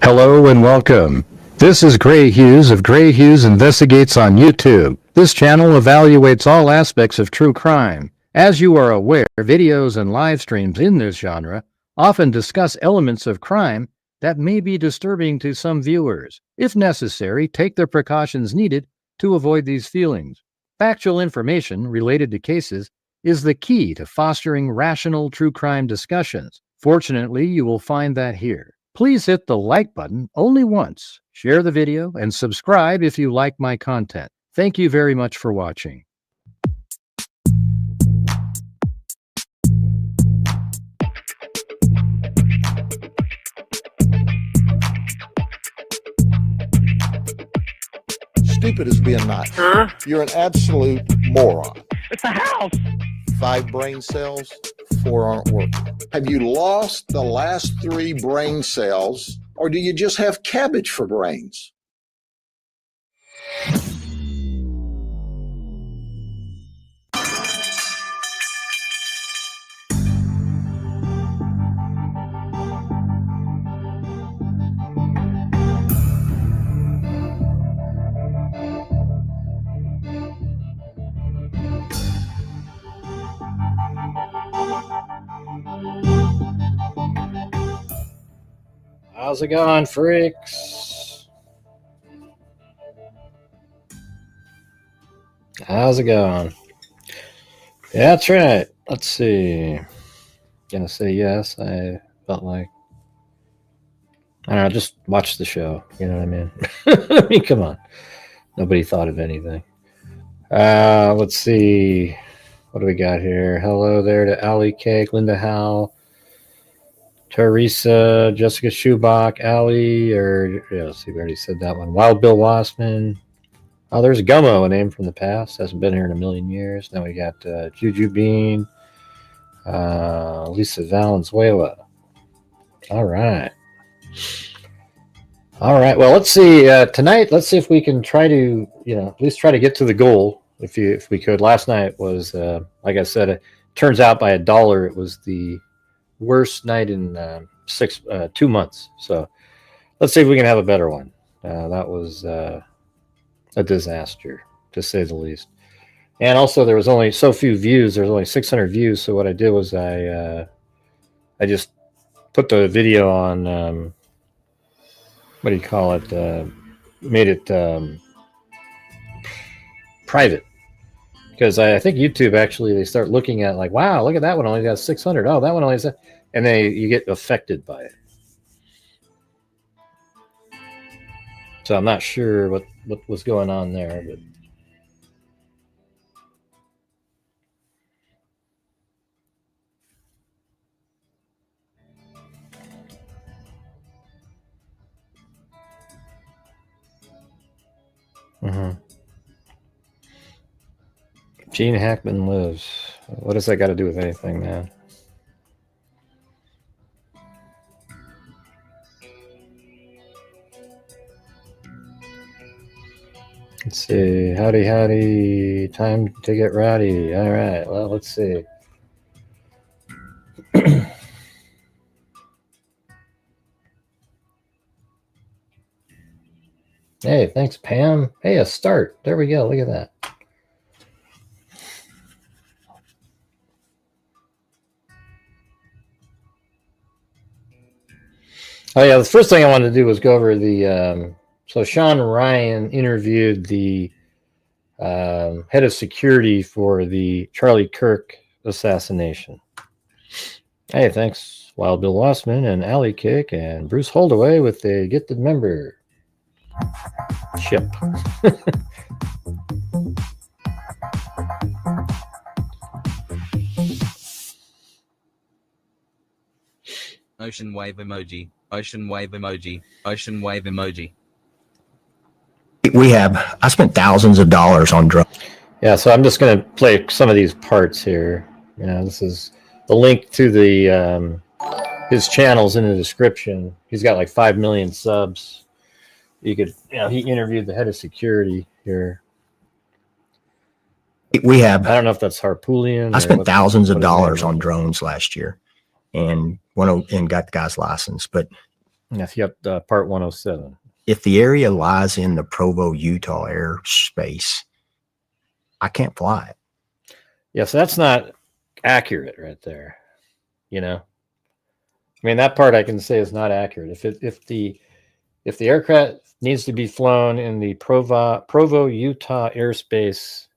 Hello and welcome. This is Grant Hughes of Grant Hughes Investigates on YouTube. This channel evaluates all aspects of true crime. As you are aware, videos and live streams in this genre often discuss elements of crime that may be disturbing to some viewers. If necessary, take the precautions needed to avoid these feelings. Factual information related to cases is the key to fostering rational true crime discussions. Fortunately, you will find that here. Please hit the like button only once, share the video, and subscribe if you like my content. Thank you very much for watching. Stupid as being nice. Huh? You're an absolute moron. It's a house. 5 brain cells, 4 aren't working. Have you lost the last 3 brain cells, or do you just have cabbage for brains? How's it going, freaks? How's it going? Yeah, that's right. Let's see. Gonna say yes. I felt like, I don't know, just watch the show. You know what I mean? I mean, come on. Nobody thought of anything. Let's see. What do we got here? Hello there to Allie Cake, Linda Howe, Teresa, Jessica Schubach, Allie, or yeah, let's see, we already said that one. Wild Bill Wassman. Oh, there's Gummo, a name from the past. Hasn't been here in a million years. Now we got Juju Bean, Lisa Valenzuela. All right. All right. Well, let's see. Tonight, let's see if we can try to, at least try to get to the goal. If we could. Last night was, like I said, it turns out by $1, it was the worst night in 2 months. So let's see if we can have a better one. That was a disaster, to say the least. And also, there was only so few views. There was only 600 views. So what I did was I just put the video on, what do you call it? Made it private. Because I think YouTube actually, they start looking at like, wow, look at that one only got 600. Oh, that one only has, and you get affected by it. So I'm not sure what was going on there, but. Gene Hackman lives. What does that got to do with anything, man? Let's see. Howdy, howdy. Time to get rowdy. All right. Well, let's see. Hey, thanks, Pam. Hey, a start. There we go. Look at that. Oh, yeah. The first thing I wanted to do was go over the... So Sean Ryan interviewed the head of security for the Charlie Kirk assassination. Hey, thanks, Wild Bill Wassman and Allie Kick and Bruce Holdaway with the gifted member ship. Ocean wave emoji. Ocean wave emoji. Ocean wave emoji. I spent thousands of dollars on drugs. Yeah, so I'm just going to play some of these parts here. This is the link to the his channel's in the description. He's got like 5 million subs. You could, he interviewed the head of security here. I don't know if that's Harpoolian. I spent thousands of dollars on drones last year, and got the guy's license. But Yes, you got part 107. If the area lies in the Provo, Utah airspace, I can't fly it. Yes, that's not accurate right there. You know, I mean, that part I can say is not accurate. If the aircraft needs to be flown in the Provo, Utah airspace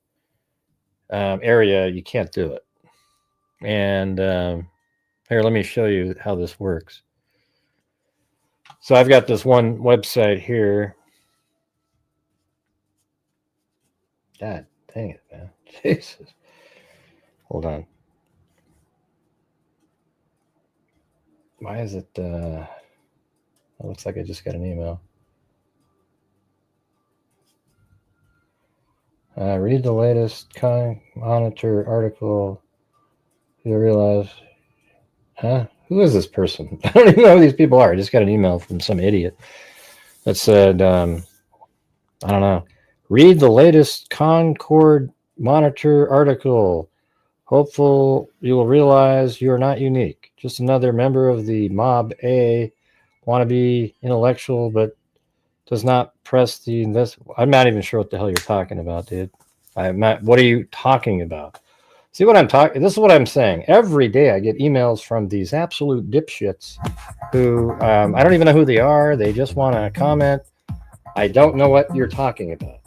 area, you can't do it. And here, let me show you how this works. So I've got this one website here. God dang it, man. Jesus. Hold on. Why is it? It looks like I just got an email. Read the latest Monitor article. You realize, huh? Who is this person? I don't even know who these people are. I just got an email from some idiot that said, I don't know. Read the latest Concord Monitor article. Hopeful you will realize you are not unique. Just another member of the Mob A, want to be intellectual, but does not press the invest. I'm not even sure what the hell you're talking about, dude. What are you talking about? See what I'm talking? This is what I'm saying. Every day I get emails from these absolute dipshits who I don't even know who they are. They just want to comment. I don't know what you're talking about.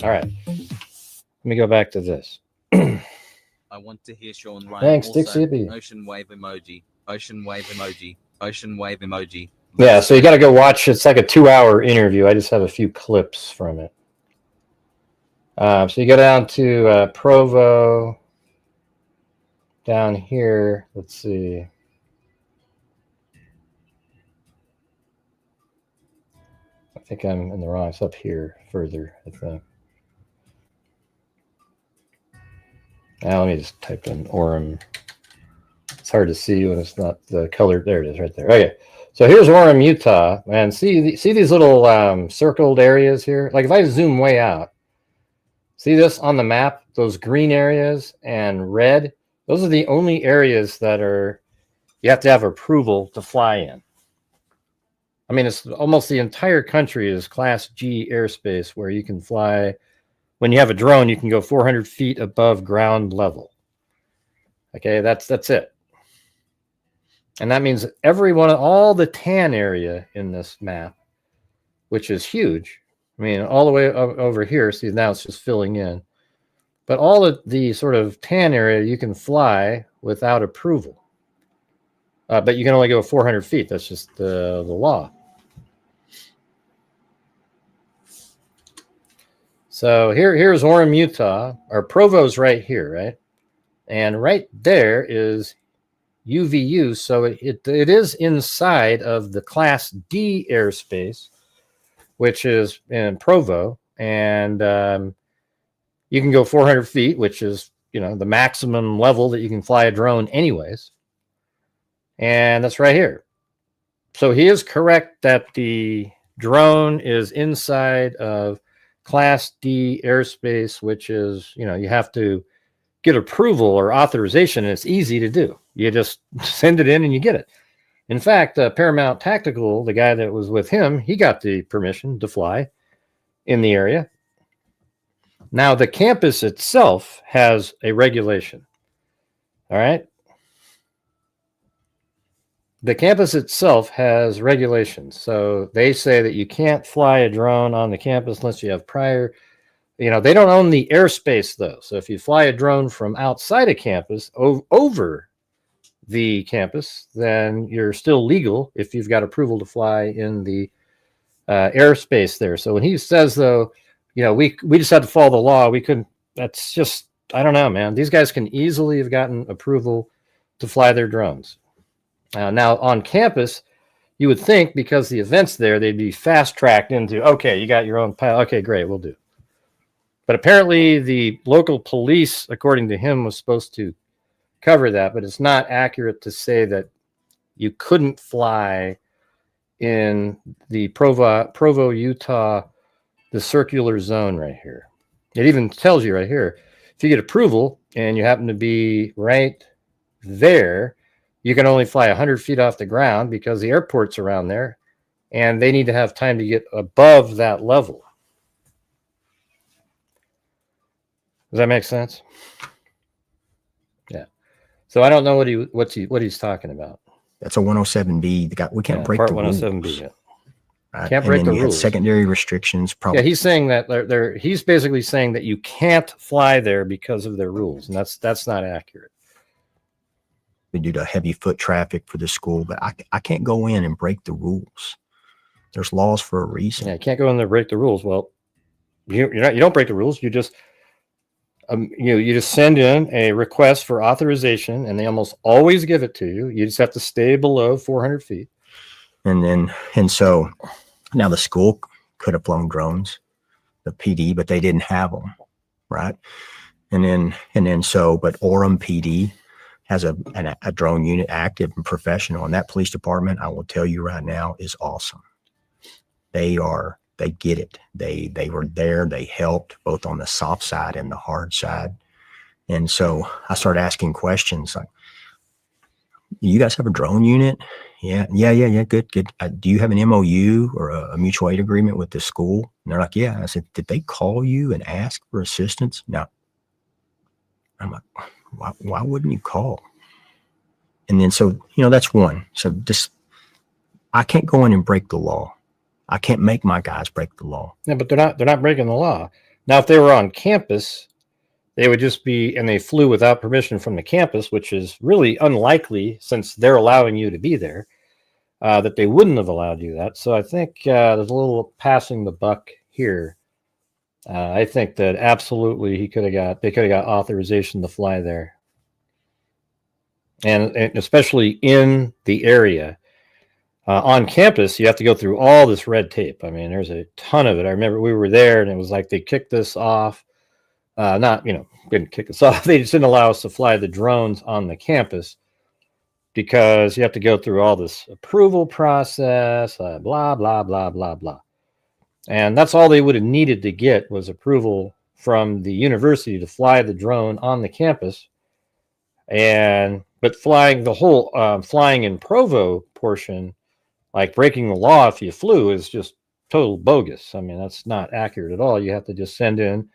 All right. Let me go back to this. I want to hear Sean Ryan. Thanks, Also, Dixie. Ocean wave emoji. Ocean wave emoji. Ocean wave emoji. Yeah, so you got to go watch. It's like a 2-hour interview. I just have a few clips from it. So you go down to Provo. Down here, let's see. I think I'm in the wrong. It's up here further, I think. Now let me just type in Orem. It's hard to see when it's not the color. There it is, right there. Okay, so here's Orem, Utah, and see these little circled areas here. Like if I zoom way out, see this on the map? Those green areas and red. Those are the only areas that you have to have approval to fly in. I mean, it's almost the entire country is Class G airspace where you can fly. When you have a drone, you can go 400 feet above ground level. Okay, that's it. And that means all the tan area in this map, which is huge. I mean, all the way over here. See, now it's just filling in. But all of the sort of tan area you can fly without approval. But you can only go 400 feet. That's just the law. So here's Orem, Utah. Our Provo's right here, right? And right there is UVU. So it is inside of the Class D airspace, which is in Provo. And you can go 400 feet, which is, the maximum level that you can fly a drone anyways. And that's right here. So he is correct that the drone is inside of Class D airspace, which is, you have to get approval or authorization, and it's easy to do. You just send it in and you get it. In fact, Paramount Tactical, the guy that was with him, he got the permission to fly in the area. Now, the campus itself has a regulation. All right. The campus itself has regulations. So they say that you can't fly a drone on the campus unless you have prior, they don't own the airspace though. So if you fly a drone from outside of campus over the campus, then you're still legal if you've got approval to fly in the airspace there. So when he says though, we just had to follow the law. We couldn't, that's just, I don't know, man. These guys can easily have gotten approval to fly their drones. Now, on campus, you would think because the event's there, they'd be fast-tracked into, okay, you got your own pilot. Okay, great, we'll do. But apparently the local police, according to him, was supposed to cover that, but it's not accurate to say that you couldn't fly in the Provo, Utah, the circular zone right here. It even tells you right here, if you get approval and you happen to be right there, you can only fly 100 feet off the ground because the airport's around there. and they need to have time to get above that level. Does that make sense? Yeah. So I don't know what he's talking about. That's a 107B. We can't break part the 107B rules. yet. Right? Can't break the you rules. Had secondary restrictions. Probably. Yeah, he's saying that he's basically saying that you can't fly there because of their rules, and that's not accurate. Due to heavy foot traffic for the school, but I can't go in and break the rules. There's laws for a reason. Yeah, you can't go in there and break the rules. Well, you don't break the rules. You just you just send in a request for authorization, and they almost always give it to you. You just have to stay below 400 feet. And so now the school could have flown drones, the PD, but they didn't have them, right? But Orem PD has a drone unit, active and professional, and that police department, I will tell you right now, is awesome. They get it. They were there. They helped both on the soft side and the hard side. And so I started asking questions like, you guys have a drone unit? Yeah. Good. Do you have an MOU or a mutual aid agreement with the school? And they're like, yeah. I said, did they call you and ask for assistance? No. I'm like, why wouldn't you call? And then, so, that's one. So just, I can't go in and break the law. I can't make my guys break the law. Yeah, but they're not breaking the law. Now, if they were on campus, they would just be, and they flew without permission from the campus, which is really unlikely since they're allowing you to be there, that they wouldn't have allowed you that. So I think there's a little passing the buck here. I think that absolutely they could have got authorization to fly there. And especially in the area. On campus, you have to go through all this red tape. I mean, there's a ton of it. I remember we were there, and it was like they kicked this off. Didn't kick us off. They just didn't allow us to fly the drones on the campus because you have to go through all this approval process, blah, blah, blah, blah, blah. And that's all they would have needed to get was approval from the university to fly the drone on the campus. But flying the whole flying in Provo portion, like breaking the law if you flew, is just total bogus. I mean, that's not accurate at all. You have to just send in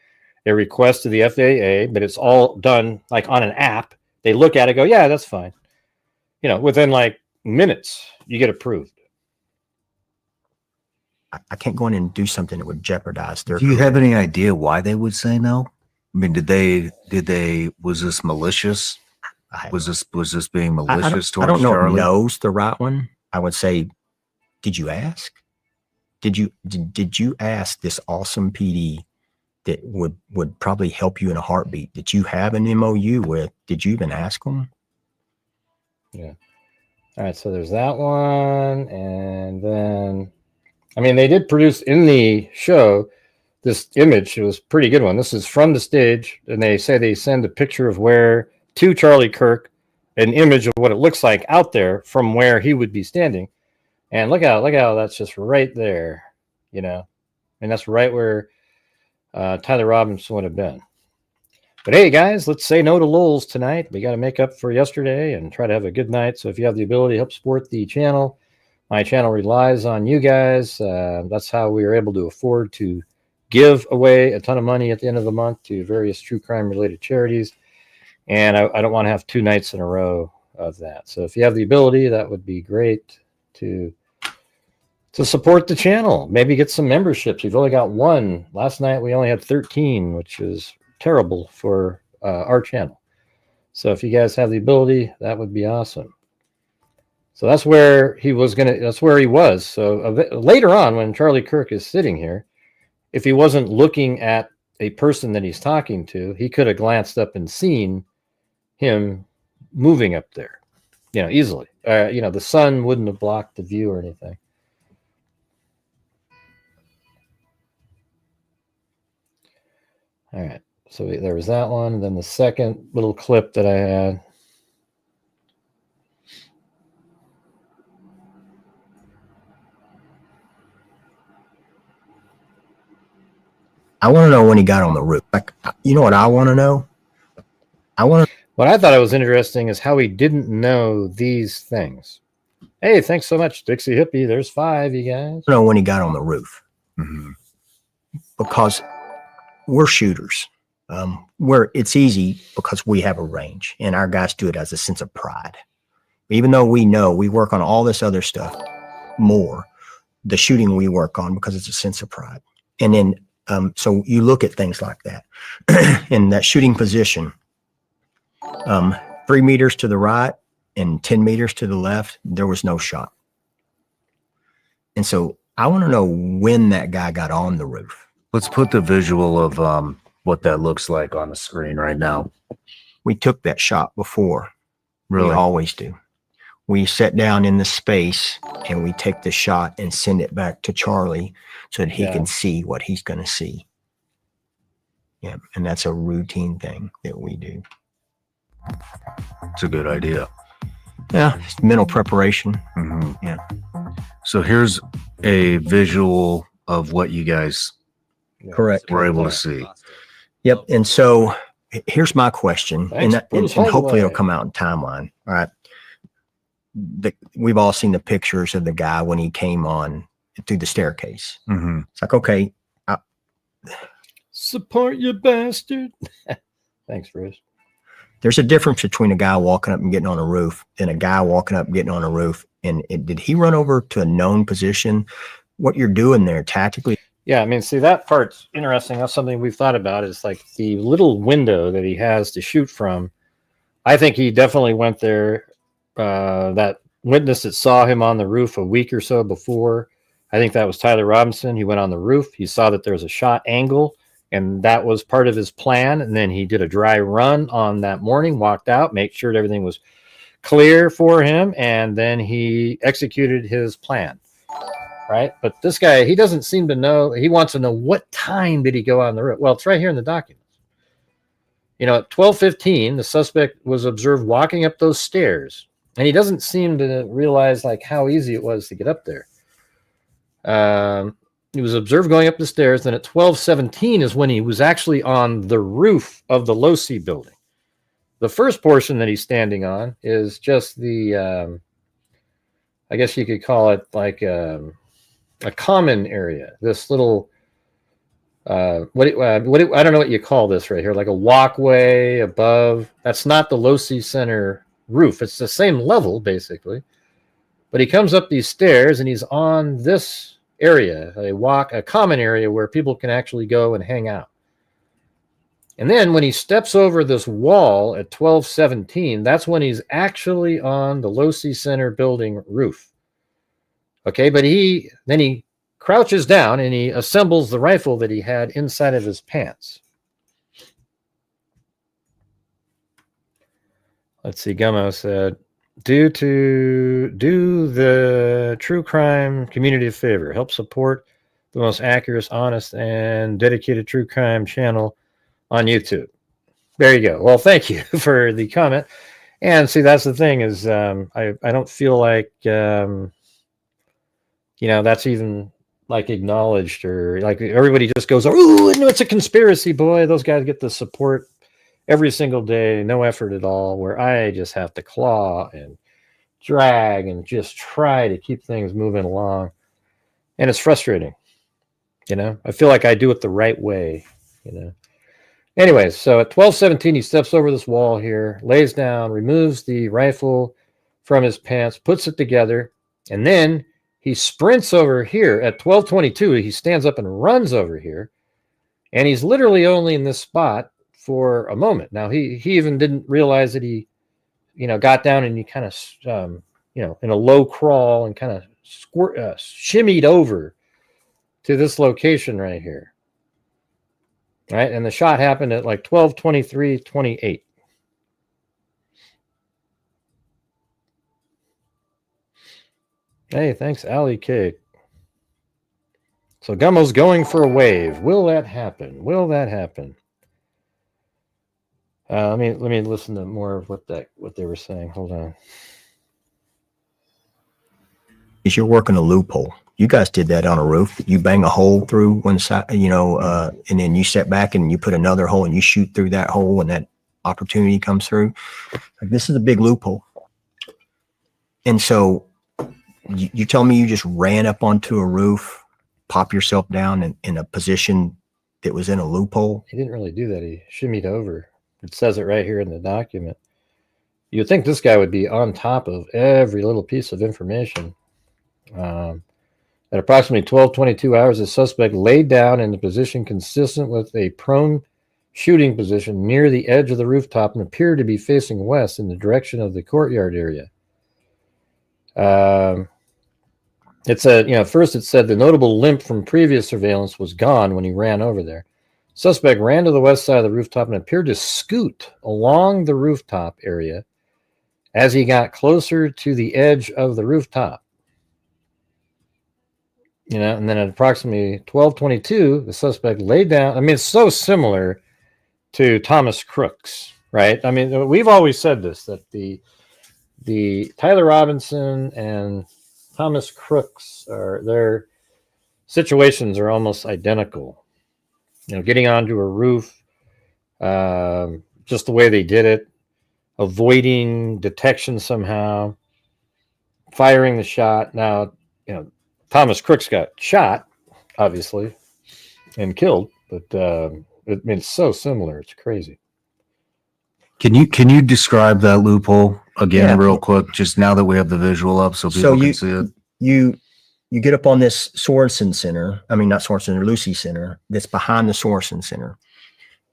a request to the FAA, but it's all done like on an app. They look at it, go, yeah, that's fine. Within like minutes, you get approved. I can't go in and do something that would jeopardize their. Do you have any idea why they would say no? I mean, was this malicious? Was this being malicious towards I don't know Charlie? if no's the right one. I would say, did you ask? Did you ask this awesome PD that would probably help you in a heartbeat that you have an MOU with? Did you even ask them? Yeah. All right. So there's that one. And then, I mean, they did produce in the show this image. It was a pretty good one. This is from the stage. And they say they send a picture of where to Charlie Kirk, an image of what it looks like out there from where he would be standing. And look how that's just right there, and that's right where Tyler Robinson would have been. But hey, guys, let's say no to lulls tonight. We got to make up for yesterday and try to have a good night. So if you have the ability to help support the channel, my channel relies on you guys. That's how we are able to afford to give away a ton of money at the end of the month to various true crime related charities. And I don't want to have 2 nights in a row of that. So if you have the ability, that would be great to support the channel. Maybe get some memberships. We've only got 1. Last night we only had 13, which is terrible for our channel. So if you guys have the ability, that would be awesome. So that's where he was. So later on, when Charlie Kirk is sitting here, if he wasn't looking at a person that he's talking to, he could have glanced up and seen him moving up there, easily. The sun wouldn't have blocked the view or anything. All right. So there was that one. And then the second little clip that I had. I want to know when he got on the roof. Like, you know what I want to know? What I thought was interesting is how he didn't know these things. Hey, thanks so much, Dixie Hippie. There's 5, you guys. You know, when he got on the roof, Mm-hmm. because we're shooters. Where it's easy because we have a range, and our guys do it as a sense of pride. Even though we know we work on all this other stuff more, the shooting we work on because it's a sense of pride. And then, so you look at things like that in that shooting position, 3 meters to the right and 10 meters to the left, there was no shot. And so I want to know when that guy got on the roof. Let's put the visual of what that looks like on the screen right now. We took that shot before. Really? We always do. We sit down in the space and we take the shot and send it back to Charlie so that he can see what he's going to see. Yeah. And that's a routine thing that we do. It's a good idea. Yeah. It's mental preparation. Mm-hmm. Yeah. So here's a visual of what you guys Correct. were able to see. Yep. And so here's my question, Thanks, and Bruce. hopefully it'll Holloway. come out in timeline. All right. We've all seen the pictures of the guy when he came on through the staircase. Mm-hmm. It's like, okay, Support you, bastard. Thanks, Bruce. there's a difference between a guy walking up and getting on a roof and a guy walking up and getting on a roof. And did he run over to a known position? What you're doing there tactically? Yeah, I mean, see, that part's interesting. That's something we've thought about, is like the little window that he has to shoot from. I think he definitely went there. That witness that saw him on the roof a week or so before, I think that was Tyler Robinson. He went on the roof. He saw that there was a shot angle, and that was part of his plan. And then he did a dry run on that morning, walked out, made sure that everything was clear for him, and then he executed his plan. Right? But this guy, he doesn't seem to know. He wants to know, what time did he go on the roof? Well, it's right here in the documents. You know, at 12:15, the suspect was observed walking up those stairs, and he doesn't seem to realize like how easy it was to get up there. He was observed going up the stairs. Then at 12:17 is when he was actually on the roof of the Losi building. The first portion that he's standing on is just the, I guess you could call it like a common area. This little, I don't know what you call this right here, like a walkway above. That's not the Losi Center roof. It's the same level basically, but he comes up these stairs and he's on this area, a common area where people can actually go and hang out. And then when he steps over this wall at 12:17, that's when he's actually on the Losi Center building roof. Okay, but then he crouches down and he assembles the rifle that he had inside of his pants. Let's see, Gummo said, do the true crime community a favor. Help support the most accurate, honest, and dedicated true crime channel on YouTube. There you go. Well, thank you for the comment. And see, that's the thing is, I don't feel like, that's even like acknowledged, or like everybody just goes, oh, no, it's a conspiracy, boy. Those guys get the support every single day, no effort at all, where I just have to claw and drag and just try to keep things moving along. And it's frustrating. I feel like I do it the right way, Anyways, so at 12:17, he steps over this wall here, lays down, removes the rifle from his pants, puts it together, and then he sprints over here. At 12:22, he stands up and runs over here, and he's literally only in this spot for a moment. Now, he even didn't realize that he, got down and he kind of, in a low crawl and kind of shimmied over to this location right here. Right, and the shot happened at like 12:23:28. Hey, thanks, Allie Cake. So Gummo's going for a wave. Will that happen? Will that happen? Let me listen to more of what they were saying. Hold on. Is you're working a loophole. You guys did that on a roof. You bang a hole through one side, and then you step back and you put another hole and you shoot through that hole when that opportunity comes through. Like, this is a big loophole. And so you tell me you just ran up onto a roof, pop yourself down in a position that was in a loophole? He didn't really do that. He shimmied over. It says it right here in the document. You'd think this guy would be on top of every little piece of information. At approximately 12:22 hours, the suspect laid down in a position consistent with a prone shooting position near the edge of the rooftop and appeared to be facing west in the direction of the courtyard area. It said, first it said the notable limp from previous surveillance was gone when he ran over there. Suspect ran to the west side of the rooftop and appeared to scoot along the rooftop area as he got closer to the edge of the rooftop. And then at approximately 12:22, the suspect laid down. I mean, it's so similar to Thomas Crooks, right? I mean, we've always said this, that the Tyler Robinson and Thomas Crooks their situations are almost identical. Getting onto a roof, just the way they did it, avoiding detection somehow, firing the shot. Now, Thomas Crooks got shot, obviously, and killed, but it's so similar. It's crazy. Can you describe that loophole again, real quick, just now that we have the visual up so people can see it? You get up on this Sorensen Center. I mean, not Sorensen Center, Lucy Center. That's behind the Sorensen Center.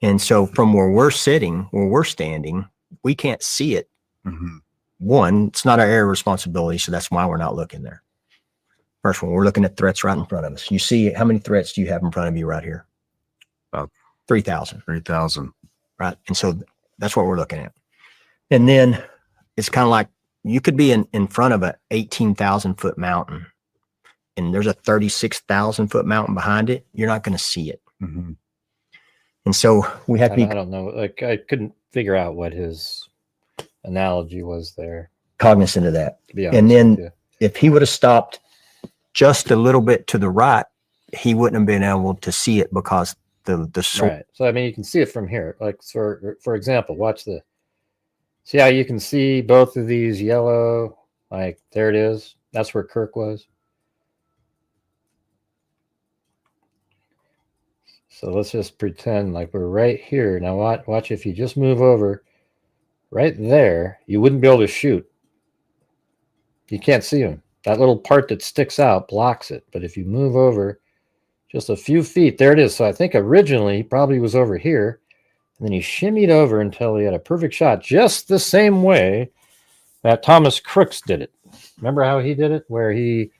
And so from where we're standing, we can't see it. Mm-hmm. One, it's not our area of responsibility, so that's why we're not looking there. First one, we're looking at threats right in front of us. You see, how many threats do you have in front of you right here? About 3,000. 3,000. Right. And so that's what we're looking at. And then it's kind of like you could be in front of an 18,000 foot mountain and there's a 36,000 foot mountain behind it. You're not going to see it. Mm-hmm. And so we have to be I don't know. Like, I couldn't figure out what his analogy was there. cognizant of that. To be honest And with then you. if he would have stopped just a little bit to the right, he wouldn't have been able to see it because the Right. So I mean, you can see it from here. Like for example, see how you can see both of these yellow. Like there it is. That's where Kirk was. So let's just pretend like we're right here. Now watch if you just move over right there, you wouldn't be able to shoot. You can't see him. That little part that sticks out blocks it. But if you move over just a few feet, there it is. So I think originally he probably was over here. And then he shimmied over until he had a perfect shot, just the same way that Thomas Crooks did it. Remember how he did it? Where he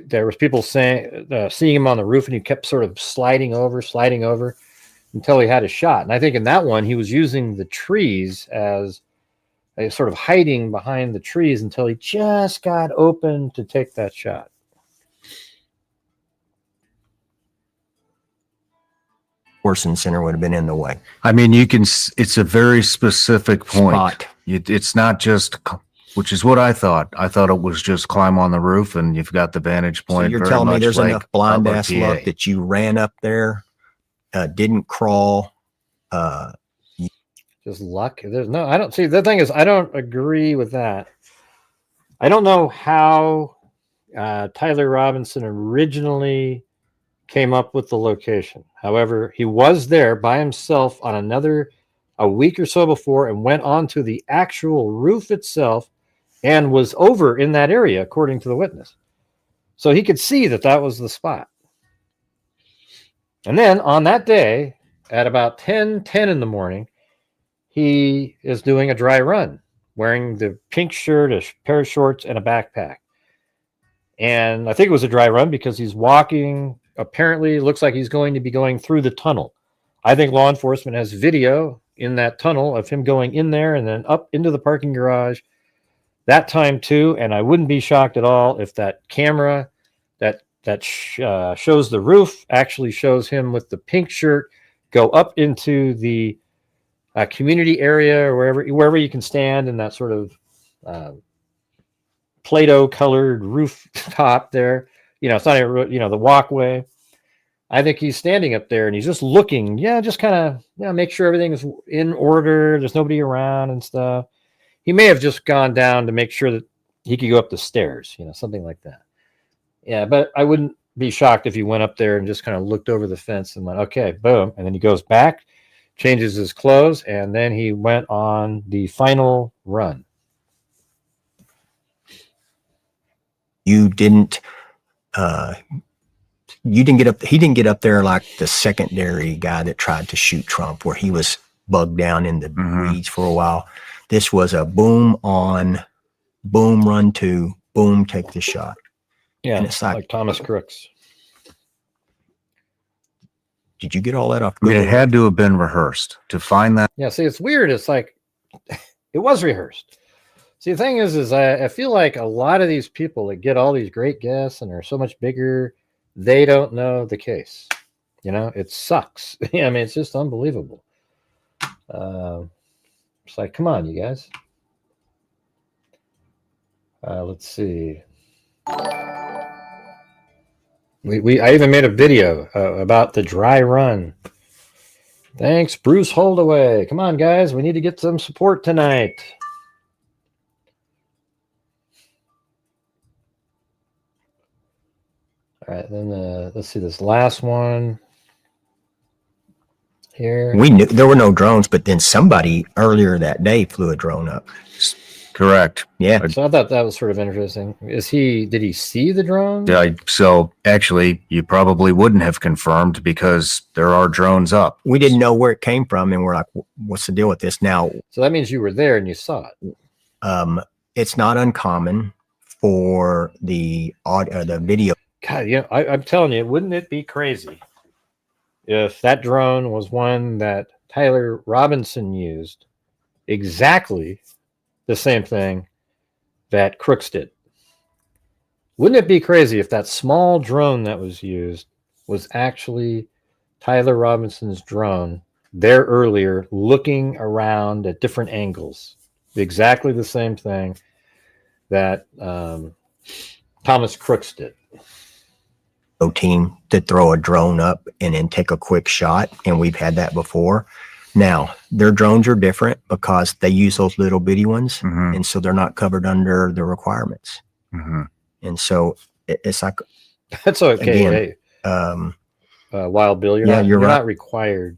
there was people saying, seeing him on the roof, and he kept sort of sliding over until he had a shot. And I think in that one, he was using the trees as a sort of hiding behind the trees until he just got open to take that shot. Orson Center would have been in the way. I mean, it's a very specific point. Spot. It's not just, which is what I thought. I thought it was just climb on the roof and you've got the vantage point. So you're very telling me much there's like enough blind Outlook ass PA. luck that you ran up there, didn't crawl. Just luck. I don't see. The thing is, I don't agree with that. I don't know how Tyler Robinson originally came up with the location. However, he was there by himself on a week or so before and went onto the actual roof itself and was over in that area, according to the witness. So he could see that was the spot. And then on that day, at about 10:10 in the morning, he is doing a dry run, wearing the pink shirt, a pair of shorts, and a backpack. And I think it was a dry run because he's walking. Apparently, it looks like he's going to be going through the tunnel. I think law enforcement has video in that tunnel of him going in there and then up into the parking garage that time too. And I wouldn't be shocked at all if that camera that shows the roof actually shows him with the pink shirt go up into the community area or wherever you can stand in that sort of Play-Doh colored rooftop there. It's not the walkway. I think he's standing up there and he's just looking, just kind of, make sure everything is in order. There's nobody around and stuff. he may have just gone down to make sure that he could go up the stairs, something like that. Yeah, but I wouldn't be shocked if he went up there and just kind of looked over the fence and went, okay, boom. And then he goes back, changes his clothes, and then he went on the final run. You didn't get up. He didn't get up there like the secondary guy that tried to shoot Trump, where he was bugged down in the weeds for a while. This was a boom on, boom run to, boom take the shot. Yeah, and it's like Thomas Crooks. Did you get all that off? I mean, it had to have been rehearsed to find that. Yeah, see, it's weird. It's like it was rehearsed. See, the thing is I feel like a lot of these people that get all these great guests and are so much bigger, they don't know the case. It sucks. I mean, it's just unbelievable. It's like, come on, you guys. Let's see. I even made a video about the dry run. Thanks, Bruce Holdaway. Come on, guys. We need to get some support tonight. All right, then let's see this last one here. We knew there were no drones, but then somebody earlier that day flew a drone up. Correct. Yeah. So I thought that was sort of interesting. Did he see the drone? So actually, you probably wouldn't have confirmed because there are drones up. We didn't know where it came from, and we're like, what's the deal with this now? So that means you were there and you saw it. It's not uncommon for the video. God, I'm telling you, wouldn't it be crazy if that drone was one that Tyler Robinson used exactly the same thing that Crooks did? Wouldn't it be crazy if that small drone that was used was actually Tyler Robinson's drone there earlier, looking around at different angles? Exactly the same thing that Thomas Crooks did. Team to throw a drone up and then take a quick shot, and we've had that before. Now, their drones are different because they use those little bitty ones, and so they're not covered under the requirements. And so it's like, that's okay. Again, hey, Wild Bill, you're right. not required.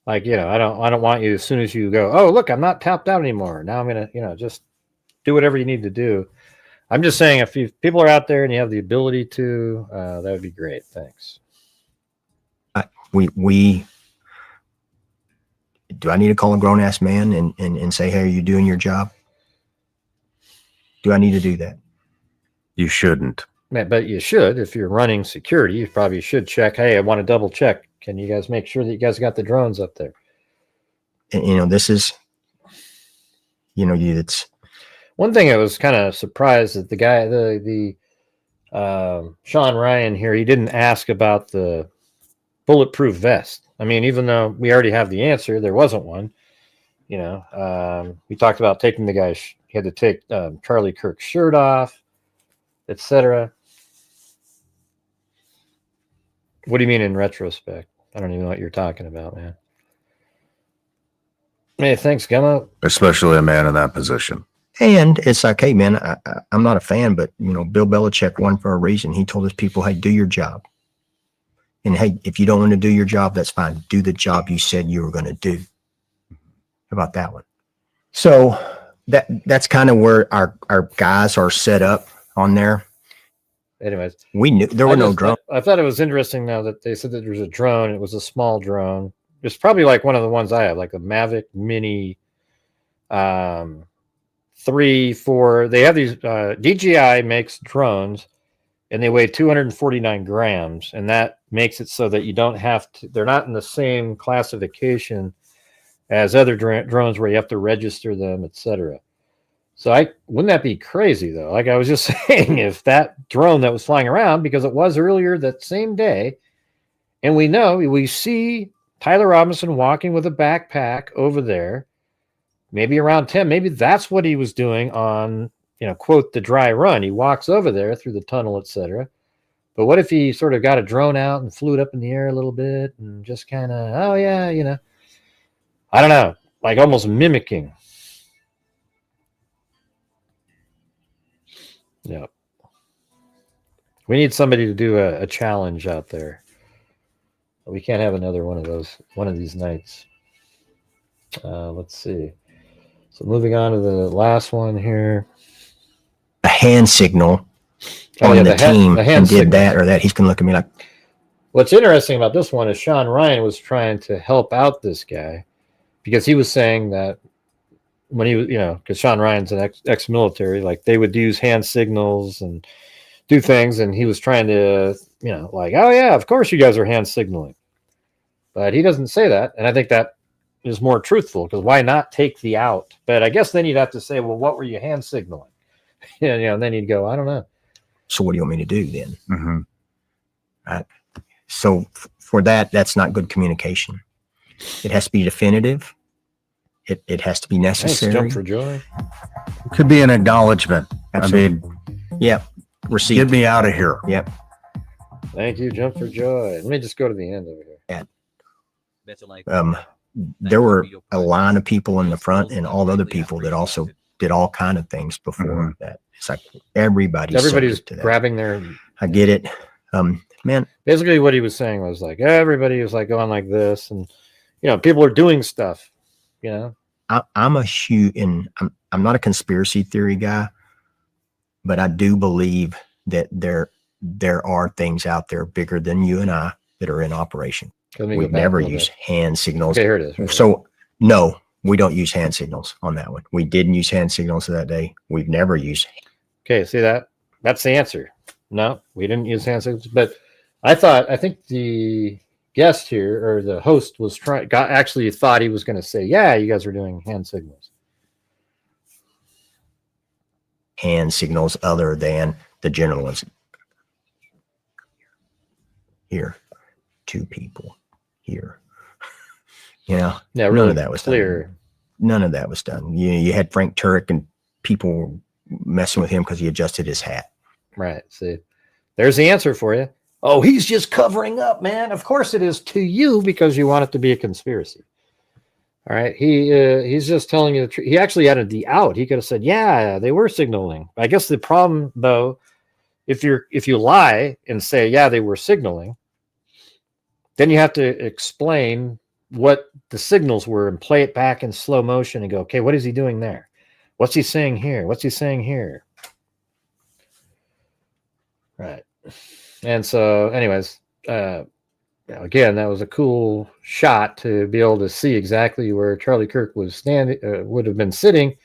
Like I don't want you as soon as you go, oh look, I'm not tapped out anymore. Now I'm gonna just do whatever you need to do. I'm just saying, if people are out there and you have the ability to, that would be great. Thanks. We do I need to call a grown ass man and say, hey, are you doing your job? Do I need to do that? You shouldn't. But you should. If you're running security, you probably should check. Hey, I want to double check. Can you guys make sure that you guys got the drones up there? And this is, it's one thing I was kind of surprised that the guy, Sean Ryan here, he didn't ask about the bulletproof vest. I mean, even though we already have the answer, there wasn't one. We talked about taking the guy. He had to take Charlie Kirk's shirt off, etc. What do you mean in retrospect? I don't even know what you're talking about, man. Hey, thanks, Gummo. Especially a man in that position. And it's like, hey, man, I'm not a fan, but, Bill Belichick won for a reason. He told his people, hey, do your job. And, hey, if you don't want to do your job, that's fine. Do the job you said you were going to do. How about that one? So that's kind of where our guys are set up on there. Anyways, we knew there were no drones. I thought it was interesting now that they said that there was a drone. It was a small drone. It's probably like one of the ones I have, like a Mavic Mini 3, 4. They have these, DJI makes drones and they weigh 249 grams. And that makes it so that you don't have to, they're not in the same classification as other drones where you have to register them, etc. So wouldn't that be crazy though? Like I was just saying, if that drone that was flying around, because it was earlier that same day, and we see Tyler Robinson walking with a backpack over there, maybe around 10, maybe that's what he was doing on, quote, the dry run. He walks over there through the tunnel, etc. But what if he sort of got a drone out and flew it up in the air a little bit and just kind of, oh yeah, I don't know, like almost mimicking Yeah. We need somebody to do a challenge out there. We can't have another one of these nights. Let's see. So moving on to the last one here. A hand signal Oh, on yeah, the team the hand and did signals. that or that. He's going to look at me like, What's interesting about this one is Sean Ryan was trying to help out this guy because he was saying that when he was, because Sean Ryan's an ex-military, like they would use hand signals and do things, and he was trying to, like, oh yeah, of course you guys are hand signaling, but he doesn't say that, and I think that is more truthful because why not take the out? But I guess then you'd have to say, well, what were you hand signaling? And then you'd go, I don't know. so what do you want me to do then? Mm-hmm. Right. So for that's not good communication. It has to be definitive. It has to be Thanks, necessary. jump for joy. Could be an acknowledgement. Absolutely. I mean, Yep. Receipt. get me out of here. Yep. Thank you, jump for joy. Let me just go to the end over here. Better late. There were a line of people in the front and all the other people that also did all kind of things before that. It's like everybody's subject to that. grabbing their. I get it. Man, Basically, what he was saying was like everybody was like going like this, and people are doing stuff. I'm a huge, and I'm not a conspiracy theory guy, but I do believe that there are things out there bigger than you and I that are in operation. We never use hand signals. Okay, here it is. Right So no, we don't use hand signals on that one. We didn't use hand signals that day. We've never used. Okay, see that? That's the answer. No, we didn't use hand signals, but I think the guest here or the host was actually thought he was going to say, yeah, you guys are doing hand signals. Hand signals other than the general ones. Here, 2 people here. Yeah, none really of that was clear. done. None of that was done. You had Frank Turek and people messing with him because he adjusted his hat. Right. See, there's the answer for you. Oh, he's just covering up, man. Of course it is to you because you want it to be a conspiracy. All right. He's just telling you the truth. He actually added the out. He could have said, yeah, they were signaling. I guess the problem, though, if you lie and say, yeah, they were signaling, then you have to explain what the signals were and play it back in slow motion and go, okay, what is he doing there? What's he saying here? What's he saying here? Right. And so, anyways, again, that was a cool shot to be able to see exactly where Charlie Kirk was standing, would have been sitting,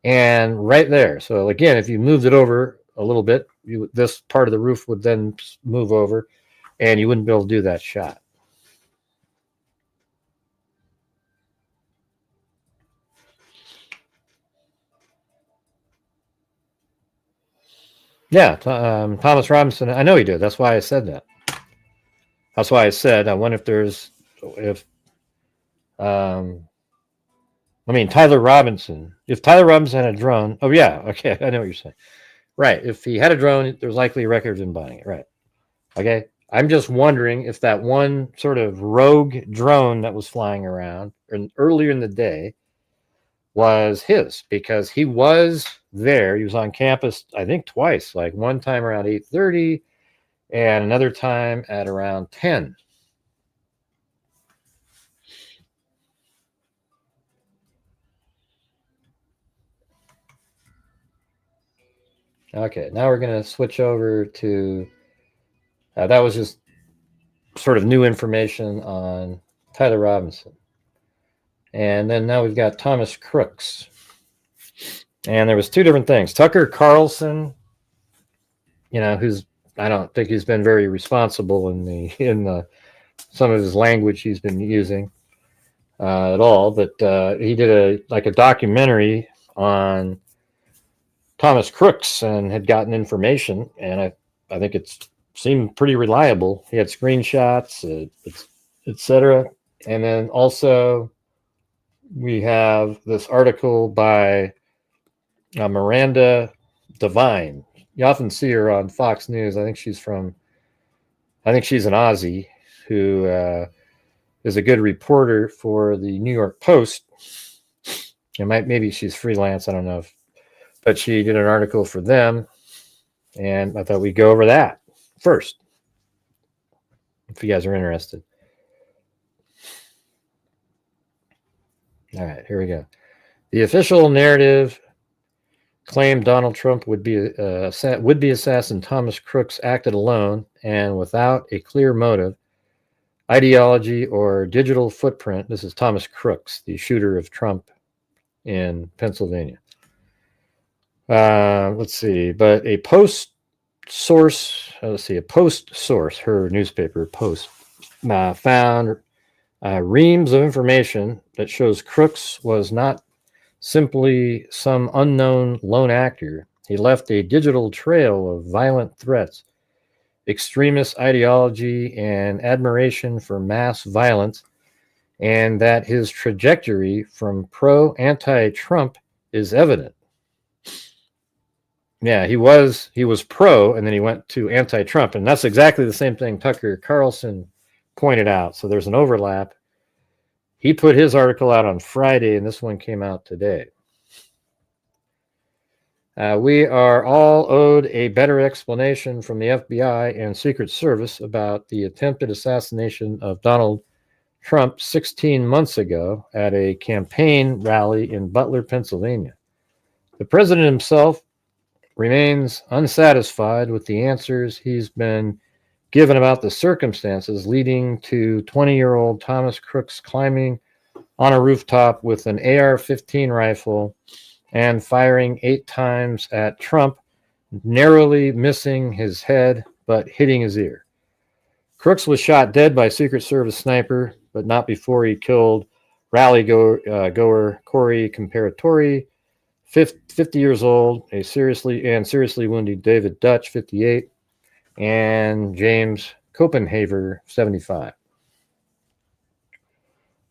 and right there. So again, if you moved it over a little bit, this part of the roof would then move over, and you wouldn't be able to do that shot. Yeah, Thomas Robinson. I know he did. That's why I said that. That's why I said I wonder Tyler Robinson. If Tyler Robinson had a drone, oh yeah, okay, I know what you're saying. Right. If he had a drone, there's likely a record of him buying it. Right. Okay. I'm just wondering if that one sort of rogue drone that was flying around earlier in the day was his, because he was there. He was on campus, I think twice, like one time around 8:30 and another time at around 10. Okay, now we're going to switch over to, that was just sort of new information on Tyler Robinson. And then now we've got Thomas Crooks. And there was 2 different things. Tucker Carlson, who's, I don't think he's been very responsible in the some of his language he's been using at all. But he did a documentary on Thomas Crooks and had gotten information, and I think it seemed pretty reliable. He had screenshots, etc. And then also we have this article by Miranda Devine. You often see her on Fox News. I think she's an Aussie who is a good reporter for the New York Post. Maybe she's freelance. I don't know but she did an article for them. And I thought we'd go over that first, if you guys are interested. All right, here we go. The official narrative claimed Donald Trump would-be assassin Thomas Crooks acted alone and without a clear motive, ideology, or digital footprint. This is Thomas Crooks, the shooter of Trump in Pennsylvania. Let's see, but a Post source, her newspaper Post, found reams of information that shows Crooks was not simply some unknown lone actor. He left a digital trail of violent threats, extremist ideology, and admiration for mass violence, and that his trajectory from pro-anti-Trump is evident. Yeah, he was pro, and then he went to anti-Trump, and that's exactly the same thing Tucker Carlson pointed out. So there's an overlap. He put his article out on Friday, and this one came out today. We are all owed a better explanation from the FBI and Secret Service about the attempted assassination of Donald Trump 16 months ago at a campaign rally in Butler, Pennsylvania. The president himself remains unsatisfied with the answers he's been given about the circumstances leading to 20-year-old Thomas Crooks climbing on a rooftop with an AR-15 rifle and firing 8 times at Trump, narrowly missing his head but hitting his ear. Crooks was shot dead by Secret Service sniper, but not before he killed rally goer Corey Comparatori, 50 years old, seriously wounded David Dutch, 58, and James Copenhaver, 75.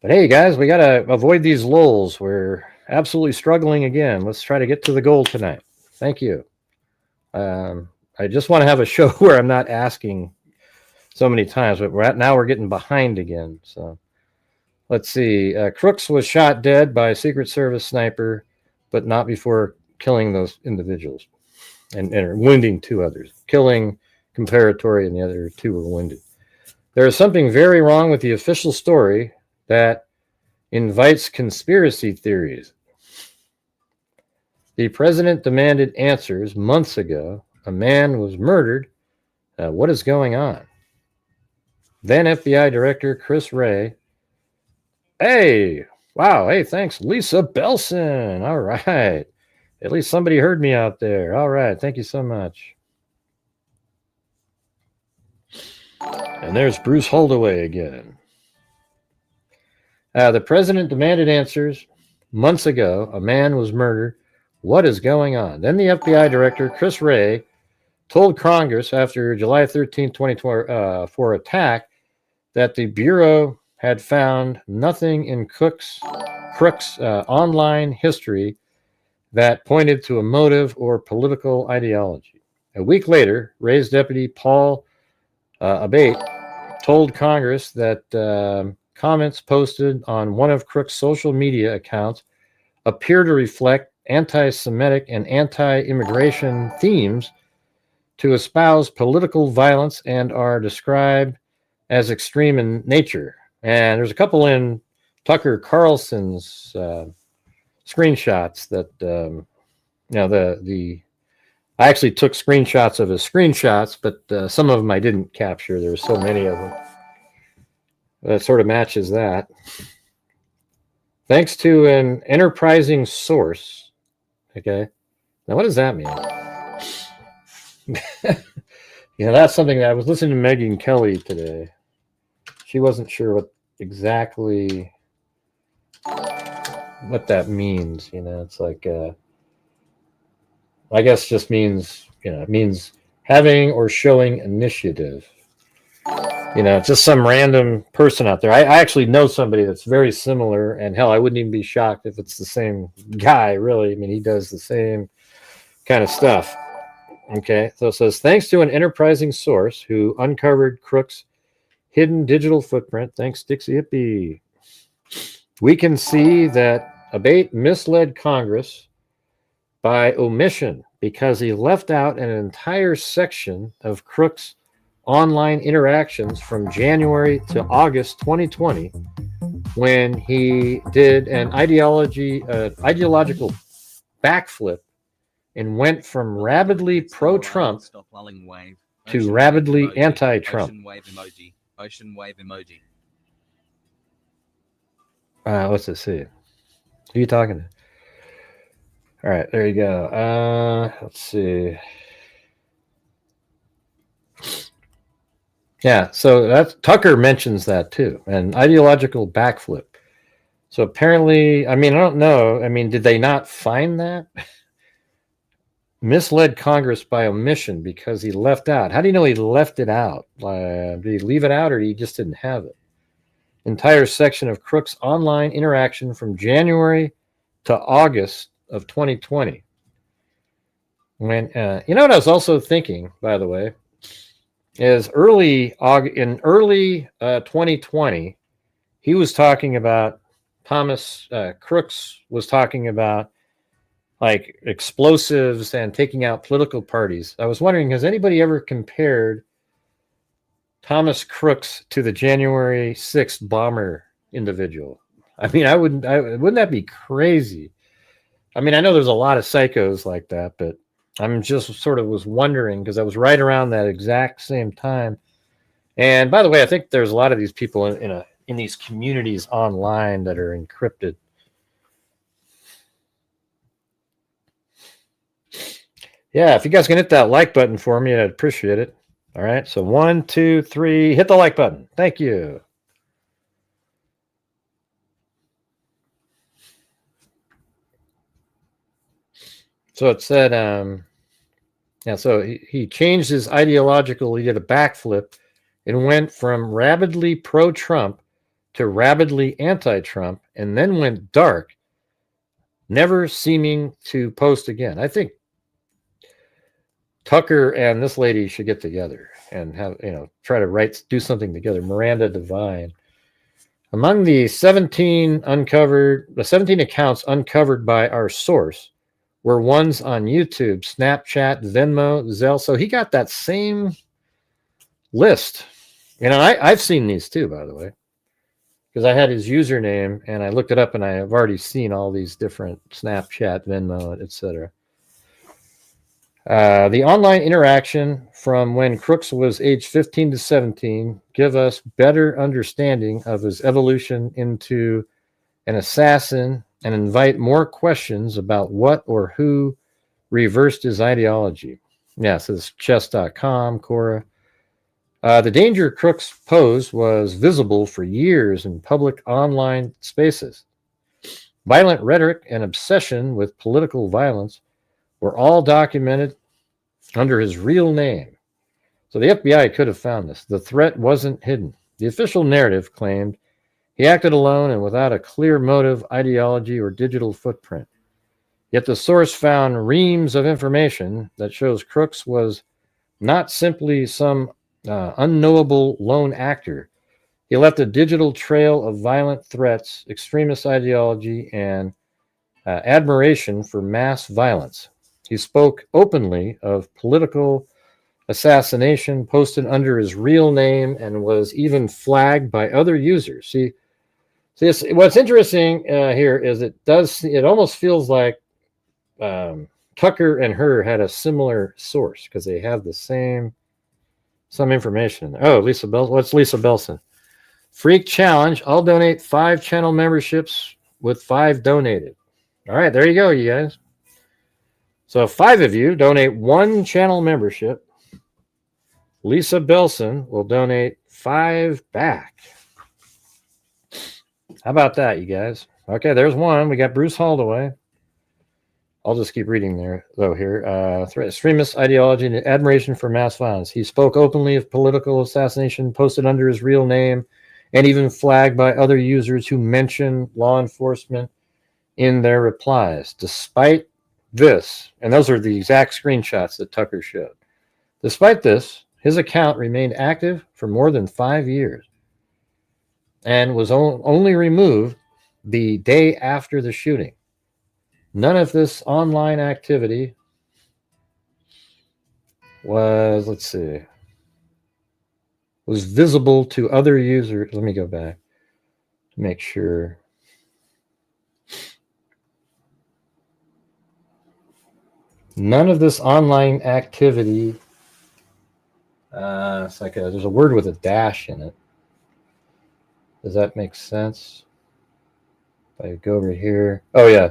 But hey, guys, we got to avoid these lulls. We're absolutely struggling again. Let's try to get to the goal tonight. Thank you. I just want to have a show where I'm not asking so many times, but now we're getting behind again. So let's see. Crooks was shot dead by a Secret Service sniper, but not before killing those individuals and wounding 2 others. Killing Comparatori and the other 2 were wounded. There is something very wrong with the official story that invites conspiracy theories. The president demanded answers months ago. A man was murdered. What is going on? Then FBI Director Chris Wray. Hey, wow. Hey, thanks, Lisa Belson. All right. At least somebody heard me out there. All right. Thank you so much. And there's Bruce Holdaway again. The president demanded answers months ago. A man was murdered. What is going on? Then the FBI Director, Chris Wray, told Congress after July 13, 2024 attack that the Bureau had found nothing in Crooks' online history that pointed to a motive or political ideology. A week later, Wray's deputy Paul Abate told Congress that comments posted on one of Crooks' social media accounts appear to reflect anti-Semitic and anti-immigration themes, to espouse political violence, and are described as extreme in nature. And there's a couple in Tucker Carlson's screenshots that, I actually took screenshots of his screenshots, but some of them I didn't capture. There's so many of them. That sort of matches that. Thanks to an enterprising source. Okay. Now, what does that mean? That's something that I was listening to Megyn Kelly today. She wasn't sure what exactly what that means. It's like, I guess just means, it means having or showing initiative. Just some random person out there. I actually know somebody that's very similar, and hell, I wouldn't even be shocked if it's the same guy, really. I mean, he does the same kind of stuff. Okay, so it says, thanks to an enterprising source who uncovered Crooks' hidden digital footprint, thanks Dixie Hippie, we can see that Abate misled Congress by omission because he left out an entire section of Crooks' online interactions from January to August 2020 when he did an ideological backflip and went from rabidly pro-Trump to rabidly anti-Trump. Ocean wave emoji. Ocean wave emoji. Let's just see. Who are you talking to? All right, there you go. Let's see. Yeah, so that's Tucker mentions that too, an ideological backflip. So apparently, I mean, I don't know. I mean, did they not find that? Misled Congress by omission because he left out. How do you know he left it out? Did he leave it out or he just didn't have it? Entire section of Crooks' online interaction from January to August of 2020. When you know what I was also thinking, by the way, is in early 2020, he was talking about Crooks was talking about like explosives and taking out political parties. I was wondering, has anybody ever compared Thomas Crooks to the January 6th bomber individual? I mean, wouldn't that be crazy? I mean, I know there's a lot of psychos like that, but I'm just sort of was wondering because I was right around that exact same time. And by the way, I think there's a lot of these people in these communities online that are encrypted. Yeah, if you guys can hit that like button for me, I'd appreciate it. All right, so 1, 2, 3, hit the like button. Thank you. So it said, yeah, so he changed his ideological, he did a backflip and went from rabidly pro-Trump to rabidly anti-Trump and then went dark, never seeming to post again. I think Tucker and this lady should get together and have, try to do something together. Miranda Devine. Among the 17 accounts uncovered by our source were ones on YouTube, Snapchat, Venmo, Zelle. So he got that same list. I've seen these too, by the way, because I had his username and I looked it up and I have already seen all these different Snapchat, Venmo, etc. The online interaction from when Crooks was age 15 to 17 give us better understanding of his evolution into an assassin and invite more questions about what or who reversed his ideology. Yeah, so this is chess.com, Cora. The danger Crooks posed was visible for years in public online spaces. Violent rhetoric and obsession with political violence were all documented under his real name. So the FBI could have found this. The threat wasn't hidden. The official narrative claimed he acted alone and without a clear motive, ideology, or digital footprint. Yet the source found reams of information that shows Crooks was not simply some unknowable lone actor. He left a digital trail of violent threats, extremist ideology, and admiration for mass violence. He spoke openly of political assassination, posted under his real name, and was even flagged by other users. See, what's interesting here is it almost feels like Tucker and her had a similar source because they have some information. Oh, Lisa Belson. What's Lisa Belson? Freak challenge. I'll donate 5 channel memberships with 5 donated. All right, there you go, you guys. So 5 of you donate 1 channel membership. Lisa Belson will donate 5 back. How about that, you guys? Okay, there's one. We got Bruce Holdaway. I'll just keep reading there, though, here. Extremist ideology and admiration for mass violence. He spoke openly of political assassination, posted under his real name, and even flagged by other users who mention law enforcement in their replies. Despite this, and those are the exact screenshots that Tucker showed. Despite this, his account remained active for more than 5 years and was only removed the day after the shooting. None of this online activity was, let's see, was visible to other users. Let me go back to make sure. None of this online activity, it's like there's a word with a dash in it. Does that make sense? If I go over here. Oh, yeah.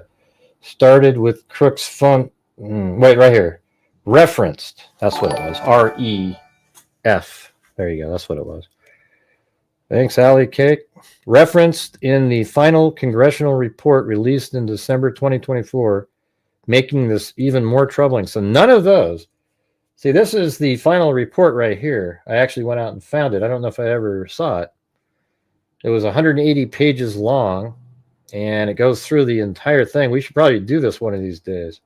Started with Crooks phone. Wait, right here. Referenced. That's what it was. REF. There you go. That's what it was. Thanks, Allie Cake. Referenced in the final congressional report released in December 2024, making this even more troubling. So none of those. See, this is the final report right here. I actually went out and found it. I don't know if I ever saw it. It was 180 pages long, and it goes through the entire thing. We should probably do this one of these days.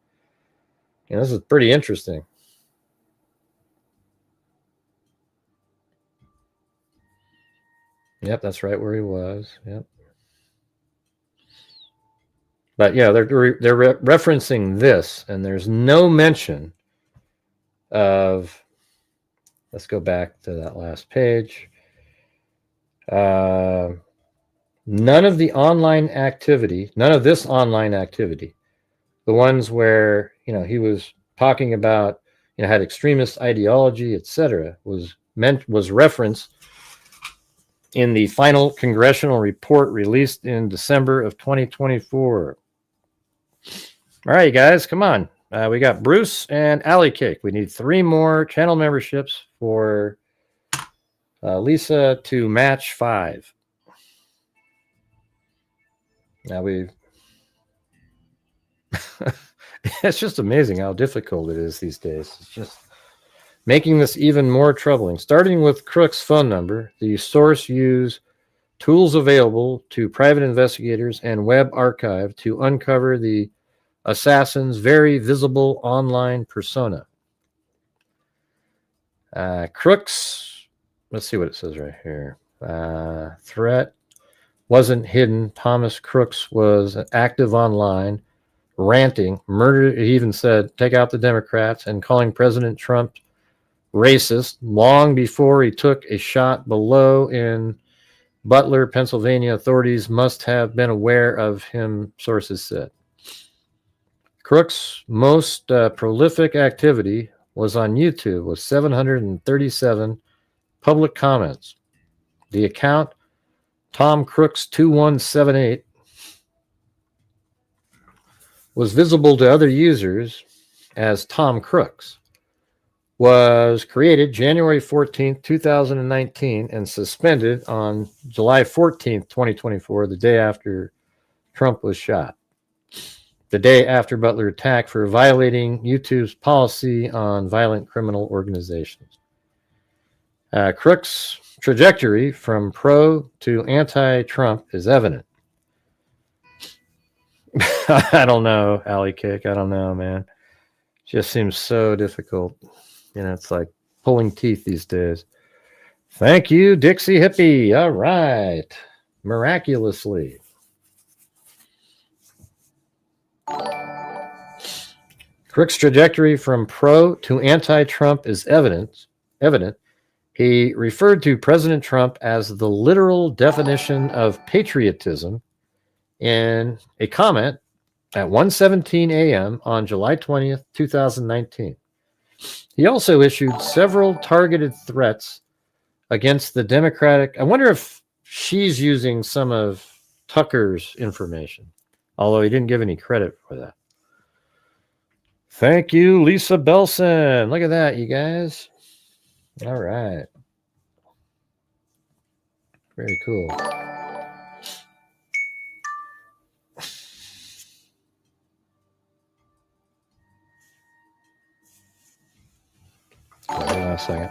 And this is pretty interesting. Yep, that's right where he was. Yep. But yeah, they're referencing this, and there's no mention of. Let's go back to that last page. None of the online activity, none of this online activity, the ones where he was talking about had extremist ideology, etc., was referenced in the final congressional report released in December of 2024. All right, you guys, come on. We got Bruce and Alley Cake. We need 3 more channel memberships for Lisa to match 5. Now it's just amazing how difficult it is these days. It's just making this even more troubling. Starting with Crooks' phone number, the source used tools available to private investigators and web archive to uncover the assassin's very visible online persona. Crooks, let's see what it says right here. Threat wasn't hidden. Thomas Crooks was active online, ranting, murder. He even said, take out the Democrats, and calling President Trump racist long before he took a shot below in Butler, Pennsylvania. Authorities must have been aware of him, sources said. Crooks' most prolific activity was on YouTube with 737 public comments. The account, Tom Crooks 2178, was visible to other users as Tom Crooks, was created January 14th, 2019, and suspended on July 14th, 2024, the day after Trump was shot. The day after Butler attacked for violating YouTube's policy on violent criminal organizations. Crooks' trajectory from pro to anti-Trump is evident. I don't know, Alley Kick. I don't know, man. Just seems so difficult. It's like pulling teeth these days. Thank you, Dixie Hippie. All right. Miraculously. Crooks' trajectory from pro to anti-Trump is evident. He referred to President Trump as the literal definition of patriotism in a comment at 1:17 a.m. on July 20th, 2019. He also issued several targeted threats against the Democratic. I wonder if she's using some of Tucker's information, although he didn't give any credit for that. Thank you, Lisa Belson. Look at that, you guys. All right. Very cool. Hold on a second.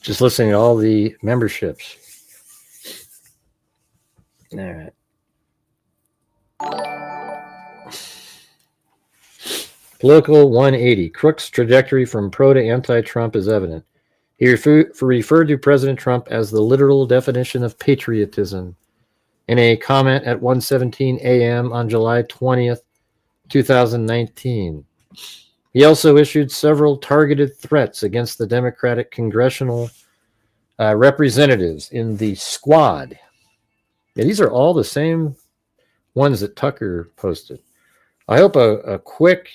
Just listening to all the memberships. All right. Political 180. Crooks' trajectory from pro to anti-Trump is evident. He referred to President Trump as the literal definition of patriotism in a comment at 1:17 a.m. on July 20th, 2019. He also issued several targeted threats against the Democratic congressional representatives in the squad. Yeah, these are all the same ones that Tucker posted. I hope a quick,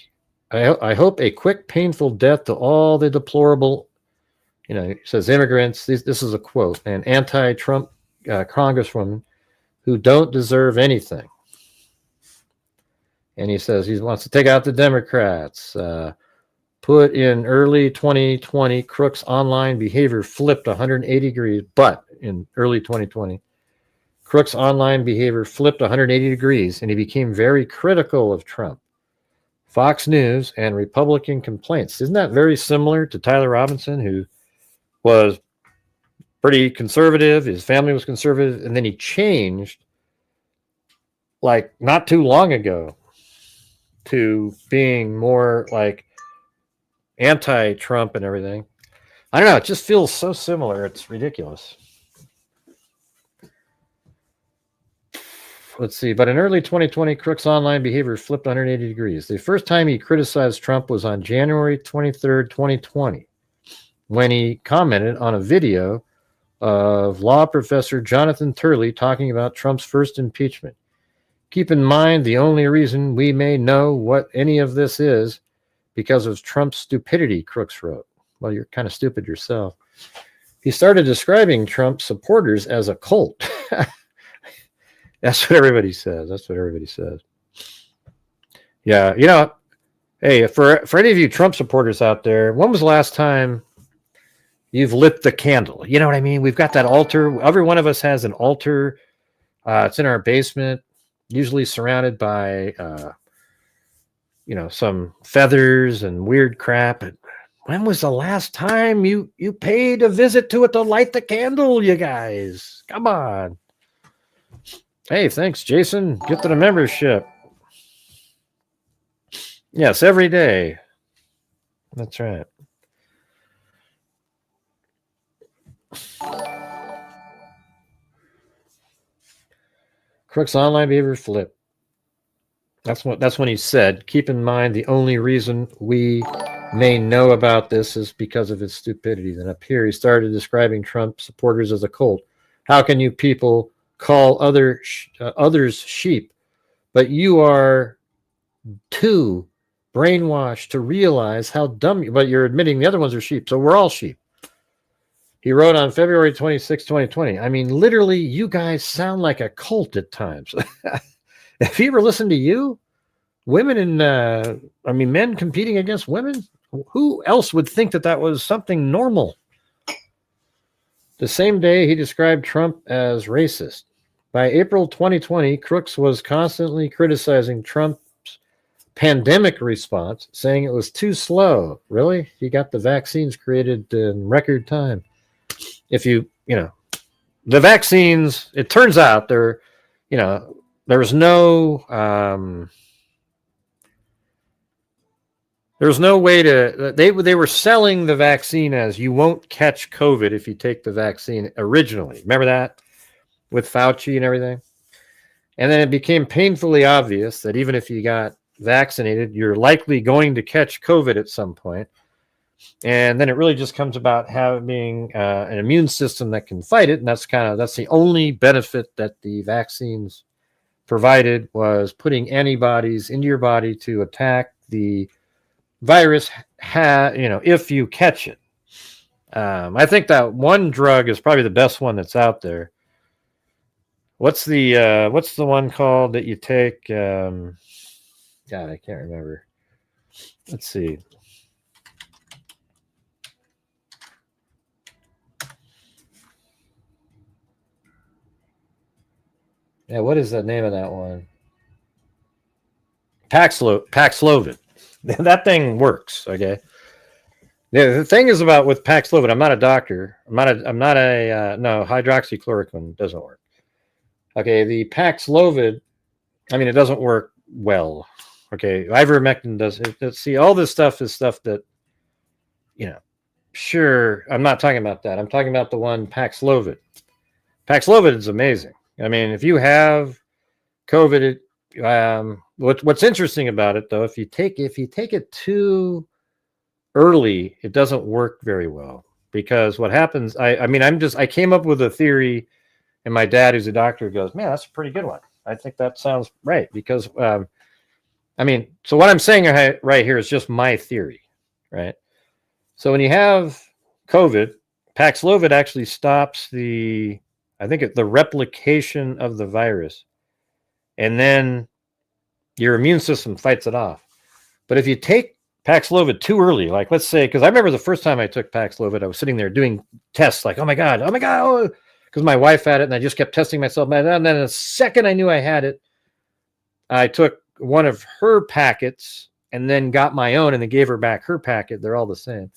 painful death to all the deplorable, he says immigrants. This is a quote, an anti-Trump congresswoman who don't deserve anything. And he says he wants to take out the Democrats. Put in early 2020, Crooks' online behavior flipped 180 degrees, but in early 2020, Crooks' online behavior flipped 180 degrees, and he became very critical of Trump. Fox News and Republican complaints. Isn't that very similar to Tyler Robinson, who was pretty conservative? His family was conservative, and then he changed like not too long ago to being more like anti-Trump and everything. I don't know. It just feels so similar. It's ridiculous. Let's see. But in early 2020, Crooks' online behavior flipped 180 degrees. The first time he criticized Trump was on January 23rd, 2020, when he commented on a video of law professor Jonathan Turley talking about Trump's first impeachment. Keep in mind, the only reason we may know what any of this is because of Trump's stupidity, Crooks wrote. Well, you're kind of stupid yourself. He started describing Trump supporters as a cult. That's what everybody says. Yeah, hey, for any of you Trump supporters out there, when was the last time you've lit the candle? You know what I mean? We've got that altar. Every one of us has an altar. It's in our basement, usually surrounded by, some feathers and weird crap. When was the last time you paid a visit to it to light the candle, you guys? Come on. Hey, thanks, Jason. Get to the membership. Yes, every day. That's right. Crooks' online behavior flip. That's when he said, keep in mind the only reason we may know about this is because of its stupidity. Then up here, he started describing Trump supporters as a cult. How can you people call others sheep, but you are too brainwashed to realize how dumb but you're admitting the other ones are sheep, so we're all sheep. He wrote on February 26, 2020, I mean, literally, you guys sound like a cult at times. Have you ever listened to you? Women and, men competing against women? Who else would think that was something normal? The same day, he described Trump as racist. By April 2020, Crooks was constantly criticizing Trump's pandemic response, saying it was too slow. Really? He got the vaccines created in record time. If the vaccines, it turns out there was no way to, they were selling the vaccine as you won't catch COVID if you take the vaccine originally. Remember that with Fauci and everything? And then it became painfully obvious that even if you got vaccinated, you're likely going to catch COVID at some point. And then it really just comes about having an immune system that can fight it. And that's the only benefit that the vaccines provided, was putting antibodies into your body to attack the virus, if you catch it. I think that one drug is probably the best one that's out there. What's the one called that you take? God, I can't remember. Let's see. Yeah, what is the name of that one? Paxlovid. That thing works, okay? Yeah, the thing is about with Paxlovid, I'm not a doctor. No, hydroxychloroquine doesn't work. Okay, the Paxlovid, I mean, it doesn't work well. Okay, ivermectin does. See, all this stuff is stuff that, sure, I'm not talking about that. I'm talking about the one Paxlovid. Paxlovid is amazing. I mean, if you have COVID, what's interesting about it though, if you take it too early, it doesn't work very well, because what happens, I came up with a theory, and my dad, who's a doctor, goes, man, that's a pretty good one. I think that sounds right, because so what I'm saying right here is just my theory, right? So when you have COVID, Paxlovid actually stops the replication of the virus, and then your immune system fights it off. But if you take Paxlovid too early, like let's say, because I remember the first time I took Paxlovid, I was sitting there doing tests like, oh my God, because my wife had it, and I just kept testing myself. And then the second I knew I had it, I took one of her packets and then got my own and then gave her back her packet. They're all the same.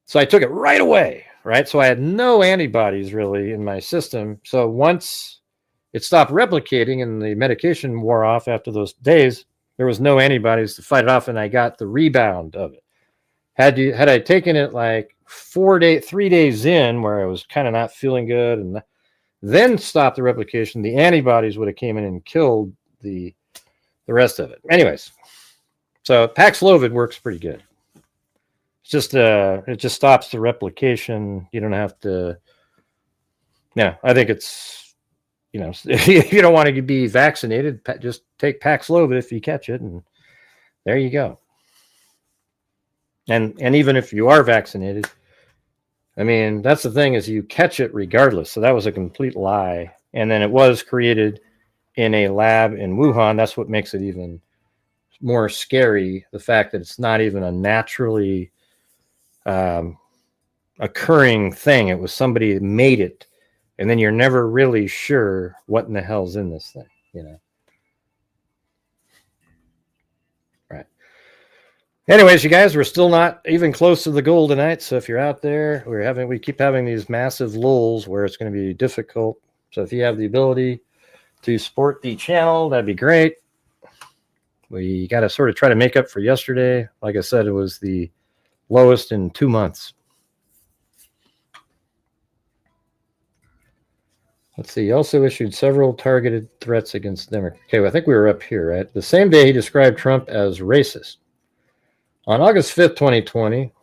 So I took it right away, right? So I had no antibodies really in my system. So once it stopped replicating and the medication wore off after those days, there was no antibodies to fight it off, and I got the rebound of it. Had I taken it like 3 days in, where I was kind of not feeling good, and then stopped the replication, the antibodies would have came in and killed the rest of it. Anyways, so Paxlovid works pretty good. It's just it just stops the replication. You don't have to. Yeah, I think it's. If you don't want to be vaccinated, just take Paxlovid if you catch it, and there you go. And even if you are vaccinated, I mean, that's the thing, is you catch it regardless. So that was a complete lie. And then it was created in a lab in Wuhan. That's what makes it even more scary, the fact that it's not even a naturally occurring thing. It was somebody that made it. And then you're never really sure what in the hell's in this thing, Right. Anyways, you guys, we're still not even close to the goal tonight. So if you're out there, we keep having these massive lulls where it's going to be difficult. So if you have the ability to support the channel, that'd be great. We got to sort of try to make up for yesterday. Like I said, it was the lowest in 2 months. Let's see. He also issued several targeted threats against Democrats. Okay, well, I think we were up here, right? The same day he described Trump as racist. On August 5th, 2020,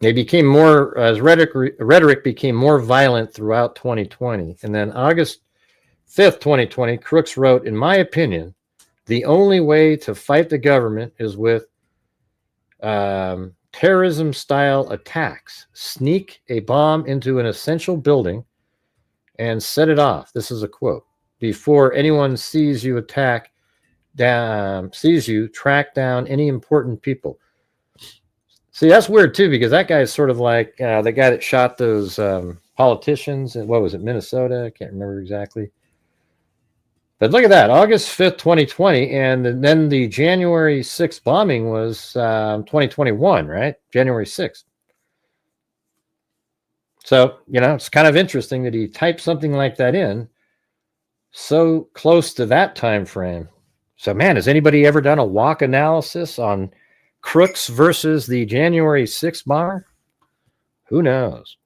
they became more, as rhetoric became more violent throughout 2020. And then August 5th, 2020, Crooks wrote, in my opinion, the only way to fight the government is with terrorism-style attacks. Sneak a bomb into an essential building and set it off. This is a quote. Before anyone sees you track down any important people. See, that's weird too, because that guy is sort of like the guy that shot those politicians in, what was it, Minnesota? I can't remember exactly. But look at that, August 5th, 2020, and then the January 6th bombing was 2021, right? January 6th. So, it's kind of interesting that he typed something like that in so close to that time frame. So, man, has anybody ever done a walk analysis on Crooks versus the January 6th bomber? Who knows?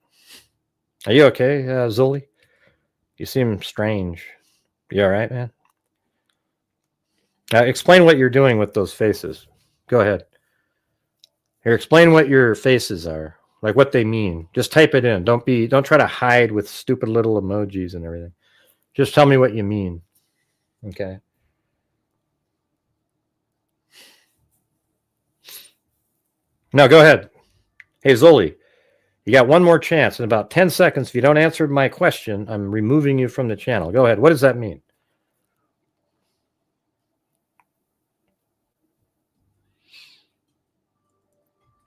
Are you okay, Zoli? You seem strange. You all right, man? Explain what you're doing with those faces. Go ahead. Here, explain what your faces are. Like what they mean. Just type it in. Don't try to hide with stupid little emojis and everything. Just tell me what you mean. Okay. No, go ahead. Hey, Zoli, you got one more chance. In about 10 seconds, if you don't answer my question, I'm removing you from the channel. Go ahead. What does that mean?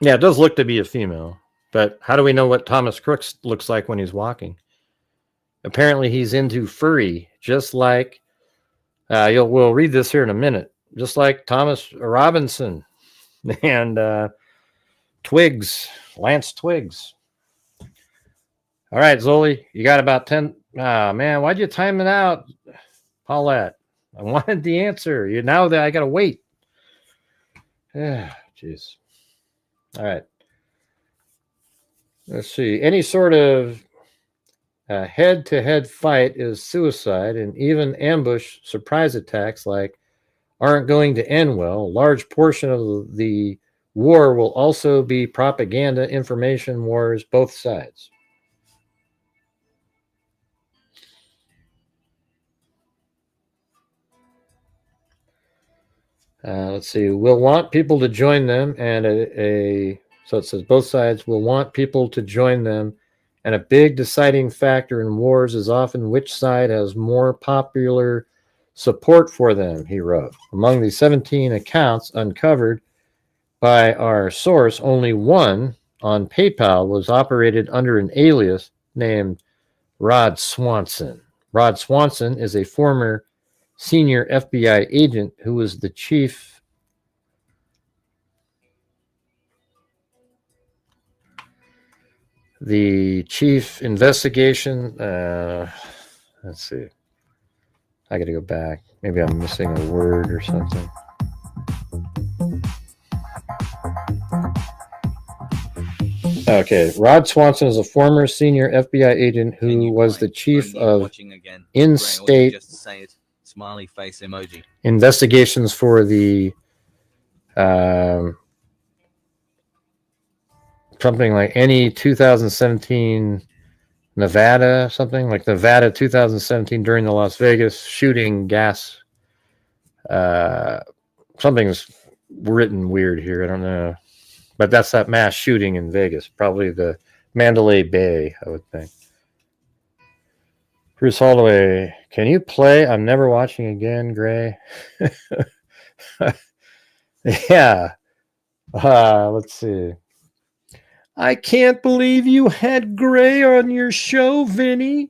Yeah, it does look to be a female. But how do we know what Thomas Crooks looks like when he's walking? Apparently, he's into furry, just like, we'll read this here in a minute, just like Thomas Robinson. And Twigs, Lance Twigs. All right, Zoli, you got about 10. Ah, man, why'd you time it out, Paulette? I wanted the answer. Now that I got to wait. Jeez. All right. Let's see. Any sort of head-to-head fight is suicide, and even ambush surprise attacks aren't going to end well. A large portion of the war will also be propaganda, information wars, both sides. Let's see. We'll want people to join them, and so it says both sides will want people to join them, and a big deciding factor in wars is often which side has more popular support for them, he wrote. Among the 17 accounts uncovered by our source, only one on PayPal was operated under an alias named Rod Swanson. Rod Swanson is a former senior FBI agent who was the chief investigation. Let's see. I got to go back. Maybe I'm missing a word or something. Okay, Rod Swanson is a former senior FBI agent who was the chief of in-state smiley face emoji investigations for the something like any 2017 Nevada, something like Nevada 2017 during the Las Vegas shooting gas. Something's written weird here. I don't know. But that's that mass shooting in Vegas. Probably the Mandalay Bay, I would think. Bruce Holloway, can you play I'm Never Watching Again, Gray? Yeah. Let's see. I can't believe you had Gray on your show, Vinny.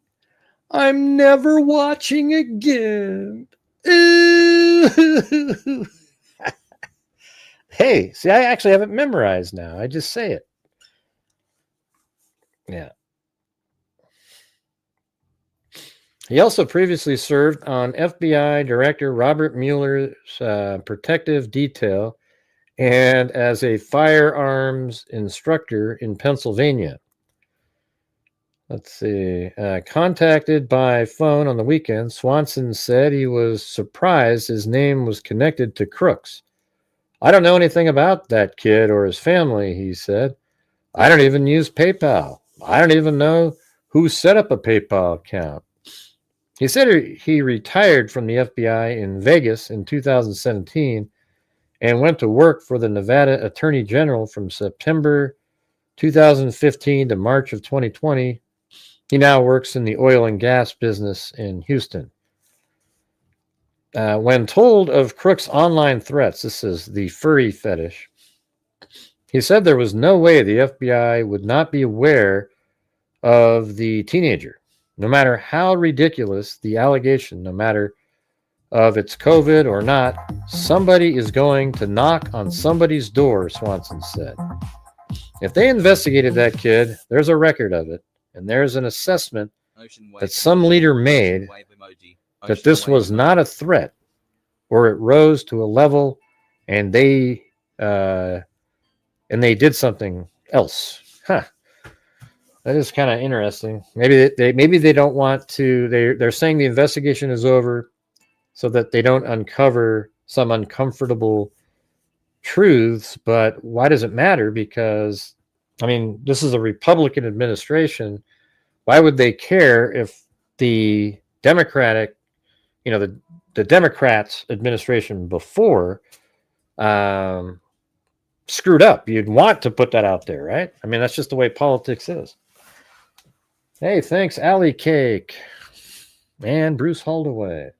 I'm never watching again. Hey, see, I actually have it memorized now. I just say it. Yeah. He also previously served on FBI Director Robert Mueller's protective detail and as a firearms instructor in Pennsylvania. Let's see. Contacted by phone on the weekend, Swanson said he was surprised his name was connected to Crooks. I don't know anything about that kid or his family, he said. I don't even use PayPal. I don't even know who set up a PayPal account. He said he retired from the FBI in Vegas in 2017 and went to work for the Nevada Attorney General from September 2015 to March of 2020. He now works in the oil and gas business in Houston. When told of Crooks' online threats, this is the furry fetish, he said there was no way the FBI would not be aware of the teenager, no matter how ridiculous the allegation, no matter of it's COVID or not, somebody is going to knock on somebody's door, Swanson said. If they investigated that kid, there's a record of it, and there's an assessment that some leader made that this was not a threat, or it rose to a level and they did something else. Huh. That is kind of interesting. Maybe they don't want to. They're saying the investigation is over so that they don't uncover some uncomfortable truths. But why does it matter? Because I mean, this is a Republican administration. Why would they care if the Democratic, the Democrats administration before screwed up? You'd want to put that out there, right? I mean, that's just the way politics is. Hey, thanks, Alley Cake and Bruce Holdaway.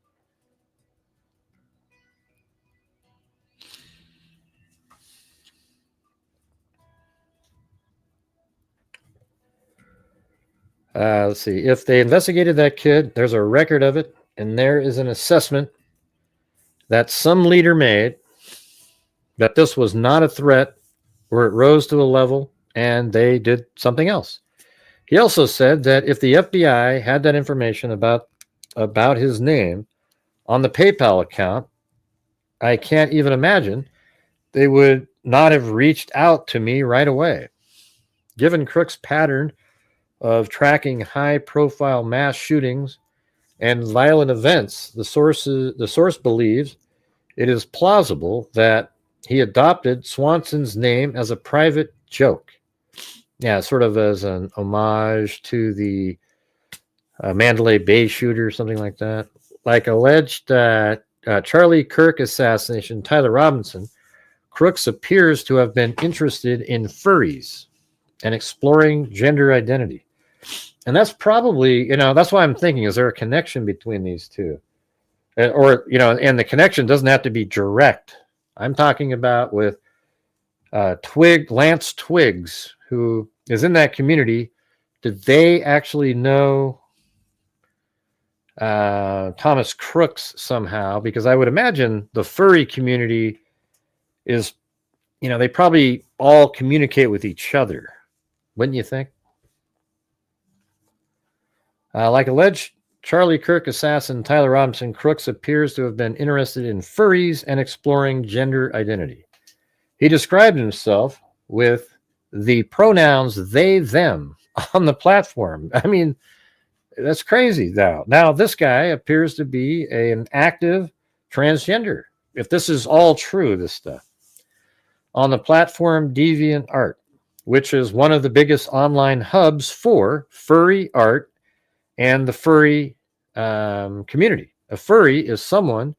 Let's see. If they investigated that kid, there's a record of it, and there is an assessment that some leader made that this was not a threat, where it rose to a level and they did something else. He also said that if the FBI had that information about his name on the PayPal account, I can't even imagine they would not have reached out to me right away. Given Crooks' pattern of tracking high-profile mass shootings and violent events, the source believes it is plausible that he adopted Swanson's name as a private joke. Yeah, sort of as an homage to the Mandalay Bay shooter or something like that. Like alleged Charlie Kirk assassination, Tyler Robinson, Crooks appears to have been interested in furries and exploring gender identity. And that's probably, that's why I'm thinking, is there a connection between these two? Or, and the connection doesn't have to be direct. I'm talking about with Lance Twiggs, who is in that community. Did they actually know Thomas Crooks somehow? Because I would imagine the furry community is, they probably all communicate with each other. Wouldn't you think? Like alleged Charlie Kirk assassin Tyler Robinson, Crooks appears to have been interested in furries and exploring gender identity. He described himself with the pronouns they, them on the platform. I mean, that's crazy now. Now, this guy appears to be an active transgender. If this is all true, this stuff. On the platform DeviantArt, which is one of the biggest online hubs for furry art and the furry community. A furry is someone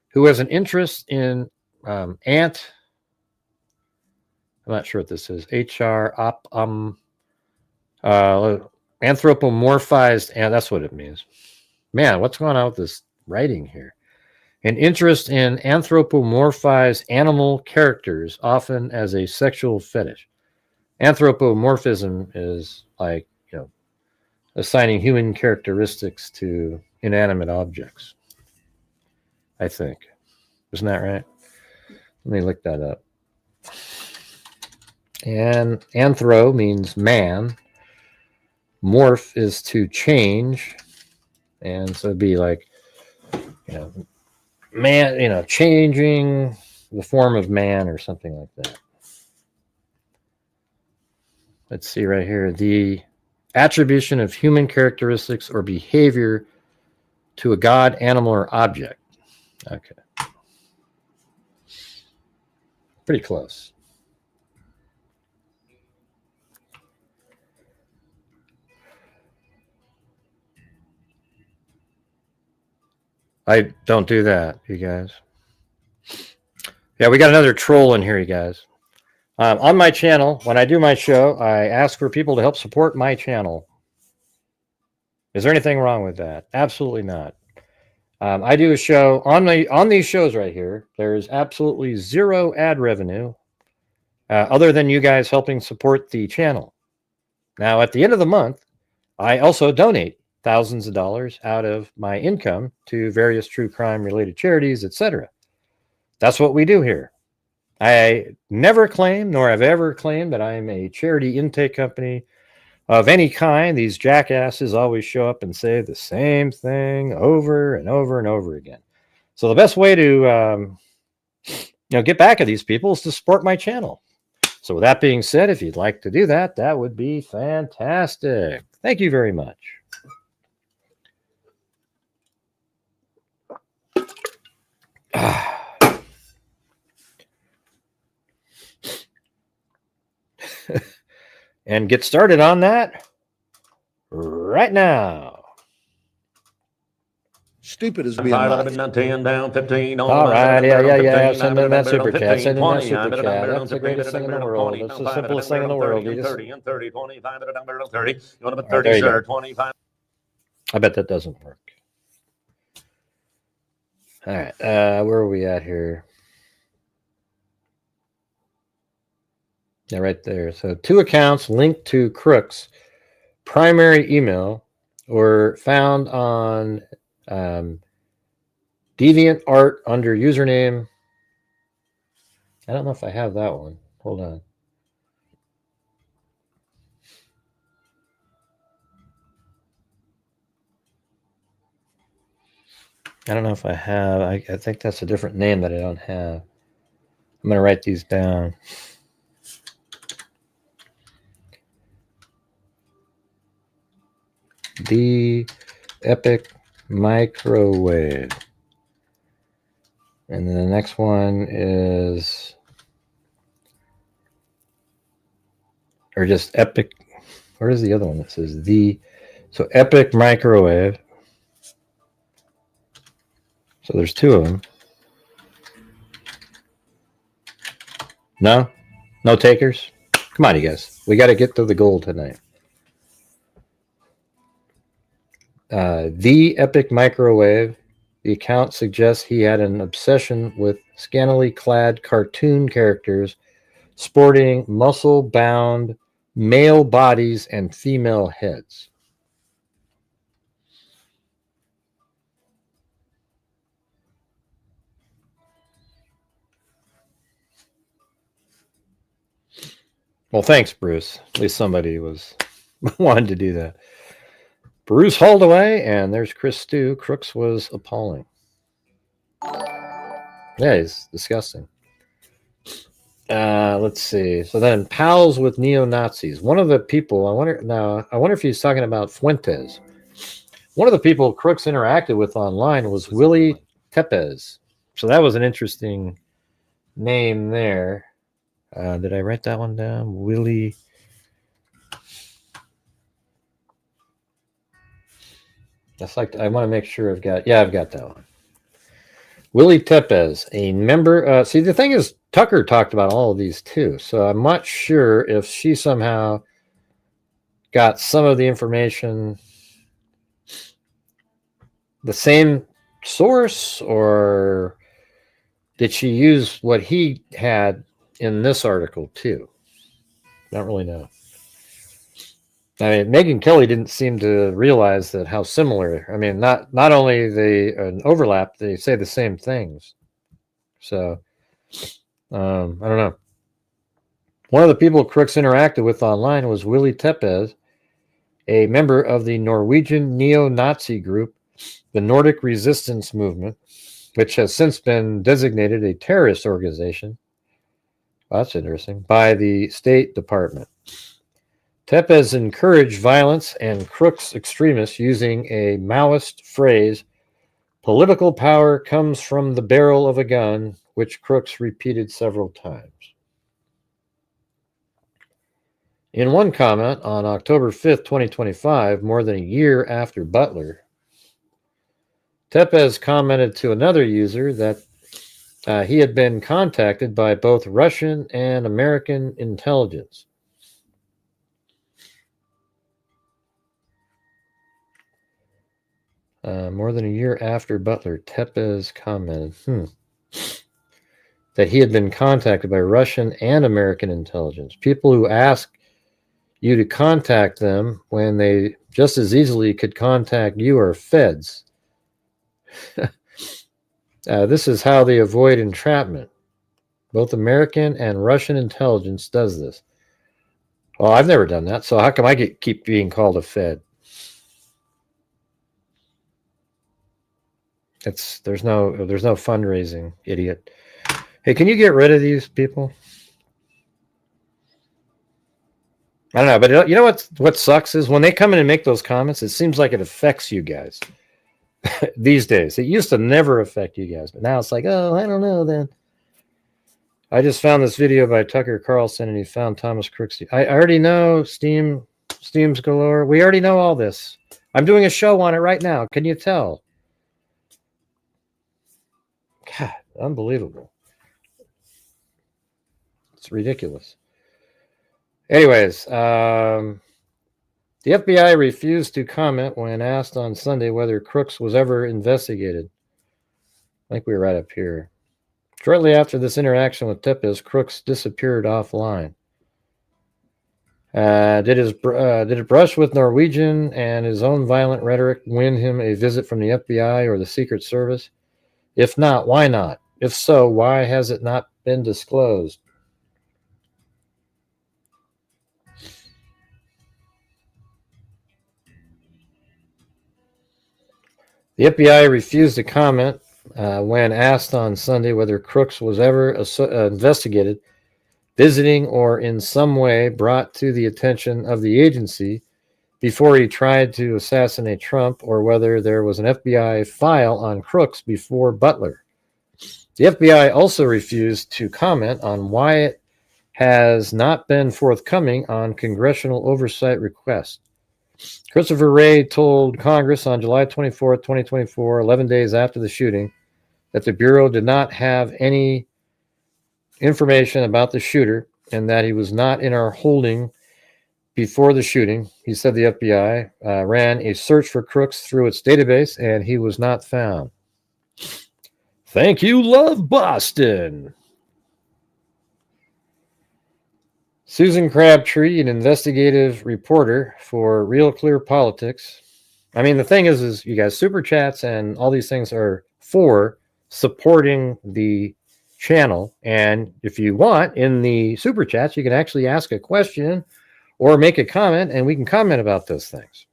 who has an interest in I'm not sure what this is. Anthropomorphized, and that's what it means. Man, what's going on with this writing here? An interest in anthropomorphized animal characters, often as a sexual fetish. Anthropomorphism is like, assigning human characteristics to inanimate objects. I think. Isn't that right? Let me look that up. And anthro means man. Morph is to change. And so it'd be like, man, changing the form of man or something like that. Let's see right here. The attribution of human characteristics or behavior to a god, animal, or object. Okay. Pretty close. I don't do that, you guys. Yeah, we got another troll in here, you guys. On my channel, when I do my show, I ask for people to help support my channel. Is there anything wrong with that? Absolutely not. I do a show on these shows right here. There's absolutely zero ad revenue other than you guys helping support the channel. Now, at the end of the month, I also donate thousands of dollars out of my income to various true crime related charities, etc. That's what we do here. I never claim, nor have ever claimed, that I'm a charity intake company of any kind. These jackasses always show up and say the same thing over and over and over again. So the best way to get back at these people is to support my channel. So with that being said, if you'd like to do that, that would be fantastic. Thank you very much. And get started on that right now. Stupid as being All not. 10 down, 15 on. All right, yeah. Send in that super chat. Send in that super chat. That's the greatest thing in the world. That's the simplest thing in the world. You just... 30 and 30, 25, 30. You want to put There 30, you sir, go. 25. I bet that doesn't work. All right, where are we at here? Yeah, right there. So 2 accounts linked to Crooks' primary email were found on DeviantArt under username. I don't know if I have that one. Hold on. I don't know if I have. I think that's a different name that I don't have. I'm going to write these down. The Epic Microwave. And then the next one is, or just Epic. Where is the other one that says the? So Epic Microwave. So there's two of them. No? No takers? Come on, you guys. We got to get to the goal tonight. The Epic Microwave. The account suggests he had an obsession with scantily clad cartoon characters sporting muscle-bound male bodies and female heads. Well, thanks, Bruce. At least somebody was wanted to do that. Bruce hauled away, and there's Chris Stew. Crooks was appalling. Yeah, he's disgusting. Let's see. So then, pals with neo-Nazis. One of the people, I wonder if he's talking about Fuentes. One of the people Crooks interacted with online was Willie Tepes. So that was an interesting name there. Did I write that one down? Willie. That's like, I want to make sure I've got that one. Willie Tepes, a member. See, the thing is, Tucker talked about all of these too. So I'm not sure if she somehow got some of the information, the same source, or did she use what he had in this article too? Don't really know. I mean, Megyn Kelly didn't seem to realize that how similar. I mean, not only an overlap, they say the same things. So, I don't know. One of the people Crooks interacted with online was Willie Tepes, a member of the Norwegian neo-Nazi group, the Nordic Resistance Movement, which has since been designated a terrorist organization. Well, that's interesting. By the State Department. Tepes encouraged violence and Crooks extremists using a Maoist phrase, political power comes from the barrel of a gun, which Crooks repeated several times. In one comment on October 5th, 2025, more than a year after Butler, Tepes commented to another user that he had been contacted by both Russian and American intelligence. More than a year after Butler, Tepes commented that he had been contacted by Russian and American intelligence. People who ask you to contact them when they just as easily could contact you are feds. This is how they avoid entrapment. Both American and Russian intelligence does this. Well, I've never done that, so how come I keep being called a fed? There's no fundraising, idiot. Hey, can you get rid of these people? I don't know, but you know what sucks is when they come in and make those comments, it seems like it affects you guys these days. It used to never affect you guys, but now it's like, oh, I don't know then. I just found this video by Tucker Carlson, and he found Thomas Crooks. I already know Steams galore. We already know all this. I'm doing a show on it right now. Can you tell? God, unbelievable. It's ridiculous. Anyways, the FBI refused to comment when asked on Sunday whether Crooks was ever investigated. I think we were right up here. Shortly after this interaction with Tepes, Crooks disappeared offline. Did it brush with Norwegian and his own violent rhetoric win him a visit from the FBI or the Secret Service? If not, why not? If so, why has it not been disclosed? The FBI refused to comment when asked on Sunday whether Crooks was ever investigated, visiting, or in some way brought to the attention of the agency before he tried to assassinate Trump, or whether there was an FBI file on Crooks before Butler. The FBI also refused to comment on why it has not been forthcoming on congressional oversight requests. Christopher Wray told Congress on July 24, 2024, 11 days after the shooting, that the Bureau did not have any information about the shooter and that he was not in our holding before the shooting. He said the FBI ran a search for Crooks through its database and he was not found. Thank you, Love Boston. Susan Crabtree, an investigative reporter for Real Clear Politics. I mean, the thing is you guys, super chats and all these things are for supporting the channel. And if you want, in the super chats, you can actually ask a question or make a comment, and we can comment about those things.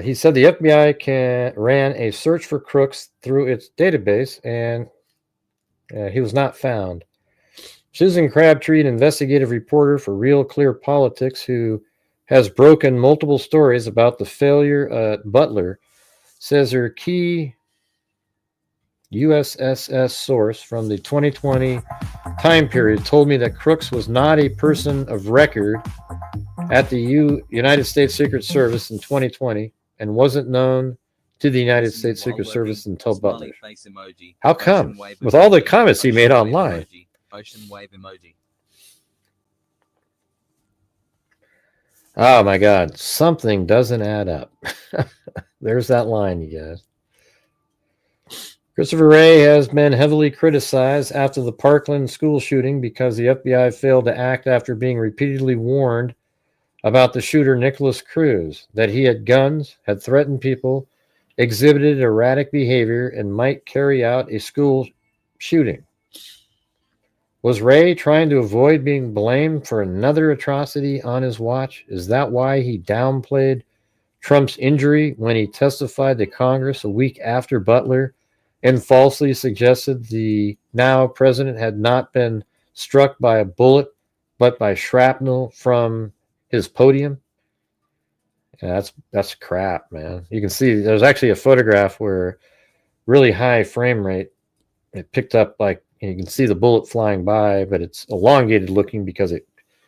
He said the FBI ran a search for Crooks through its database, and he was not found. Susan Crabtree, an investigative reporter for Real Clear Politics, who has broken multiple stories about the failure at Butler, says her key USSS source from the 2020 time period told me that Crooks was not a person of record at the United States Secret Service in 2020 and wasn't known to the United States Secret Service until Butler. How come? With all the comments he made online. Ocean wave emoji. Oh my God, something doesn't add up. There's that line, you guys. Christopher Wray has been heavily criticized after the Parkland school shooting because the FBI failed to act after being repeatedly warned about the shooter, Nicholas Cruz, that he had guns, had threatened people, exhibited erratic behavior, and might carry out a school shooting. Was Wray trying to avoid being blamed for another atrocity on his watch? Is that why he downplayed Trump's injury when he testified to Congress a week after Butler and falsely suggested the now president had not been struck by a bullet, but by shrapnel from his podium? Yeah, that's crap, man. You can see there's actually a photograph where really high frame rate, it picked up, like, you can see the bullet flying by, but it's elongated looking because it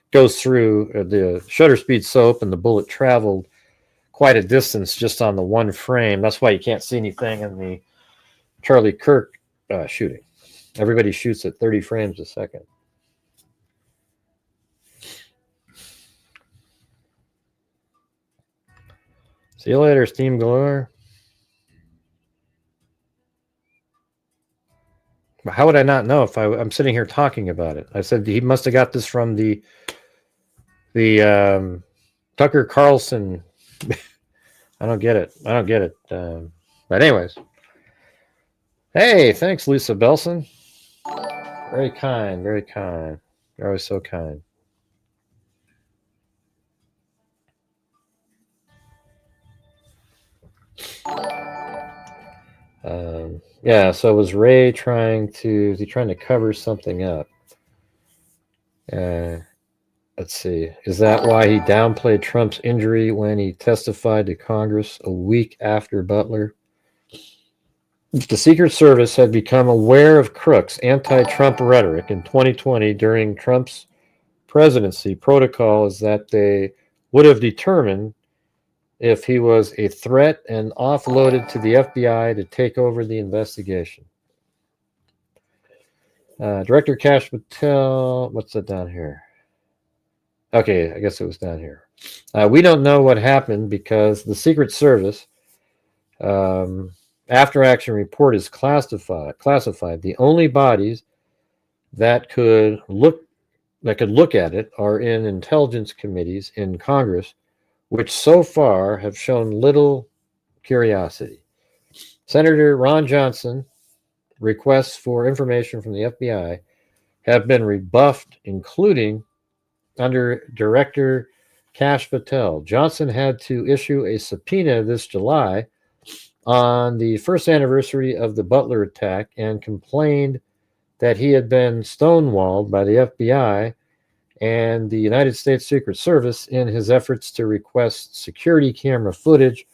goes through the shutter speed soap, and the bullet traveled quite a distance just on the one frame. That's why you can't see anything in the Charlie Kirk shooting. Everybody shoots at 30 frames a second. See you later, Steam Galore. How would I not know if I'm sitting here talking about it? I said he must have got this from the Tucker Carlson. I don't get it. But anyways. Hey, thanks, Lisa Belson. Very kind, very kind. You're always so kind. Yeah, so was Wray trying to cover something up? Let's see. Is that why he downplayed Trump's injury when he testified to Congress a week after Butler? The Secret Service had become aware of Crooks' anti-Trump rhetoric in 2020 during Trump's presidency. Protocol is that they would have determined if he was a threat and offloaded to the FBI to take over the investigation. Director Cash Patel, what's that down here? Okay, I guess it was down here. We don't know what happened because the Secret Service after action report is classified. The only bodies that could look at it are in intelligence committees in Congress, which so far have shown little curiosity. Senator Ron Johnson requests for information from the FBI have been rebuffed, including under Director Cash Patel. Johnson had to issue a subpoena this July on the first anniversary of the Butler attack and complained that he had been stonewalled by the FBI and the United States Secret Service in his efforts to request security camera footage,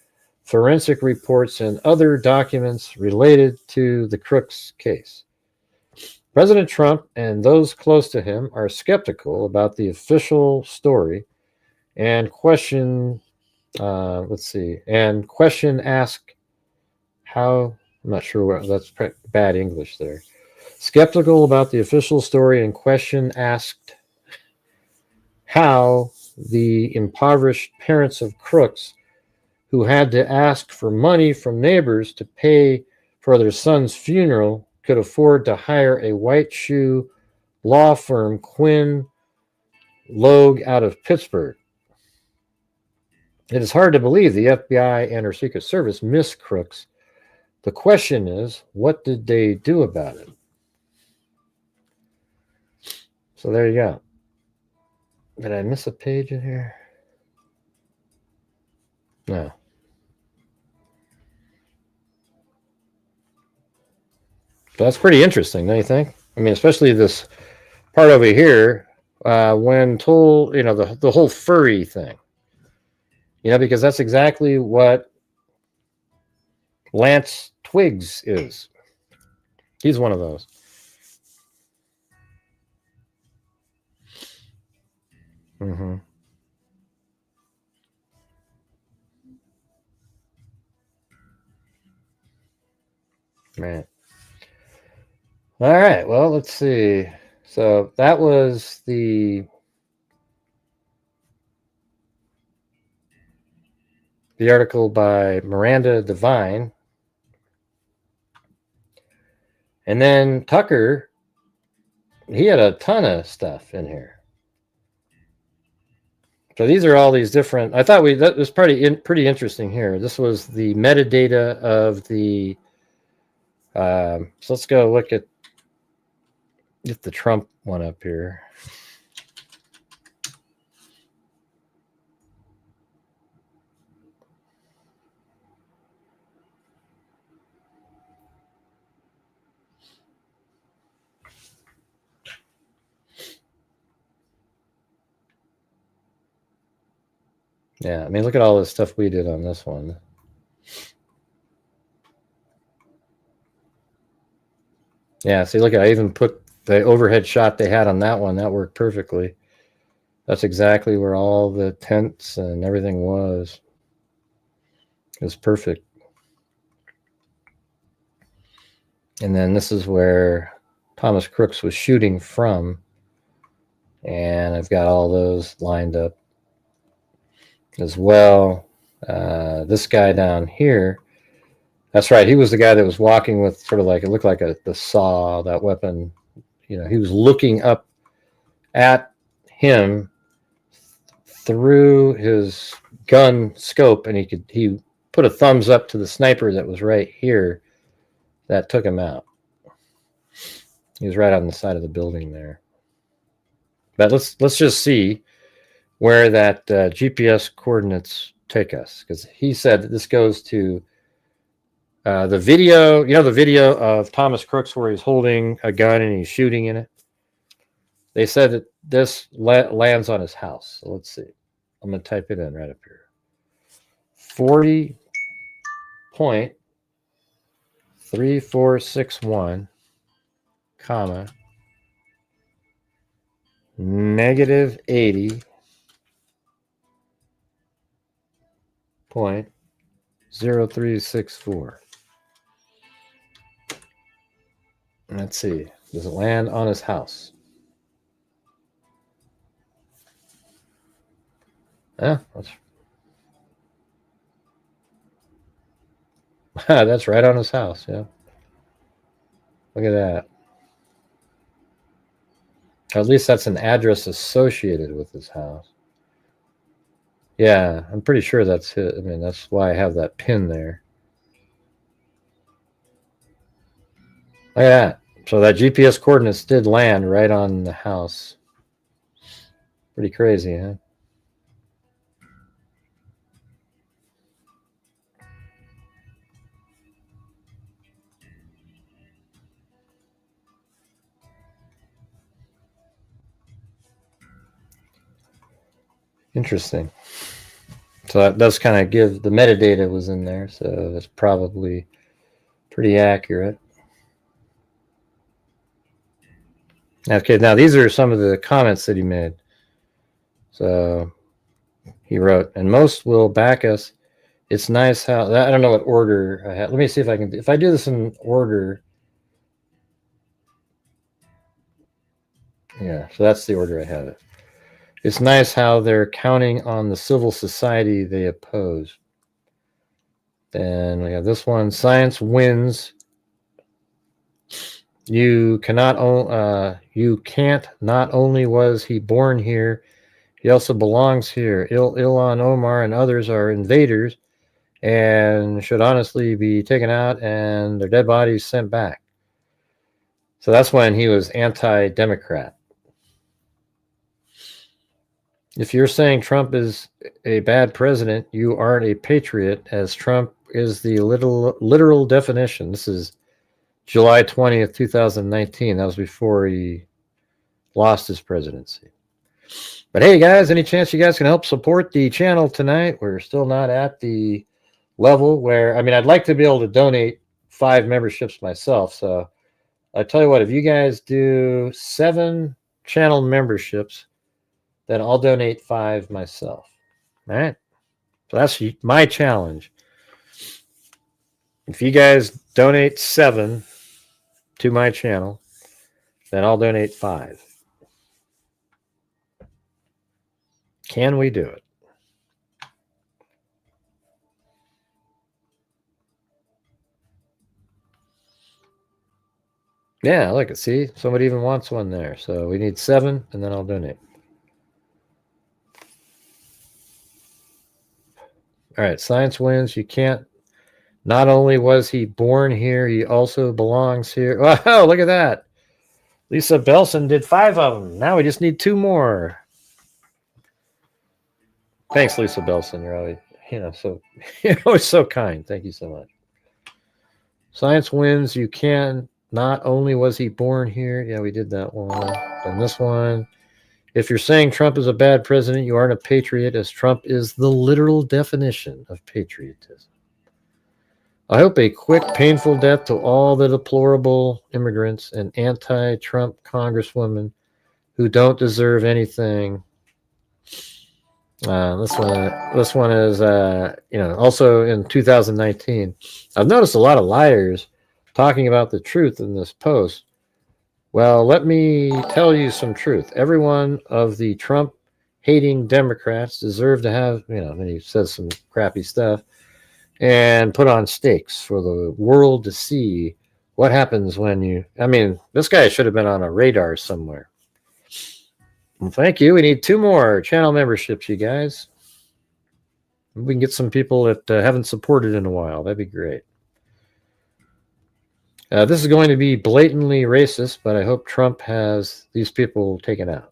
forensic reports, and other documents related to the Crooks case. President Trump and those close to him are skeptical about the official story and question ask how, I'm not sure what, that's bad English there. Skeptical about the official story and question asked how the impoverished parents of Crooks, who had to ask for money from neighbors to pay for their son's funeral, could afford to hire a white shoe law firm, Quinn Logue, out of Pittsburgh. It is hard to believe the FBI and her Secret Service missed Crooks. The question is, what did they do about it? So there you go. Did I miss a page in here? No. But that's pretty interesting, don't you think? I mean, especially this part over here, when told, the whole furry thing. Because that's exactly what Lance Twiggs is. He's one of those. Mm-hmm. Right. All right. Well, let's see. So that was the article by Miranda Devine. And then Tucker, he had a ton of stuff in here. So these are all these different, I thought that was pretty interesting here. This was the metadata of the, so let's go look at, get the Trump one up here. Yeah, I mean, look at all the stuff we did on this one. Yeah, see, look, I even put the overhead shot they had on that one. That worked perfectly. That's exactly where all the tents and everything was. It was perfect. And then this is where Thomas Crooks was shooting from. And I've got all those lined up as well. This guy down here, that's right, he was the guy that was walking with sort of like, it looked like the saw, that weapon. He was looking up at him through his gun scope, and he put a thumbs up to the sniper that was right here that took him out. He was right on the side of the building there. But let's just see where that GPS coordinates take us, because he said that this goes to the video, the video of Thomas Crooks where he's holding a gun and he's shooting in it. They said that this lands on his house. So let's see. I'm going to type it in right up here. 40.3461, comma, negative 80.0364. Let's see. Does it land on his house? Yeah, that's right on his house. Yeah. Look at that. Or at least that's an address associated with his house. Yeah, I'm pretty sure that's it. I mean, that's why I have that pin there. Look at that. So that GPS coordinates did land right on the house. Pretty crazy, huh? Interesting. So that does kind of give the metadata was in there, so that's probably pretty accurate. Okay, now these are some of the comments that he made. So he wrote, and most will back us. It's nice how, I don't know what order I have. Let me see if I can, if I do this in order. Yeah, so that's the order I have it. It's nice how they're counting on the civil society they oppose. Then we have this one, science wins. You can't, not only was he born here, he also belongs here. Ilhan Omar and others are invaders and should honestly be taken out and their dead bodies sent back. So that's when he was anti-Democrat. If you're saying Trump is a bad president, you aren't a patriot, as Trump is the literal definition. This is July 20th, 2019. That was before he lost his presidency. But hey, guys, any chance you guys can help support the channel tonight? We're still not at the level where, I mean, I'd like to be able to donate 5 memberships myself. So I tell you what, if you guys do 7 channel memberships, then I'll donate 5 myself. All right. So that's my challenge. If you guys donate 7 to my channel, then I'll donate 5. Can we do it? Yeah, look, see, somebody even wants one there. So we need 7, and then I'll donate. All right, science wins. You can't. Not only was he born here, he also belongs here. Wow, look at that. Lisa Belson did 5 of them. Now we just need 2 more. Thanks, Lisa Belson. You're always, you're always so kind. Thank you so much. Science wins. You can. Not only was he born here. Yeah, we did that one. And this one. If you're saying Trump is a bad president, you aren't a patriot, as Trump is the literal definition of patriotism. I hope a quick, painful death to all the deplorable immigrants and anti-Trump congresswomen who don't deserve anything. This one is, also in 2019. I've noticed a lot of liars talking about the truth in this post. Well, let me tell you some truth. Every one of the Trump-hating Democrats deserve to have, and he says some crappy stuff, and put on stakes for the world to see what happens when you, this guy should have been on a radar somewhere. Well, thank you. We need 2 more channel memberships, you guys. We can get some people that haven't supported in a while. That'd be great. This is going to be blatantly racist, but I hope Trump has these people taken out.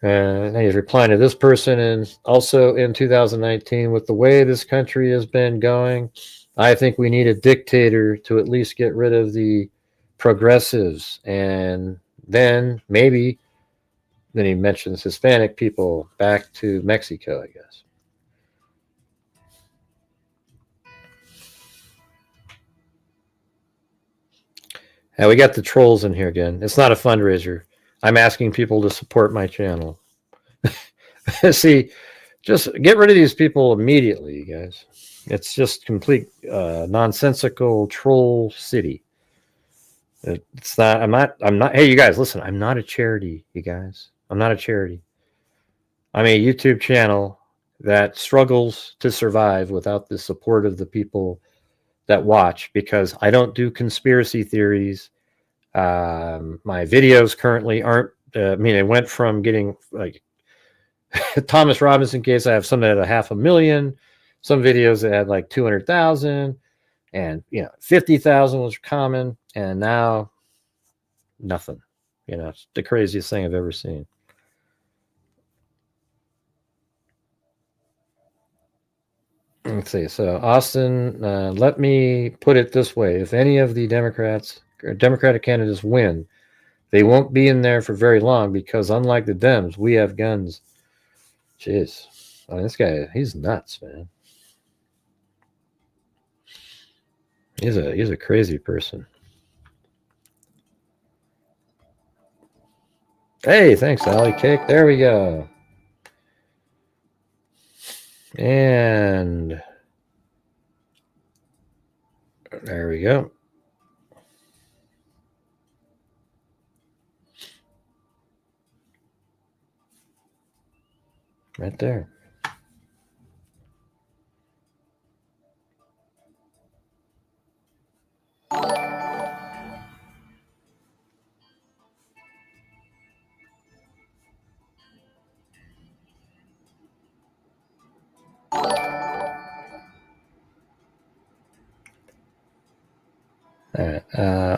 And he's replying to this person, and also in 2019, with the way this country has been going, I think we need a dictator to at least get rid of the progressives. And then maybe, then he mentions Hispanic people back to Mexico, I guess. We got the trolls in here again. It's not a fundraiser. I'm asking people to support my channel. See, just get rid of these people immediately, you guys. It's just complete nonsensical troll city. It's not, I'm not, hey, you guys, listen, I'm not a charity, you guys. I'm not a charity. I'm a YouTube channel that struggles to survive without the support of the people that watch, because I don't do conspiracy theories. My videos currently aren't, it went from getting like Thomas Robinson case, I have some that had 500,000, some videos that had like 200,000, and 50,000 was common, and now nothing. It's the craziest thing I've ever seen. Let's see. So Austin, let me put it this way: if any of the Democratic candidates win, they won't be in there for very long, because unlike the Dems, we have guns. Jeez. I mean, this guy, he's nuts, man. He's a crazy person. Hey, thanks, Allie Cake. There we go. And there we go. Right there. All right,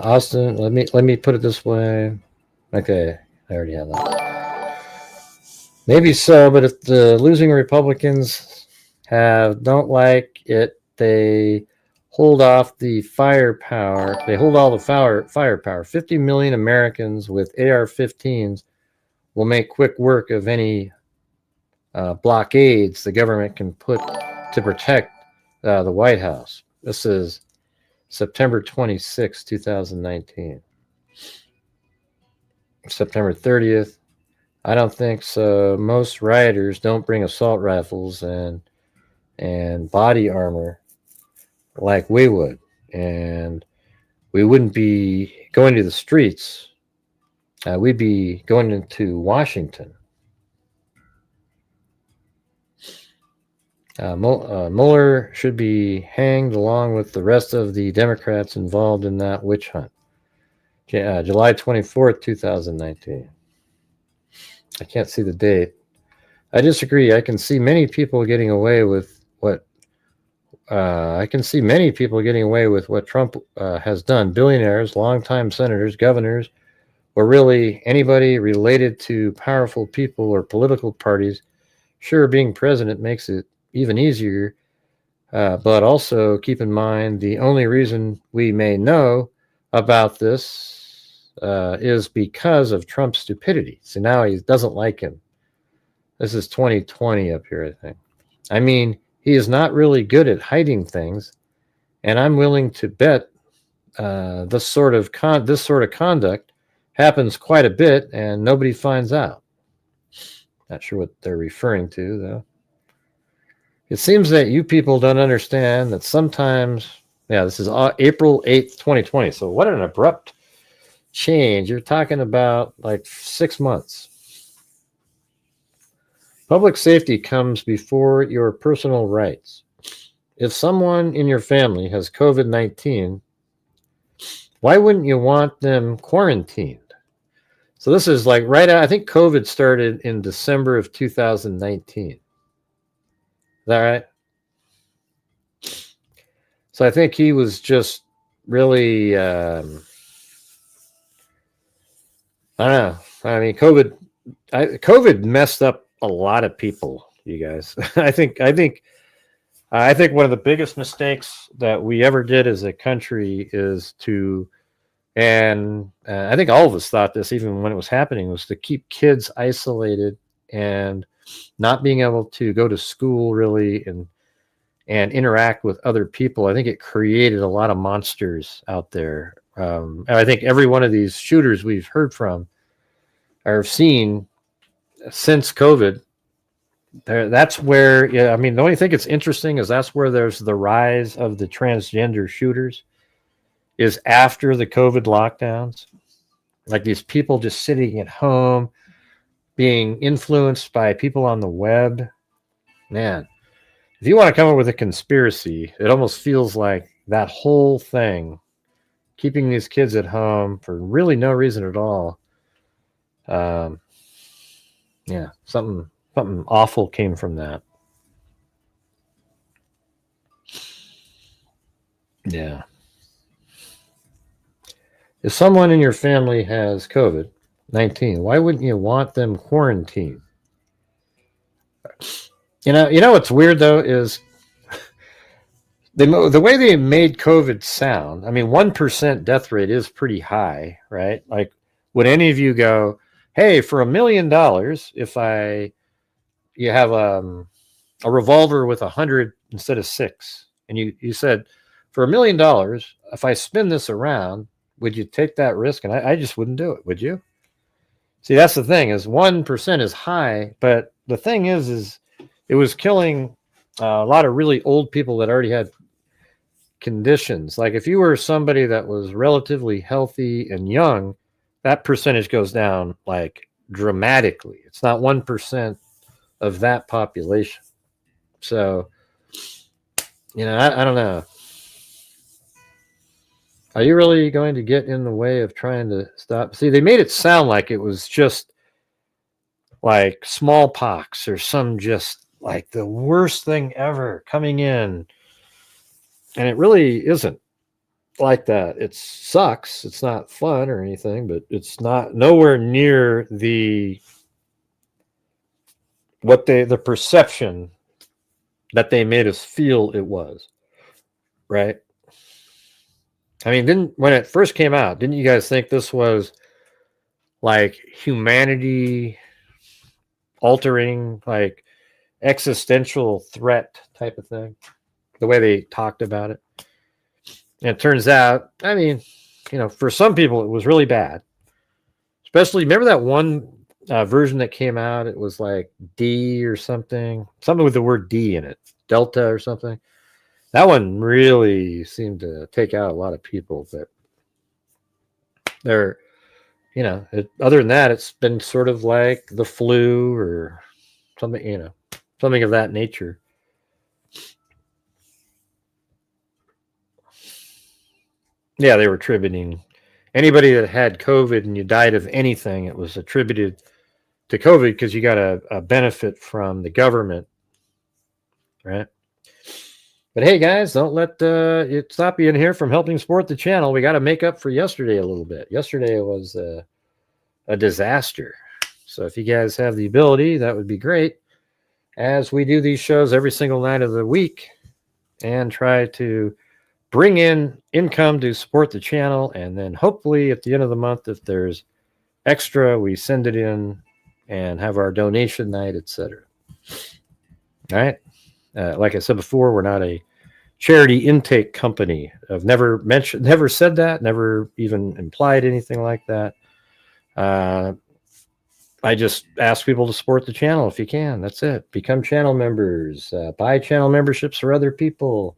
Austin. Let me put it this way. Okay, I already have that. Maybe so, but if the losing Republicans don't like it, they hold off the firepower. They hold all the firepower. 50 million Americans with AR-15s will make quick work of any blockades the government can put to protect the White House. This is September 26, 2019. September 30th. I don't think so. Most rioters don't bring assault rifles and body armor like we would. And we wouldn't be going to the streets. We'd be going into Washington. Mueller should be hanged along with the rest of the Democrats involved in that witch hunt. July 24th, 2019. I can't see the date. I disagree. I can see many people getting away with what Trump has done. Billionaires, longtime senators, governors, or really anybody related to powerful people or political parties. Sure, being president makes it even easier, but also keep in mind the only reason we may know about this is because of Trump's stupidity. So now he doesn't like him. This is 2020 up here, I think. I mean, he is not really good at hiding things, and I'm willing to bet this sort of conduct happens quite a bit, and nobody finds out. Not sure what they're referring to, though. It seems that you people don't understand that sometimes, this is April 8th, 2020. So what an abrupt change. You're talking about like 6 months. Public safety comes before your personal rights. If someone in your family has COVID-19, why wouldn't you want them quarantined? So this is like I think COVID started in December of 2019. Is that right? So I think he was just really, I don't know. I mean, COVID messed up a lot of people, you guys. I think one of the biggest mistakes that we ever did as a country is and I think all of us thought this even when it was happening, was to keep kids isolated and not being able to go to school really and interact with other people. I think it created a lot of monsters out there. And I think every one of these shooters we've heard from or seen since COVID, that's where, I mean, the only thing that's interesting is that's where there's the rise of the transgender shooters, is after the COVID lockdowns. Like these people just sitting at home, being influenced by people on the web. Man, if you want to come up with a conspiracy, it almost feels like that whole thing, keeping these kids at home for really no reason at all. Something awful came from that. Yeah. If someone in your family has COVID-19, why wouldn't you want them quarantined? You know what's weird though is the way they made COVID sound. I mean, 1% death rate is pretty high, right? Like, would any of you go, hey, for $1 million, if I you have a revolver with 100 instead of 6, and you said, for $1 million, if I spin this around, would you take that risk? And I just wouldn't do it. Would you? See, that's the thing, is 1% is high, but the thing is it was killing a lot of really old people that already had conditions. Like if you were somebody that was relatively healthy and young, that percentage goes down like dramatically. It's not 1% of that population. So, I don't know. Are you really going to get in the way of trying to stop? See, they made it sound like it was just like smallpox or some just like the worst thing ever coming in. And it really isn't like that. It sucks. It's not fun or anything, but it's not nowhere near the perception that they made us feel it was. Right? I mean, when it first came out, didn't you guys think this was like humanity altering, like existential threat type of thing? The way they talked about it. And it turns out, I mean, for some people it was really bad. Especially, remember that one version that came out? It was like D or something with the word D in it, Delta or something. That one really seemed to take out a lot of people. But they're, other than that, it's been sort of like the flu or something, something of that nature. Yeah, they were attributing anybody that had COVID and you died of anything, it was attributed to COVID because you got a benefit from the government, right? But hey, guys, don't let it stop you in here from helping support the channel. We got to make up for yesterday a little bit. Yesterday was a disaster. So if you guys have the ability, that would be great. As we do these shows every single night of the week and try to bring in income to support the channel, and then hopefully at the end of the month, if there's extra, we send it in and have our donation night, etc. All right. Like I said before, we're not a charity intake company. I've never said that, never even implied anything like that. I just ask people to support the channel if you can. That's it. Become channel members, buy channel memberships for other people.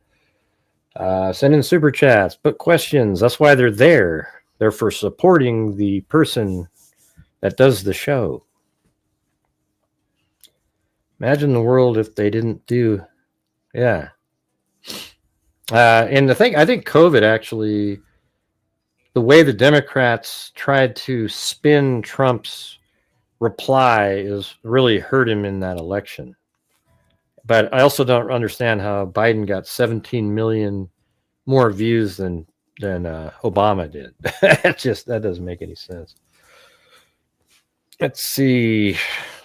Send in super chats, put questions. That's why they're there. They're for supporting the person that does the show. Imagine the world if they didn't do, yeah. And I think COVID actually, the way the Democrats tried to spin Trump's reply is really hurt him in that election. But I also don't understand how Biden got 17 million more views than Obama did. That doesn't make any sense. Let's see.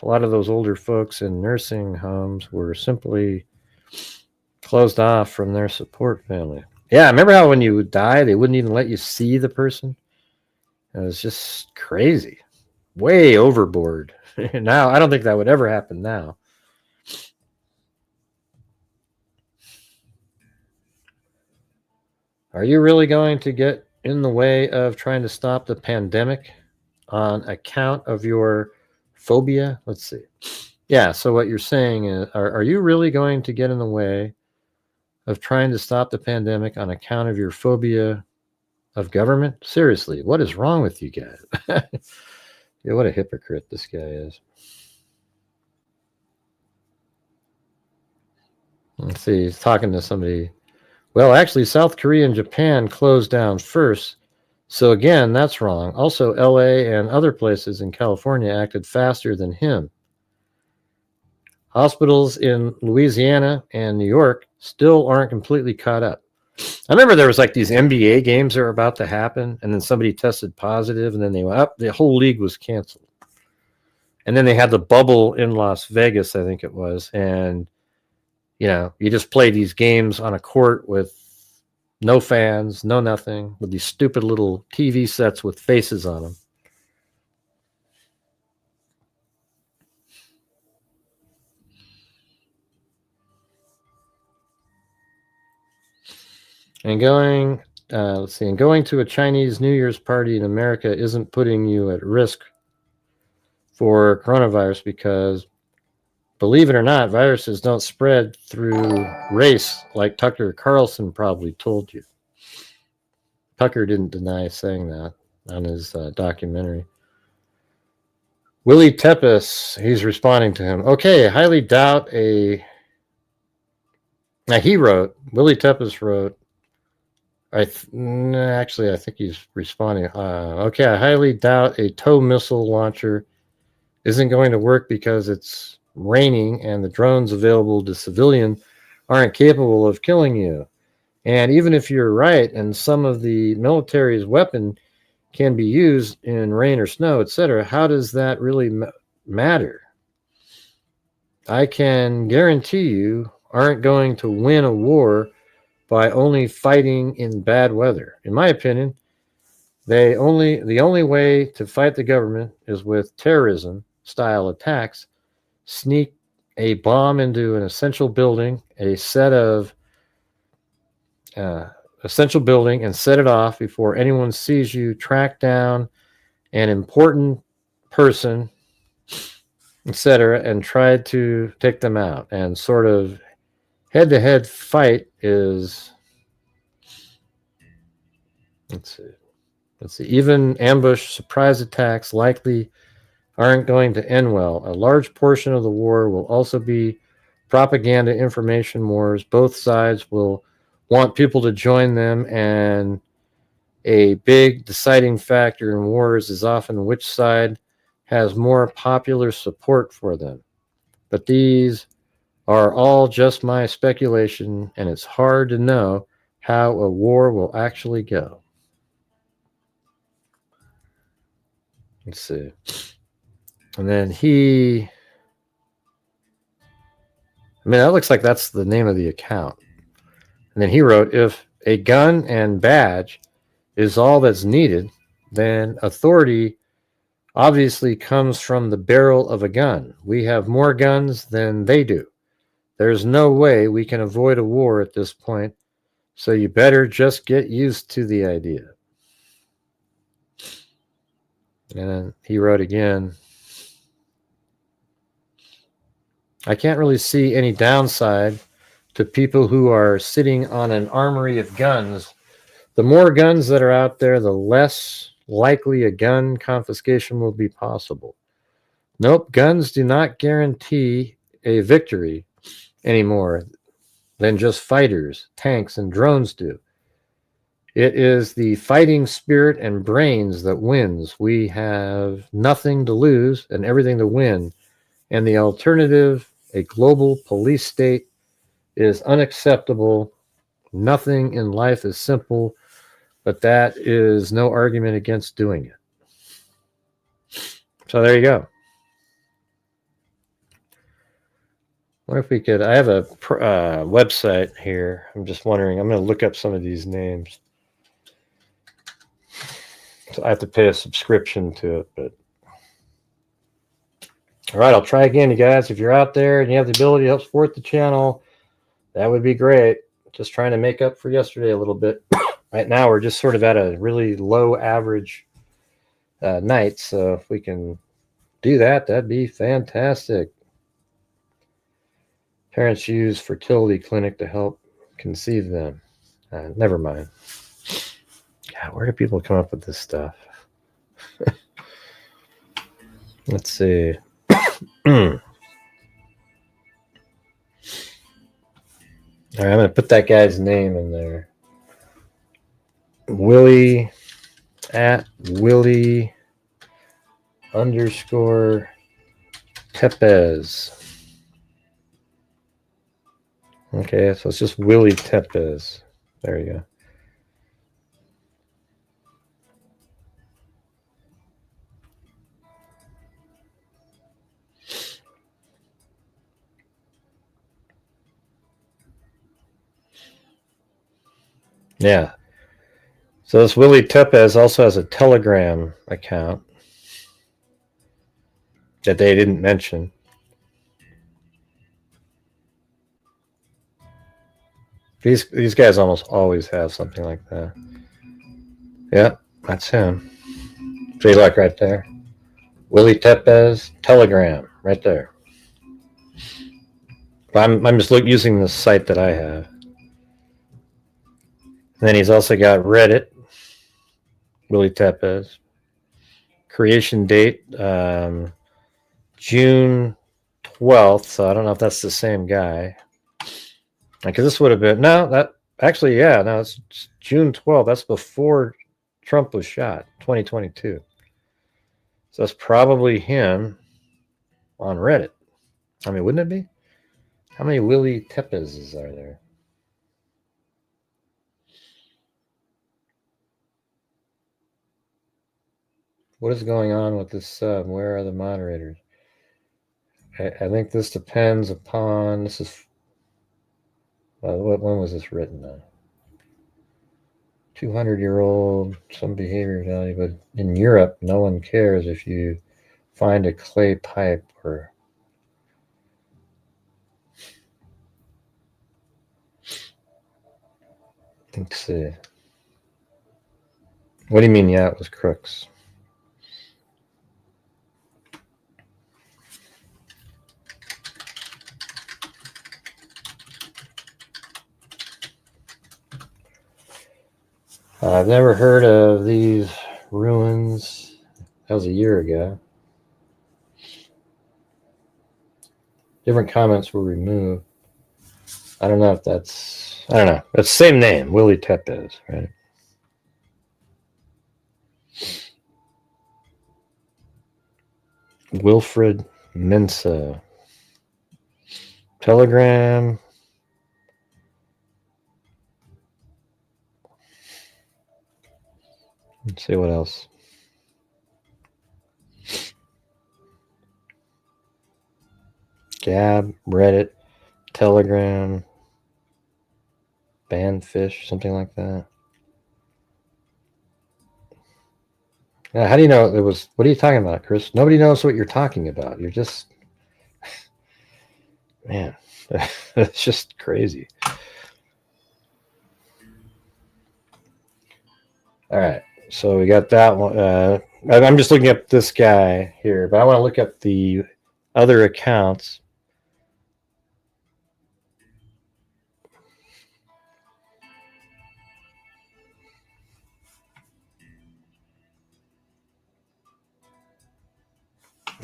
A lot of those older folks in nursing homes were simply closed off from their support family. Yeah, remember how when you would die, they wouldn't even let you see the person? It was just crazy. Way overboard. Now, I don't think that would ever happen now. Are you really going to get in the way of trying to stop the pandemic on account of your phobia? Let's see. Yeah, so what you're saying is, are you really going to get in the way of trying to stop the pandemic on account of your phobia of government? Seriously, what is wrong with you guys? Yeah, what a hypocrite this guy is. Let's see, he's talking to somebody. Well, actually, South Korea and Japan closed down first. So again, that's wrong. Also, LA and other places in California acted faster than him. Hospitals in Louisiana and New York still aren't completely caught up. I remember there was like these NBA games that were about to happen, and then somebody tested positive, and then they went up. The whole league was canceled. And then they had the bubble in Las Vegas, I think it was, and you just play these games on a court with no fans, no nothing, with these stupid little TV sets with faces on them. And going, let's see, and going to a Chinese New Year's party in America isn't putting you at risk for coronavirus because, believe it or not, viruses don't spread through race like Tucker Carlson probably told you. Tucker didn't deny saying that on his documentary. Willie Tepes, he's responding to him. Okay, highly doubt a. Now he wrote, Willie Tepes wrote, actually, I think he's responding. Okay, I highly doubt a tow missile launcher isn't going to work because it's raining and the drones available to civilian aren't capable of killing you. And even if you're right, and some of the military's weapon can be used in rain or snow, etc., how does that really matter? I can guarantee you aren't going to win a war by only fighting in bad weather. In my opinion, the only way to fight the government is with terrorism style attacks. Sneak a bomb into an essential building, and set it off before anyone sees you. Track down an important person, etc., and try to take them out. And sort of head-to-head fight is, let's see, even ambush surprise attacks likely aren't going to end well. A large portion of the war will also be propaganda information wars. Both sides will want people to join them, and a big deciding factor in wars is often which side has more popular support for them. But these are all just my speculation, and it's hard to know how a war will actually go. Let's see. And then that looks like that's the name of the account. And then he wrote, if a gun and badge is all that's needed, then authority obviously comes from the barrel of a gun. We have more guns than they do. There's no way we can avoid a war at this point, so you better just get used to the idea. And then he wrote again, I can't really see any downside to people who are sitting on an armory of guns. The more guns that are out there, the less likely a gun confiscation will be possible. Nope, guns do not guarantee a victory anymore than just fighters, tanks, and drones do. It is the fighting spirit and brains that wins. We have nothing to lose and everything to win. And the alternative, a global police state, is unacceptable. Nothing in life is simple, but that is no argument against doing it. So there you go. What if we could, I have a website here. I'm just wondering, I'm going to look up some of these names. So I have to pay a subscription to it, but all right, I'll try again, you guys. If you're out there and you have the ability to help support the channel, that would be great. Just trying to make up for yesterday a little bit. Right now, we're just sort of at a really low average night. So if we can do that, that'd be fantastic. Parents use fertility clinic to help conceive them. Never mind. God, where do people come up with this stuff? Let's see. All right, I'm going to put that guy's name in there. Willie _ Tepes. Okay, so it's just Willie Tepes. There you go. Yeah. So this Willie Tepes also has a Telegram account that they didn't mention. These guys almost always have something like that. Yeah, that's him. See, like right there. Willie Tepes Telegram, right there. I'm just using the site that I have. And then he's also got Reddit, Willie Tepes. Creation date, June 12th. So I don't know if that's the same guy. Because this would have been, no, that actually, yeah, no, it's June 12th. That's before Trump was shot, 2022. So that's probably him on Reddit. I mean, wouldn't it be? How many Willie Tepeses are there? What is going on with this sub? Where are the moderators? I think this depends upon, this is, when was this written on? 200-year-old, some behavior value, but in Europe, no one cares if you find a clay pipe or let's see. What do you mean, yeah, it was Crooks? I've never heard of these ruins. That was a year ago. Different comments were removed. I don't know if that's, I don't know. It's the same name, Willie Tepes, right? Wilfred Mensa. Telegram. Let's see what else. Gab, Reddit, Telegram, Bandfish, something like that. Yeah, how do you know it was? What are you talking about, Chris? Nobody knows what you're talking about. You're just, man, it's just crazy. All right, so we got that one. I'm just looking up this guy here, but I want to look up the other accounts.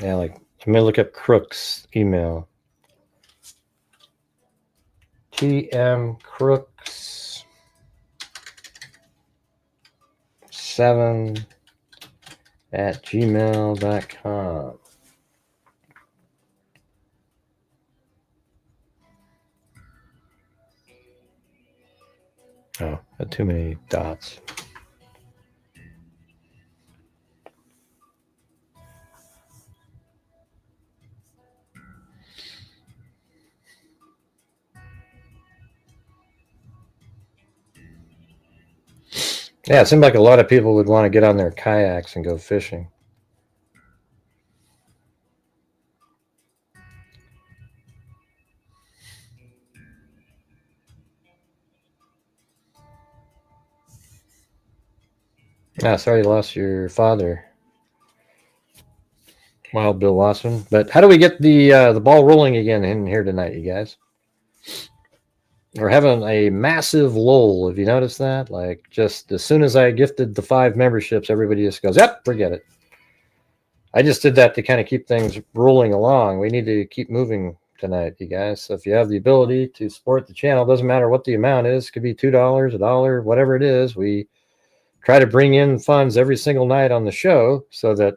Yeah, like I'm gonna look up Crooks email. TM Crooks 7 at gmail.com. Oh, got too many dots. Yeah, it seemed like a lot of people would want to get on their kayaks and go fishing. Yeah, sorry you lost your father, Wild Bill Lawson. But how do we get the ball rolling again in here tonight, you guys? We're having a massive lull. Have you noticed that? Like, just as soon as I gifted the 5 memberships, everybody just goes, yep, forget it. I just did that to kind of keep things rolling along. We need to keep moving tonight, you guys. So if you have the ability to support the channel, doesn't matter what the amount is. It could be $2, $1, whatever it is. We try to bring in funds every single night on the show so that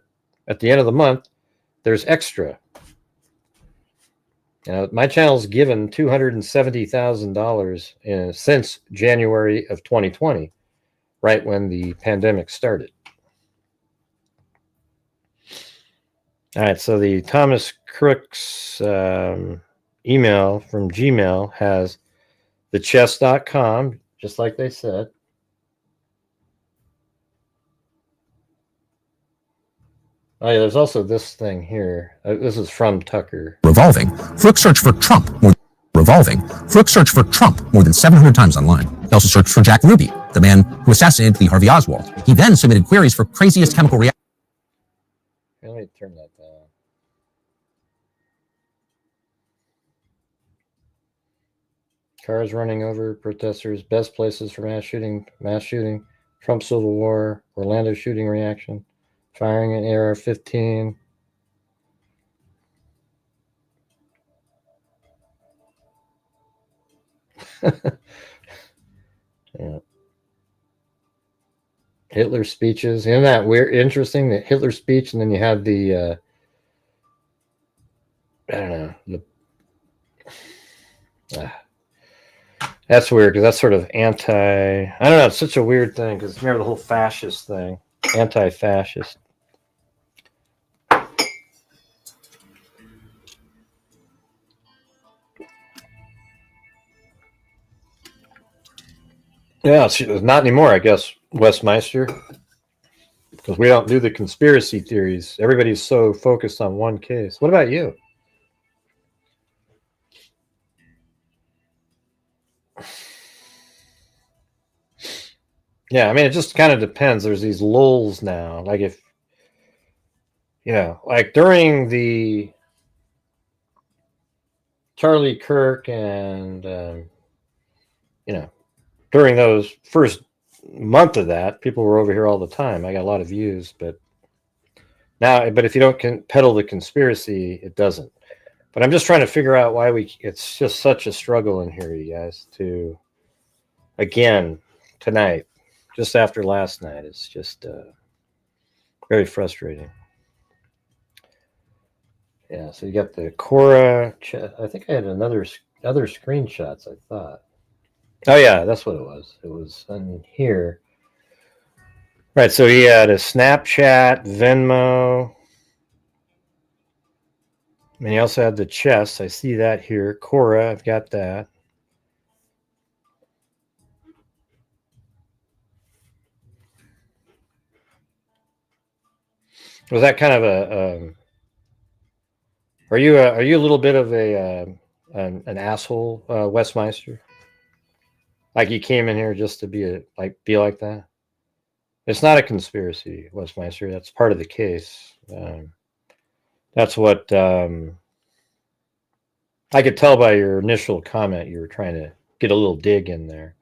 at the end of the month, there's extra. You know, my channel's given $270,000 since January of 2020, right when the pandemic started. All right, so the Thomas Crooks email from Gmail has thechess.com, just like they said. Oh, yeah, there's also this thing here. This is from Tucker. Revolving. Crooks search for Trump. evolving, Crooks searched for Trump more than 700 times online. He also searched for Jack Ruby, the man who assassinated Lee Harvey Oswald. He then submitted queries for craziest chemical reactions. Let me turn that down. Cars running over protesters, best places for mass shooting, Trump Civil War, Orlando shooting reaction, firing an AR-15. Yeah. Hitler speeches. Isn't that weird? Interesting, the Hitler speech, and then you have the I don't know, that's weird because that's sort of anti. I don't know. It's such a weird thing because remember the whole fascist thing, anti-fascist. Yeah, it's not anymore, I guess, Westmeister, because we don't do the conspiracy theories. Everybody's so focused on one case. What about you? Yeah, I mean, it just kind of depends. There's these lulls now. Like if, like during the Charlie Kirk and, during those first month of that, people were over here all the time. I got a lot of views, but if you don't peddle the conspiracy, it doesn't. But I'm just trying to figure out why it's just such a struggle in here, you guys, to, again, tonight, just after last night, it's just very frustrating. Yeah, so you got the Cora chat. I think I had other screenshots, I thought. Oh, yeah, that's what it was. It was in here. Right, so he had a Snapchat, Venmo. And he also had the chess. I see that here. Cora, I've got that. Was that kind of are you a little bit of an asshole, Westmeister? Like you came in here just to be like that? It's not a conspiracy, Westmeister. That's part of the case. That's what I could tell by your initial comment. You were trying to get a little dig in there.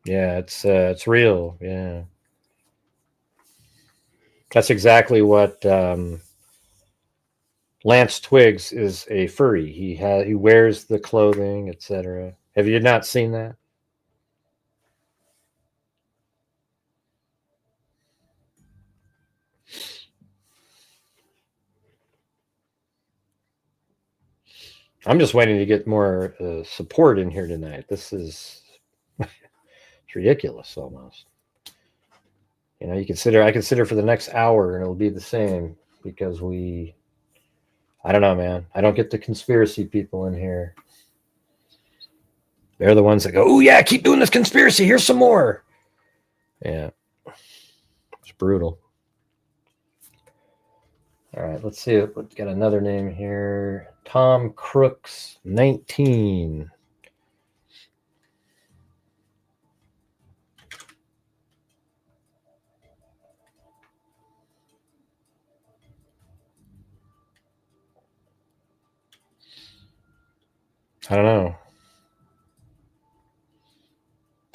Yeah, it's real. Yeah, that's exactly what Lance Twiggs is. A furry. He wears the clothing, etc. Have you not seen that? I'm just waiting to get more support in here tonight. This is it's ridiculous almost. I consider for the next hour and it'll be the same because I don't know, man. I don't get the conspiracy people in here. They're the ones that go, oh yeah, keep doing this conspiracy. Here's some more. Yeah. It's brutal. All right, let's see. We've got another name here. Tom Crooks, 19. I don't know.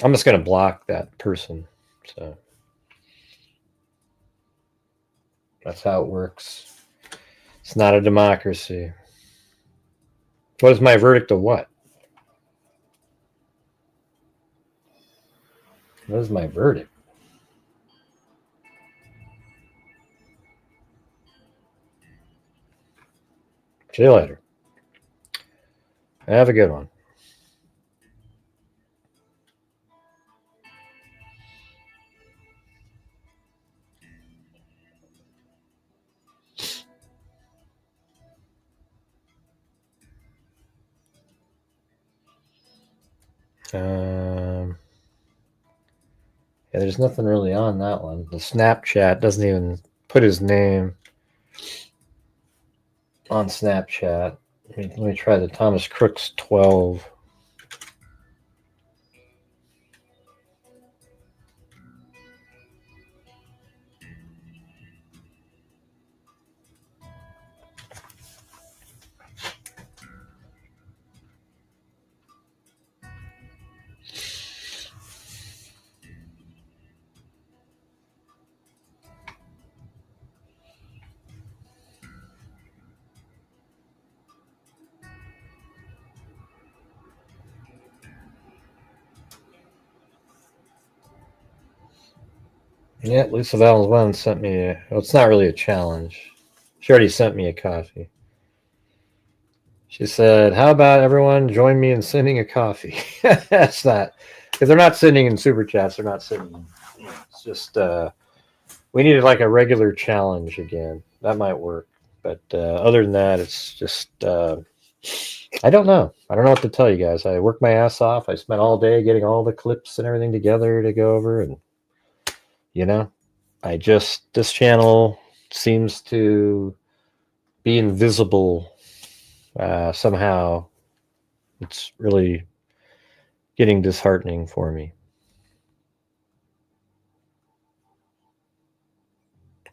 I'm just going to block that person. So that's how it works. It's not a democracy. What is my verdict of what? What is my verdict? See you later. Have a good one. Yeah, there's nothing really on that one. The Snapchat doesn't even put his name on Snapchat. Let me try the Thomas Crooks 12. Yeah, Lisa Valens one sent me well, it's not really a challenge. She already sent me a coffee. She said, how about everyone join me in sending a coffee? That's not, if they're not sending in super chats, they're not sending. It's just, we needed like a regular challenge again. That might work. But other than that, it's just, I don't know. I don't know what to tell you guys. I worked my ass off. I spent all day getting all the clips and everything together to go over. And, this channel seems to be invisible somehow. It's really getting disheartening for me.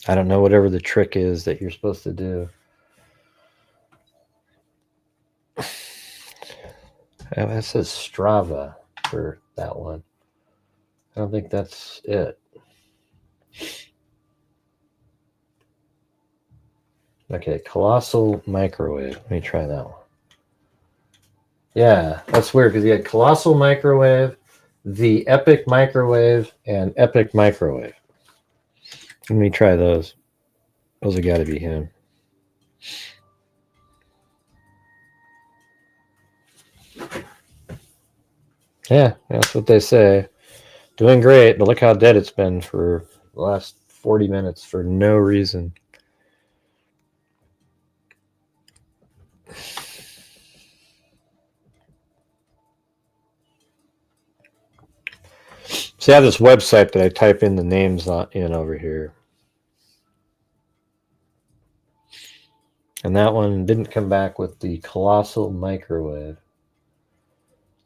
I don't know whatever the trick is that you're supposed to do. That says Strava for that one. I don't think that's it. Okay, Colossal Microwave. Let me try that one. Yeah, that's weird because you had Colossal Microwave, the Epic Microwave, and Epic Microwave. Let me try those. Those have got to be him. Yeah, that's what they say. Doing great, but look how dead it's been for the last 40 minutes for no reason. See, I have this website that I type in the names in over here. And that one didn't come back with the Colossal Microwave.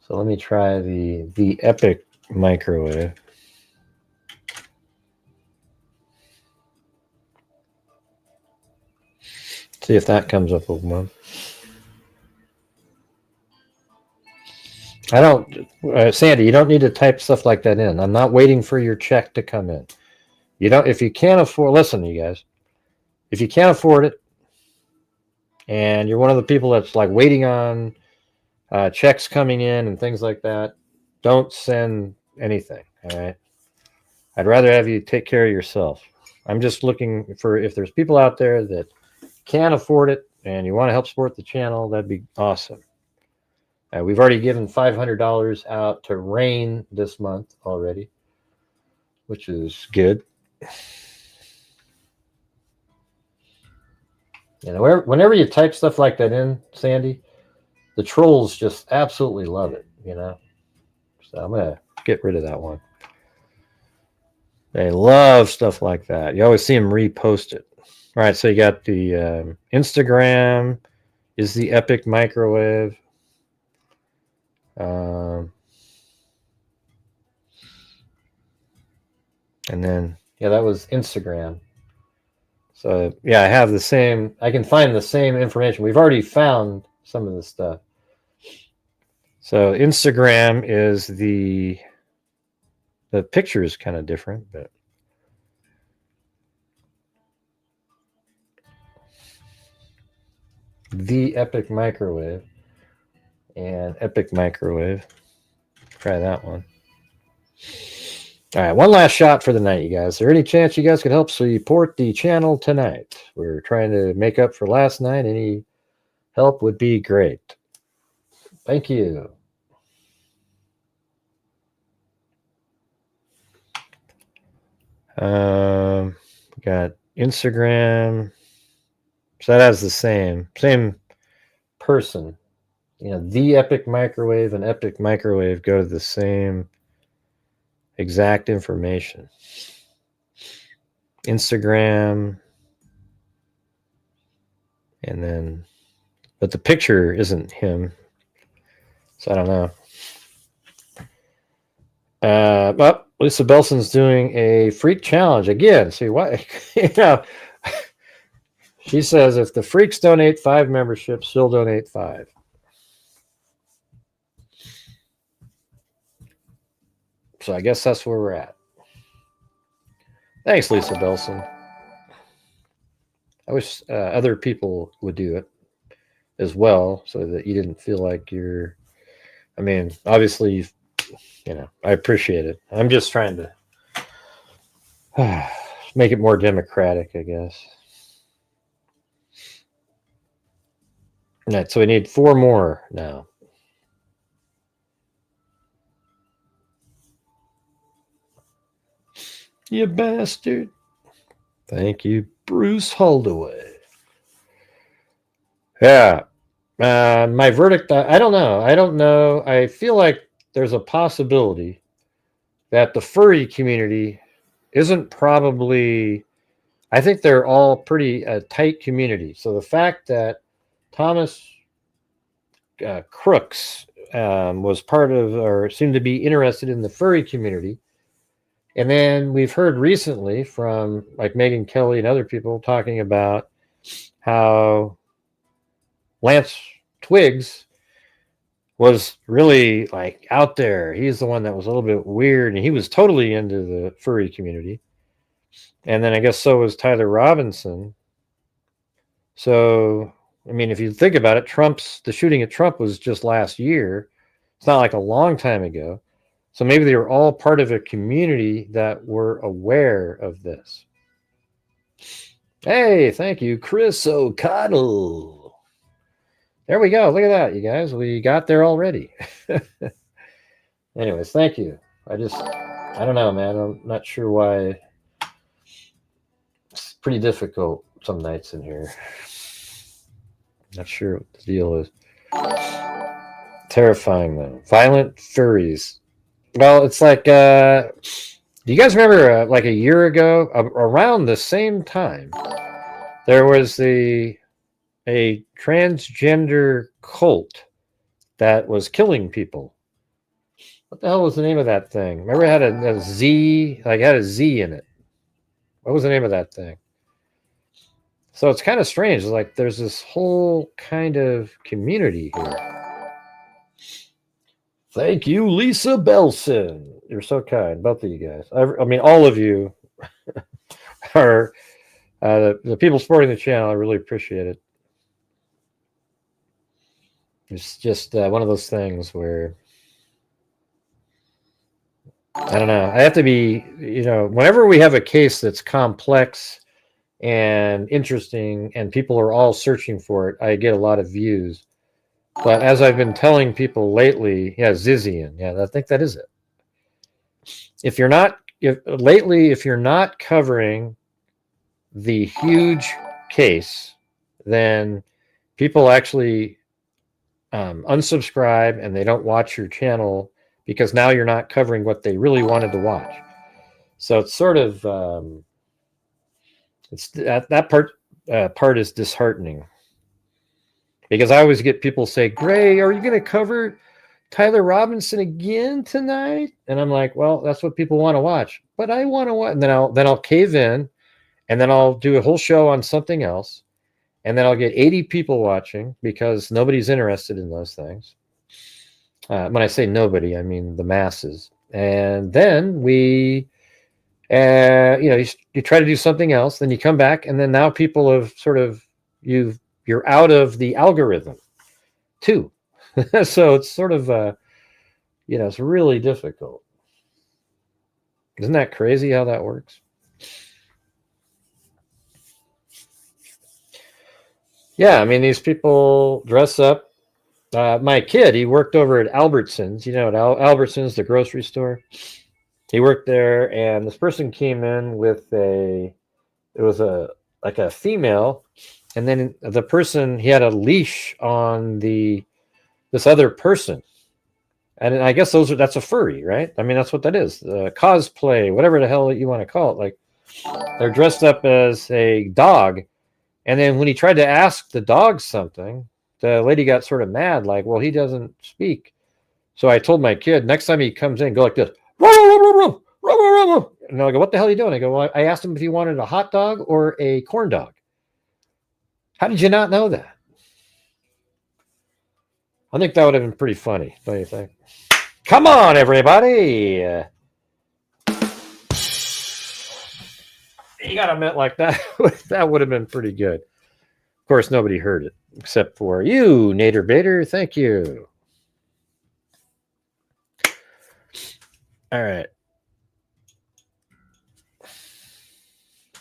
So let me try the Epic Microwave. See if that comes up with one. I don't, Sandy, you don't need to type stuff like that in. I'm not waiting for your check to come in. You don't, if you can't afford, listen, you guys, if you can't afford it and you're one of the people that's like waiting on checks coming in and things like that, don't send anything. All right. I'd rather have you take care of yourself. I'm just looking for, if there's people out there that can't afford it and you want to help support the channel, that'd be awesome. We've already given $500 out to Rain this month already, which is good. Whenever you type stuff like that in, Sandy, the trolls just absolutely love it, So I'm going to get rid of that one. They love stuff like that. You always see them repost it. All right, so you got the Instagram is the Epic Microwave. And then, yeah, that was Instagram. So, yeah, I have the same, I can find the same information. We've already found some of the stuff. So Instagram is the picture is kind of different, but the Epic Microwave and Epic Microwave. Try that one. All right, one last shot for the night, you guys. Is there any chance you guys could help support the channel tonight? We're trying to make up for last night. Any help would be great. Thank you. We got Instagram. So that has the same person. The Epic Microwave and Epic Microwave go to the same exact information. Instagram, and then but the picture isn't him. So I don't know. But Lisa Belson's doing a freak challenge again. See what she says: if the freaks donate 5 memberships, she'll donate 5. So I guess that's where we're at. Thanks, Lisa Belson. I wish other people would do it as well, so that you didn't feel like you're. I mean, obviously, I appreciate it. I'm just trying to make it more democratic, I guess. All right, so we need 4 more now. You bastard. Thank you, Bruce Holdaway. Yeah. My verdict, I don't know. I feel like there's a possibility that the furry community isn't probably, I think they're all pretty tight community. So the fact that Thomas Crooks was part of, or seemed to be interested in the furry community, and then we've heard recently from like Megyn Kelly and other people talking about how Lance Twiggs was really like out there. He's the one that was a little bit weird, and he was totally into the furry community. And then I guess so was Tyler Robinson. So, I mean, if you think about it, the shooting at Trump was just last year. It's not like a long time ago. So maybe they were all part of a community that were aware of this. Hey, thank you, Chris O'Connell. There we go. Look at that, you guys. We got there already. Anyways, thank you. I don't know, man. I'm not sure why. It's pretty difficult some nights in here. Not sure what the deal is. Terrifying, though. Violent furries. Well, it's like, do you guys remember like a year ago, around the same time, there was a transgender cult that was killing people? What the hell was the name of that thing? Remember it had a Z, like it had a Z in it. What was the name of that thing? So it's kind of strange. Like there's this whole kind of community here. Thank you, Lisa Belson. You're so kind, both of you guys. I mean, all of you are the people supporting the channel. I really appreciate it. It's just one of those things where, I don't know. I have to be, whenever we have a case that's complex and interesting and people are all searching for it, I get a lot of views. But as I've been telling people lately, Zizian, I think that is it. If you're not covering the huge case, then people actually unsubscribe and they don't watch your channel because now you're not covering what they really wanted to watch. So it's sort of that part is disheartening. Because I always get people say, Gray, are you going to cover Tyler Robinson again tonight? And I'm like, well, that's what people want to watch. But I want to watch. And then I'll cave in, and then I'll do a whole show on something else. And then I'll get 80 people watching because nobody's interested in those things. When I say nobody, I mean the masses. And then you try to do something else. Then you come back, and then now people have sort of, you're out of the algorithm too. So it's sort of, it's really difficult. Isn't that crazy how that works? Yeah, I mean, these people dress up. My kid, he worked over at Albertsons, at Albertsons, the grocery store. He worked there, and this person came in with a female. And then the person, he had a leash on this other person. And I guess that's a furry, right? I mean, that's what that is. Cosplay, whatever the hell you want to call it. Like they're dressed up as a dog. And then when he tried to ask the dog something, the lady got sort of mad, like, well, he doesn't speak. So I told my kid, next time he comes in, go like this. And I go, what the hell are you doing? I go, well, I asked him if he wanted a hot dog or a corn dog. How did you not know that? I think that would have been pretty funny, don't you think? Come on, everybody. You got a minute like that. That would have been pretty good. Of course, nobody heard it except for you, Nader Bader. Thank you. All right.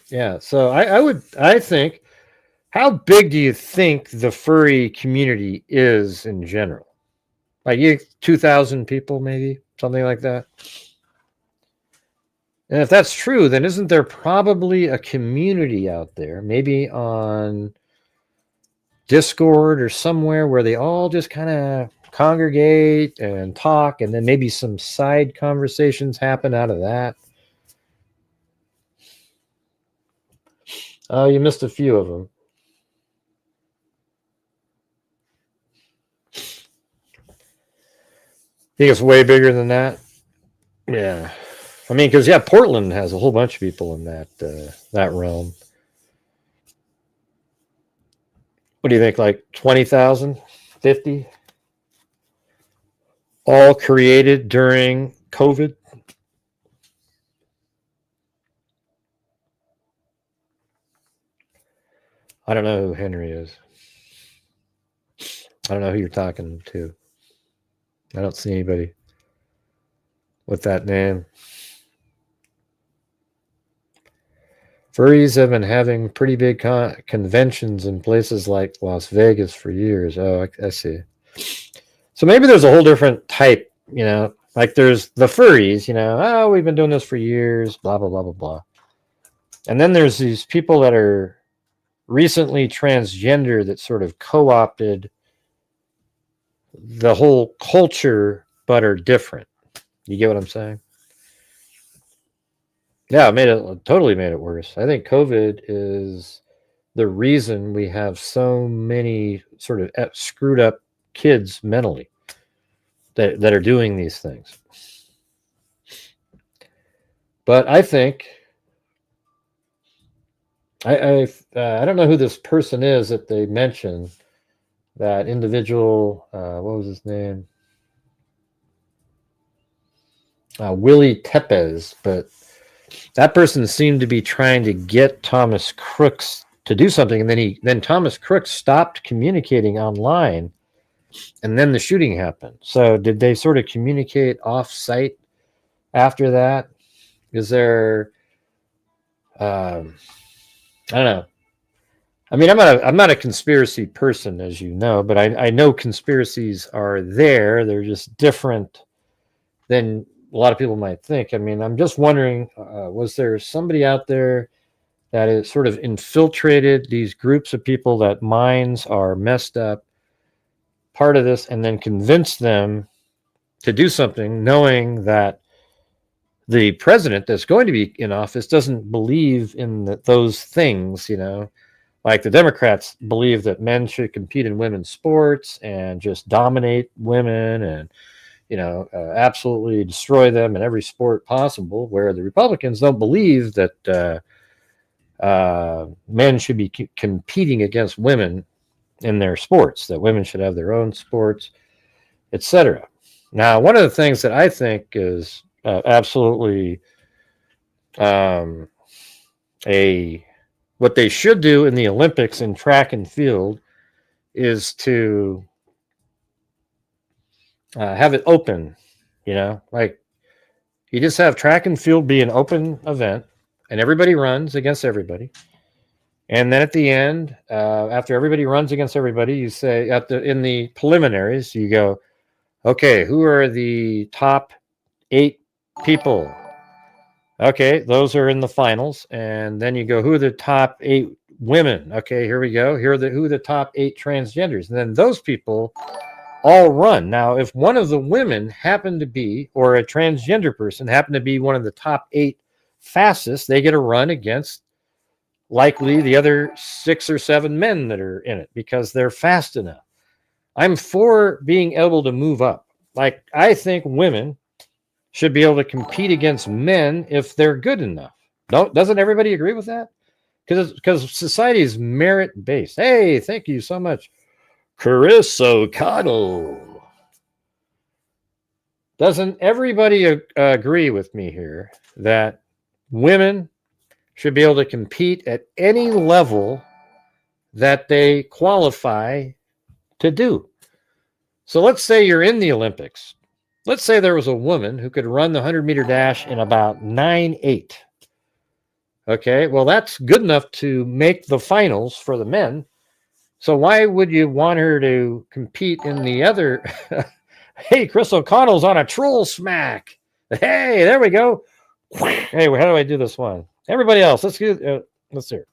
Yeah, so I think, how big do you think the furry community is in general? Like 2,000 people, maybe, something like that. And if that's true, then isn't there probably a community out there, maybe on Discord or somewhere, where they all just kind of congregate and talk, and then maybe some side conversations happen out of that? Oh, you missed a few of them. Think it's way bigger than that? Yeah. I mean, because, yeah, Portland has a whole bunch of people in that realm. What do you think, like 20,000? 50? All created during COVID? I don't know who Henry is. I don't know who you're talking to. I don't see anybody with that name. Furries have been having pretty big conventions in places like Las Vegas for years. Oh, I see. So maybe there's a whole different type, you know, like there's the furries, you know, oh, we've been doing this for years, blah, blah, blah, blah, blah. And then there's these people that are recently transgender that sort of co-opted the whole culture, but are different. You get what I'm saying? Yeah, totally made it worse. I think COVID is the reason we have so many sort of screwed up kids mentally that are doing these things. But I think I don't know who this person is that they mentioned. That individual, what was his name? Willie Tepes, but that person seemed to be trying to get Thomas Crooks to do something, and then Thomas Crooks stopped communicating online, and then the shooting happened. So did they sort of communicate off-site after that? Is there, I don't know. I mean, I'm not a conspiracy person, as you know, but I know conspiracies are there. They're just different than a lot of people might think. I mean, I'm just wondering, was there somebody out there that has sort of infiltrated these groups of people that minds are messed up, part of this, and then convinced them to do something, knowing that the president that's going to be in office doesn't believe in those things, you know? Like the Democrats believe that men should compete in women's sports and just dominate women and, you know, absolutely destroy them in every sport possible, where the Republicans don't believe that men should be competing against women in their sports, that women should have their own sports, etc. Now, one of the things that I think is absolutely what they should do in the Olympics in track and field is to have it open, you know, like you just have track and field be an open event and everybody runs against everybody. And then at the end, after everybody runs against everybody, you say in the preliminaries, you go, okay, who are the top 8 people? Okay, those are in the finals. And then you go, who are the top 8 women? Okay, here we go. Who are the top 8 transgenders? And then those people all run. Now, if one of the women happened to be, or a transgender person happened to be one of the top 8 fastest, they get a run against likely the other 6 or 7 men that are in it because they're fast enough. I'm for being able to move up. Like, I think women should be able to compete against men if they're good enough. Doesn't everybody agree with that? Because society is merit based. Hey, thank you so much, Chris O'Connell. Doesn't everybody agree with me here that women should be able to compete at any level that they qualify to do? So let's say you're in the Olympics. Let's say there was a woman who could run the 100-meter dash in about 9.8. Okay, well, that's good enough to make the finals for the men. So why would you want her to compete in the other? Hey, Chris O'Connell's on a troll smack. Hey, there we go. Hey, how do I do this one? Everybody else, let's hear it.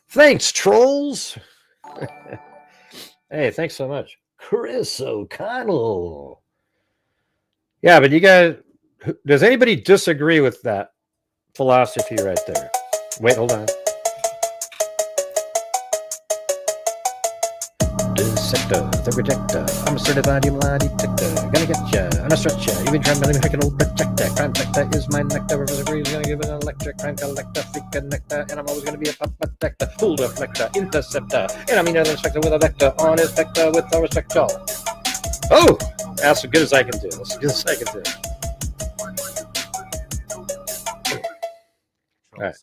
Thanks, trolls. Hey, thanks so much. Chris O'Connell. Yeah, but you guys, does anybody disagree with that philosophy right there? Wait, hold on. Dissector, the rejector. I'm a certified lie detector. Gonna get ya on a stretcher. You've been trying to make an old projector. Crime sector is my nectar. Reverse agrees, gonna give it an electric. Crime collector, freak connector. And I'm always gonna be a pup protector. Full deflector, interceptor. And I'm an inspector with a vector on his vector with a respect all. Oh, that's as good as I can do. That's as good as I can do. All right.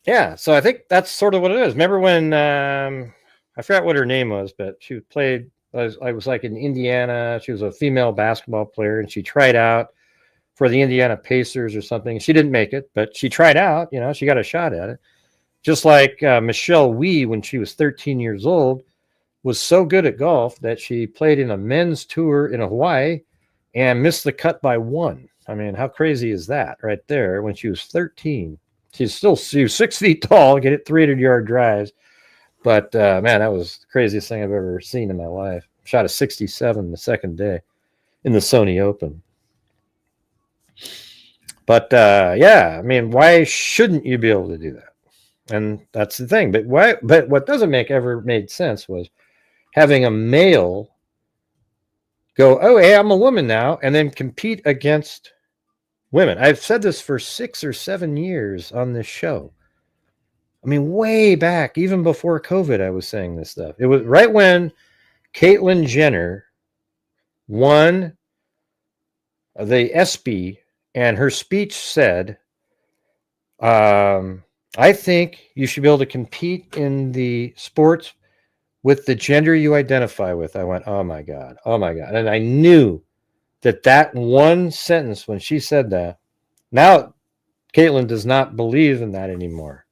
Yeah, so I think that's sort of what it is. Remember when I forgot what her name was, but she played. I was like in Indiana. She was a female basketball player, and she tried out for the Indiana Pacers or something. She didn't make it, but she tried out. You know, she got a shot at it. Just like Michelle Wie, when she was 13 years old, was so good at golf that she played in a men's tour in Hawaii and missed the cut by one. I mean, how crazy is that right there? When she was 13, she was 6 feet tall, get it 300-yard drives. But man, that was the craziest thing I've ever seen in my life. Shot a 67 the second day in the Sony Open. But yeah, I mean, why shouldn't you be able to do that? And that's the thing. But what doesn't ever made sense was having a male go, oh, hey, I'm a woman now, and then compete against women. I've said this for 6 or 7 years on this show. I mean, way back, even before COVID, I was saying this stuff. It was right when Caitlyn Jenner won the ESPY, and her speech said, I think you should be able to compete in the sports with the gender you identify with. I went, oh my God. And I knew that one sentence, when she said that, now Caitlyn does not believe in that anymore.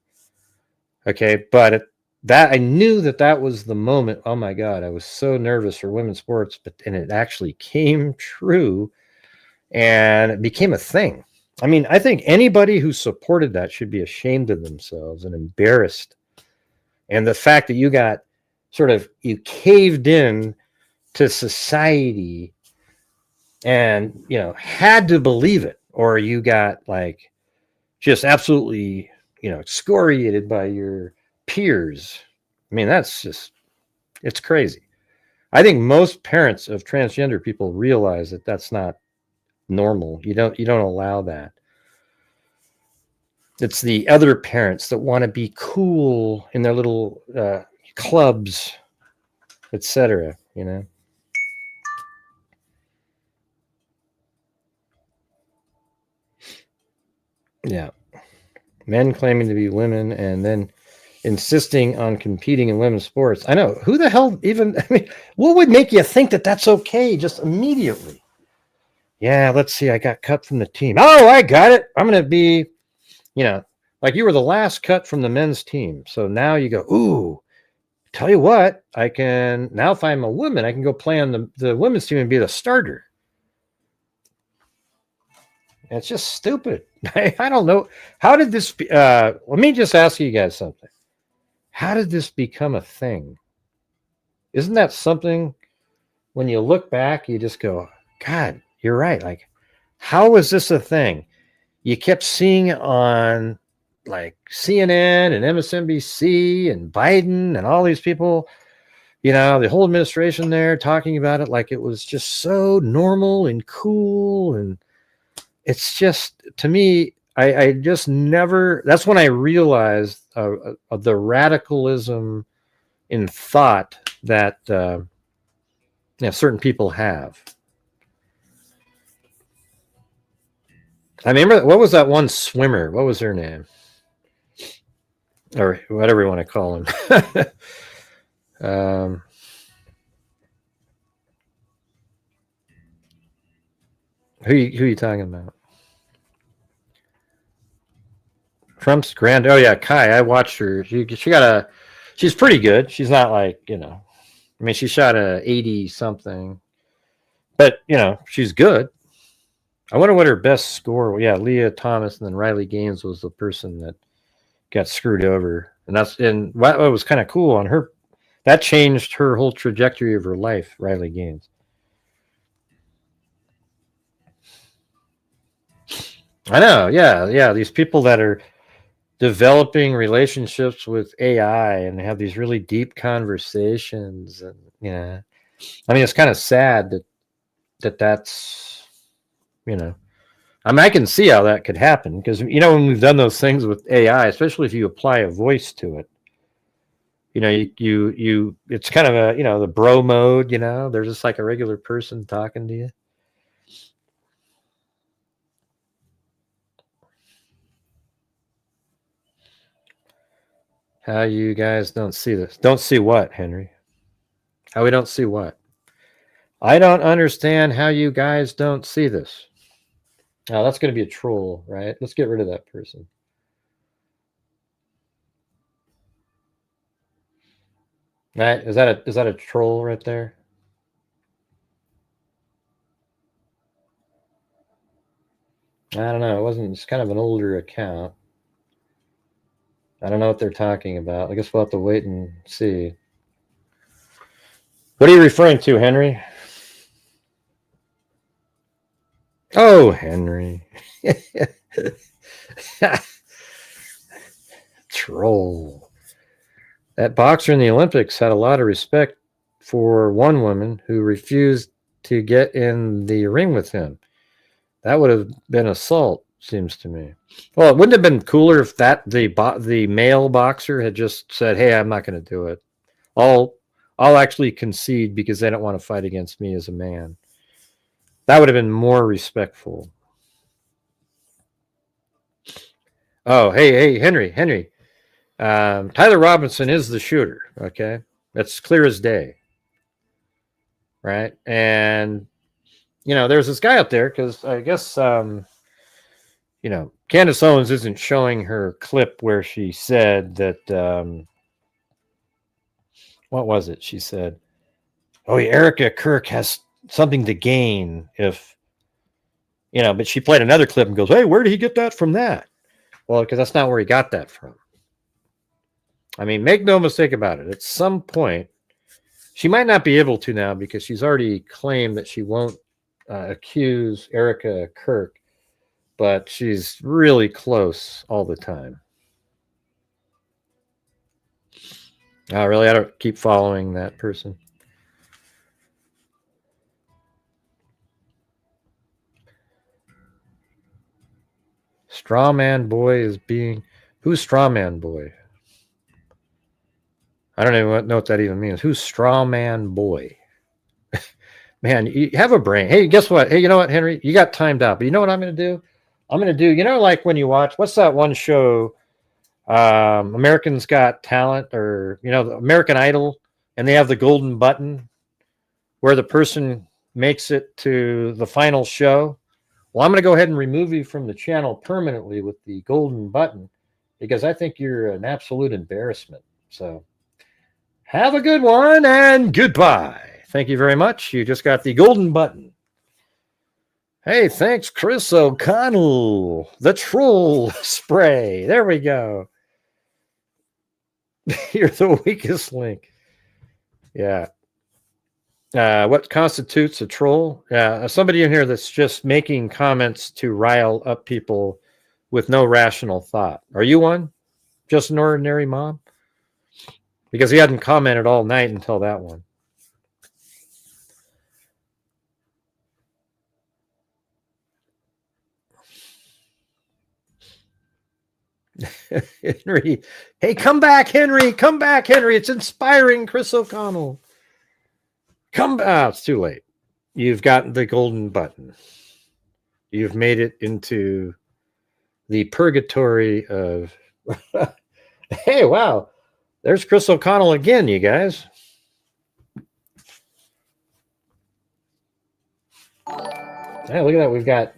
Okay, but that I knew that was the moment. Oh my God, I was so nervous for women's sports, and it actually came true, and it became a thing. I mean, I think anybody who supported that should be ashamed of themselves and embarrassed. And the fact that you caved in to society and, had to believe it, or you got like just absolutely, excoriated by your peers. I mean, it's crazy. I think most parents of transgender people realize that that's not normal. You don't allow that. It's the other parents that want to be cool in their little clubs, etc. Yeah. Men claiming to be women and then insisting on competing in women's sports. I know. Who the hell what would make you think that that's okay just immediately? Yeah, let's see. I got cut from the team. Oh, I got it. I'm going to be, like you were the last cut from the men's team. So now you go, ooh, tell you what, I can, now if I'm a woman, I can go play on the women's team and be the starter. It's just stupid. I don't know. How did this be? Let me just ask you guys something. How did this become a thing? Isn't that something when you look back, you just go, God, you're right. Like, how was this a thing? you kept seeing on like CNN and MSNBC and Biden and all these people, you know, the whole administration there talking about it like it was just so normal and cool. And it's just, to me, I just never, that's when I realized the radicalism in thought that certain people have. I remember, what was that one swimmer? What was her name? Or whatever you want to call him. Who are you talking about? Trump's grand. Oh yeah, Kai. I watched her. She's pretty good. She's not like, you know, I mean, she shot a 80 something, but you know, she's good. I wonder what her best score was. Yeah, Leah Thomas and then Riley Gaines was the person that got screwed over. And what was kind of cool on her, that changed her whole trajectory of her life, Riley Gaines. I know, yeah. These people that are developing relationships with AI and have these really deep conversations, and yeah, I mean, it's kind of sad that's, you know, I mean, I can see how that could happen because, you know, when we've done those things with AI, especially if you apply a voice to it, you know, you it's kind of a, you know, the bro mode, you know, they're just like a regular person talking to you. How you guys don't see this? Don't see what, Henry? How we don't see what? I don't understand how you guys don't see this. Oh, that's going to be a troll, right? Let's get rid of that person. Right? Is that a troll right there? I don't know. It wasn't. It's kind of an older account. I don't know what they're talking about. I guess we'll have to wait and see. What are you referring to, Henry? Oh, Henry. Troll. That boxer in the Olympics had a lot of respect for one woman who refused to get in the ring with him. That would have been assault, seems to me. Well, it wouldn't have been cooler if the male boxer had just said, "Hey, I'm not going to do it. I'll actually concede because they don't want to fight against me as a man." That would have been more respectful. Oh, hey, Henry. Tyler Robinson is the shooter. Okay, that's clear as day, right? And you know, there's this guy up there because I guess you know, Candace Owens isn't showing her clip where she said that. What was it? She said, "Oh, Erica Kirk has something to gain if, you know," but she played another clip and goes, "Hey, where did he get that from that?" Well, because that's not where he got that from. I mean, make no mistake about it. At some point, she might not be able to now because she's already claimed that she won't accuse Erica Kirk, but she's really close all the time. Oh, really? I don't keep following that person. Strawman Boy is being... Who's Strawman Boy? I don't even know what that even means. Who's Strawman Boy? Man, you have a brain. Hey, guess what? Hey, you know what, Henry? You got timed out. But you know what I'm going to do? I'm going to do, you know, like when you watch... What's that one show... Americans Got Talent, or, you know, American Idol, and they have the golden button where the person makes it to the final show. Well, I'm going to go ahead and remove you from the channel permanently with the golden button because I think you're an absolute embarrassment. So have a good one and goodbye. Thank you very much. You just got the golden button. Hey, thanks, Chris O'Connell. The troll spray. There we go. You're the weakest link. Yeah. What constitutes a troll? Somebody in here that's just making comments to rile up people with no rational thought. Are you one? Just an ordinary mom? Because he hadn't commented all night until that one. Henry, hey, come back, Henry. Come back, Henry. It's inspiring, Chris O'Connell. Come back. It's too late. You've gotten the golden button. You've made it into the purgatory of... Hey, wow. There's Chris O'Connell again, you guys. Hey, look at that. We've got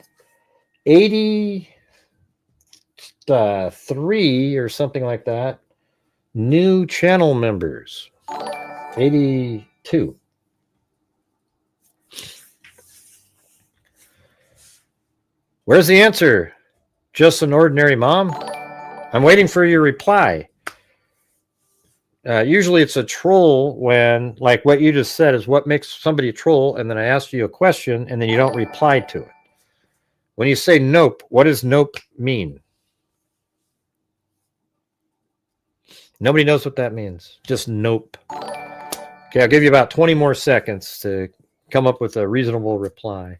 83 or something like that new channel members. 82. Where's the answer? Just an ordinary mom? I'm waiting for your reply. Usually it's a troll when, like what you just said, is what makes somebody a troll, and then I ask you a question, and then you don't reply to it. When you say nope, what does nope mean? Nobody knows what that means. Just nope. Okay, I'll give you about 20 more seconds to come up with a reasonable reply.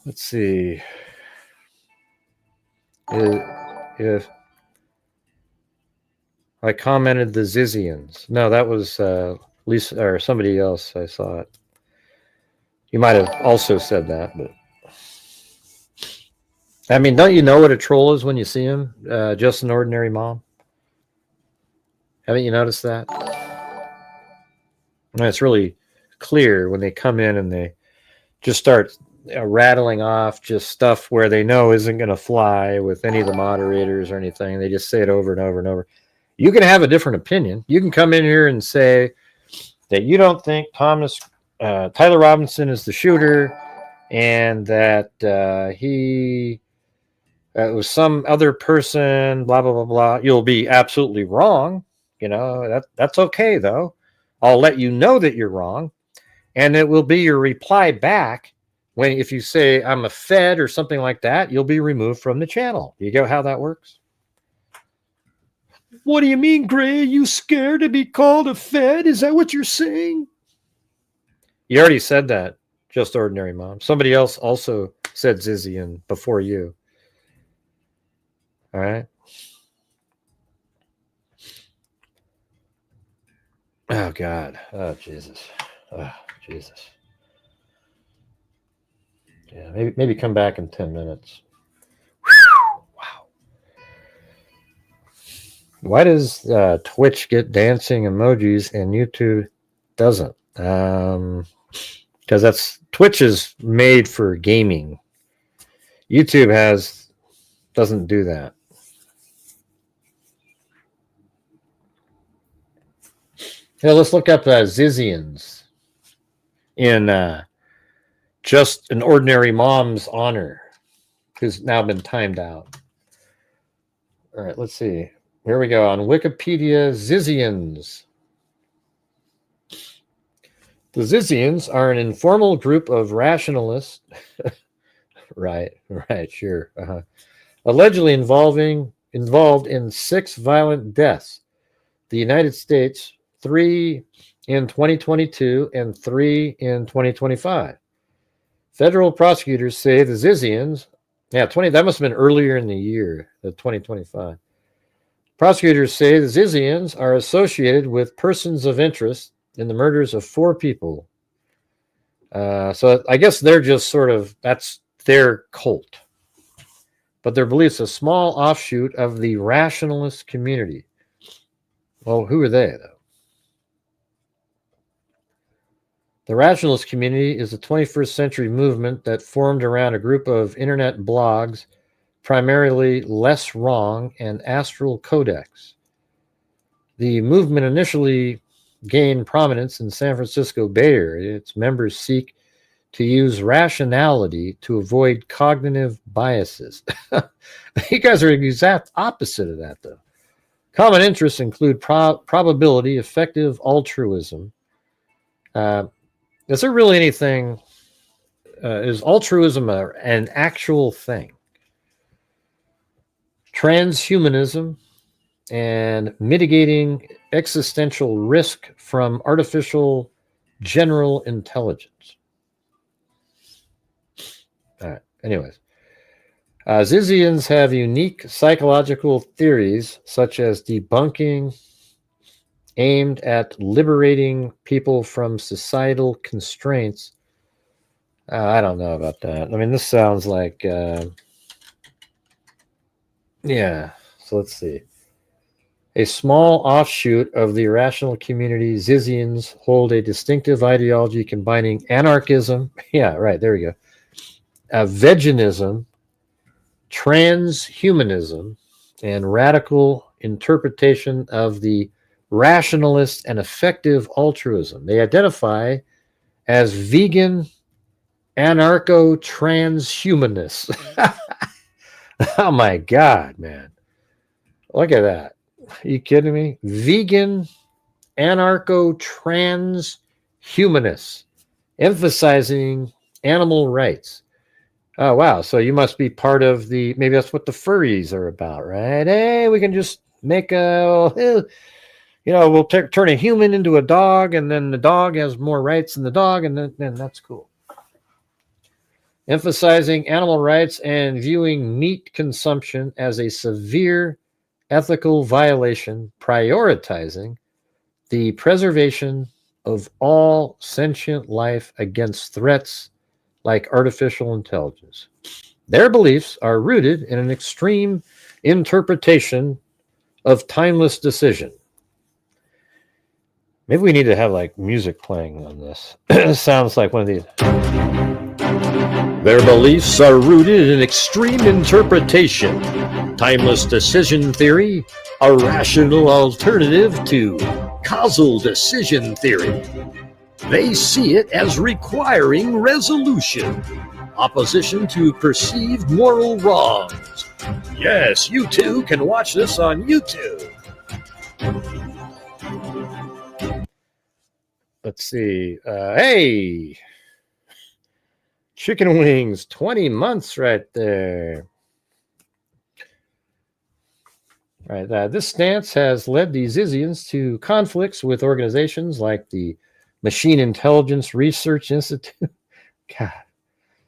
Let's see. If I commented the Zizians. No, that was Lisa or somebody else. I saw it. You might have also said that, but I mean, don't you know what a troll is when you see him? Just an ordinary mom. Haven't you noticed that? And it's really clear when they come in and they just start rattling off just stuff where they know isn't going to fly with any of the moderators or anything. They just say it over and over and over. You can have a different opinion. You can come in here and say that you don't think Tyler Robinson is the shooter, and that he was some other person, blah, blah, blah, blah. You'll be absolutely wrong. You know, that's okay, though. I'll let you know that you're wrong, and it will be your reply back. When if you say I'm a Fed or something like that, you'll be removed from the channel. You get how that works? What do you mean, Gray? Are you scared to be called a Fed? Is that what you're saying? You already said that, just ordinary mom. Somebody else also said Zizian before you. All right. Oh, God. Oh, Jesus. Oh, Jesus. Yeah, maybe come back in 10 minutes. Whew, wow. Why does Twitch get dancing emojis and YouTube doesn't? Because Twitch is made for gaming. YouTube doesn't do that. Yeah, let's look up Zizians in just an ordinary mom's honor, who's now been timed out. All right, let's see. Here we go on Wikipedia. Zizians. The Zizians are an informal group of rationalists. right, sure. Allegedly involved in 6 violent deaths. The United States, 3 in 2022 and 3 in 2025. Federal prosecutors say the Zizians, that must have been earlier in the year, the 2025. Prosecutors say the Zizians are associated with persons of interest in the murders of 4 people. So I guess they're just that's their cult. But their beliefs a small offshoot of the rationalist community. Well, who are they, though? The rationalist community is a 21st century movement that formed around a group of internet blogs, primarily Less Wrong and Astral Codex. The movement initially gained prominence in San Francisco Bay Area. Its members seek to use rationality to avoid cognitive biases. You guys are the exact opposite of that, though. Common interests include probability, effective altruism. Is there really anything? Is altruism an actual thing? transhumanism, and mitigating existential risk from artificial general intelligence. All right. Anyways, Zizians have unique psychological theories such as debunking aimed at liberating people from societal constraints. I don't know about that. I mean, this sounds like, yeah. So let's see. A small offshoot of the irrational community, Zizians hold a distinctive ideology combining anarchism, yeah, right, there we go, veganism, transhumanism, and radical interpretation of the rationalist and effective altruism. They identify as vegan anarcho-transhumanists. Oh my God, man. Look at that. Are you kidding me? Vegan anarcho-transhumanists, emphasizing animal rights. Oh, wow. So you must be part of the, maybe that's what the furries are about, right? Hey, we can just make a, you know, we'll turn a human into a dog, and then the dog has more rights than the dog, and then that's cool. Emphasizing animal rights and viewing meat consumption as a severe ethical violation, prioritizing the preservation of all sentient life against threats like artificial intelligence. Their beliefs are rooted in an extreme interpretation of timeless decision. Maybe we need to have like music playing on this. This sounds like one of these. Their beliefs are rooted in extreme interpretation, timeless decision theory, a rational alternative to causal decision theory. They see it as requiring resolution, opposition to perceived moral wrongs. Yes, you too can watch this on YouTube. Let's see. Hey! Chicken wings, 20 months right there. All right, this stance has led the Zizians to conflicts with organizations like the Machine Intelligence Research Institute. God.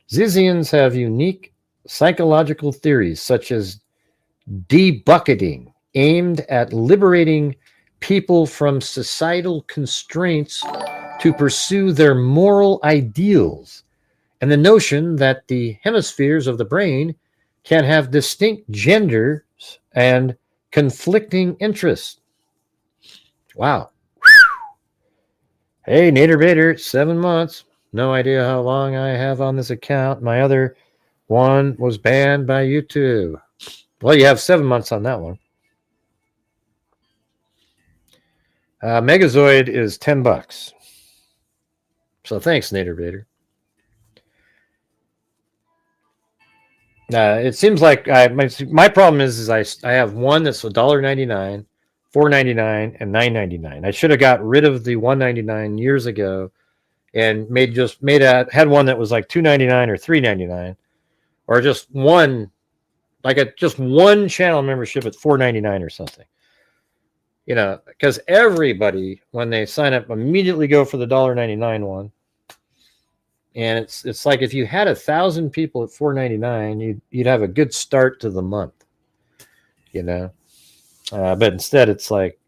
Zizians have unique psychological theories such as debucketing, aimed at liberating people from societal constraints to pursue their moral ideals, and the notion that the hemispheres of the brain can have distinct genders and conflicting interests. Wow. Hey, Nader Bader, 7 months. No idea how long I have on this account. My other one was banned by YouTube. Well, you have 7 months on that one. Megazoid is $10. So thanks, Nader Bader. It seems like my problem is I have one that's $1.99, $4.99, and $9.99. I should have got rid of the $1.99 years ago and had one that was like $2.99 or $3.99, or just one, like just one channel membership at $4.99 or something. You know, because everybody, when they sign up, immediately go for the $1.99 one. And it's like if you had 1,000 people at $4.99, you'd have a good start to the month, you know. But instead, it's like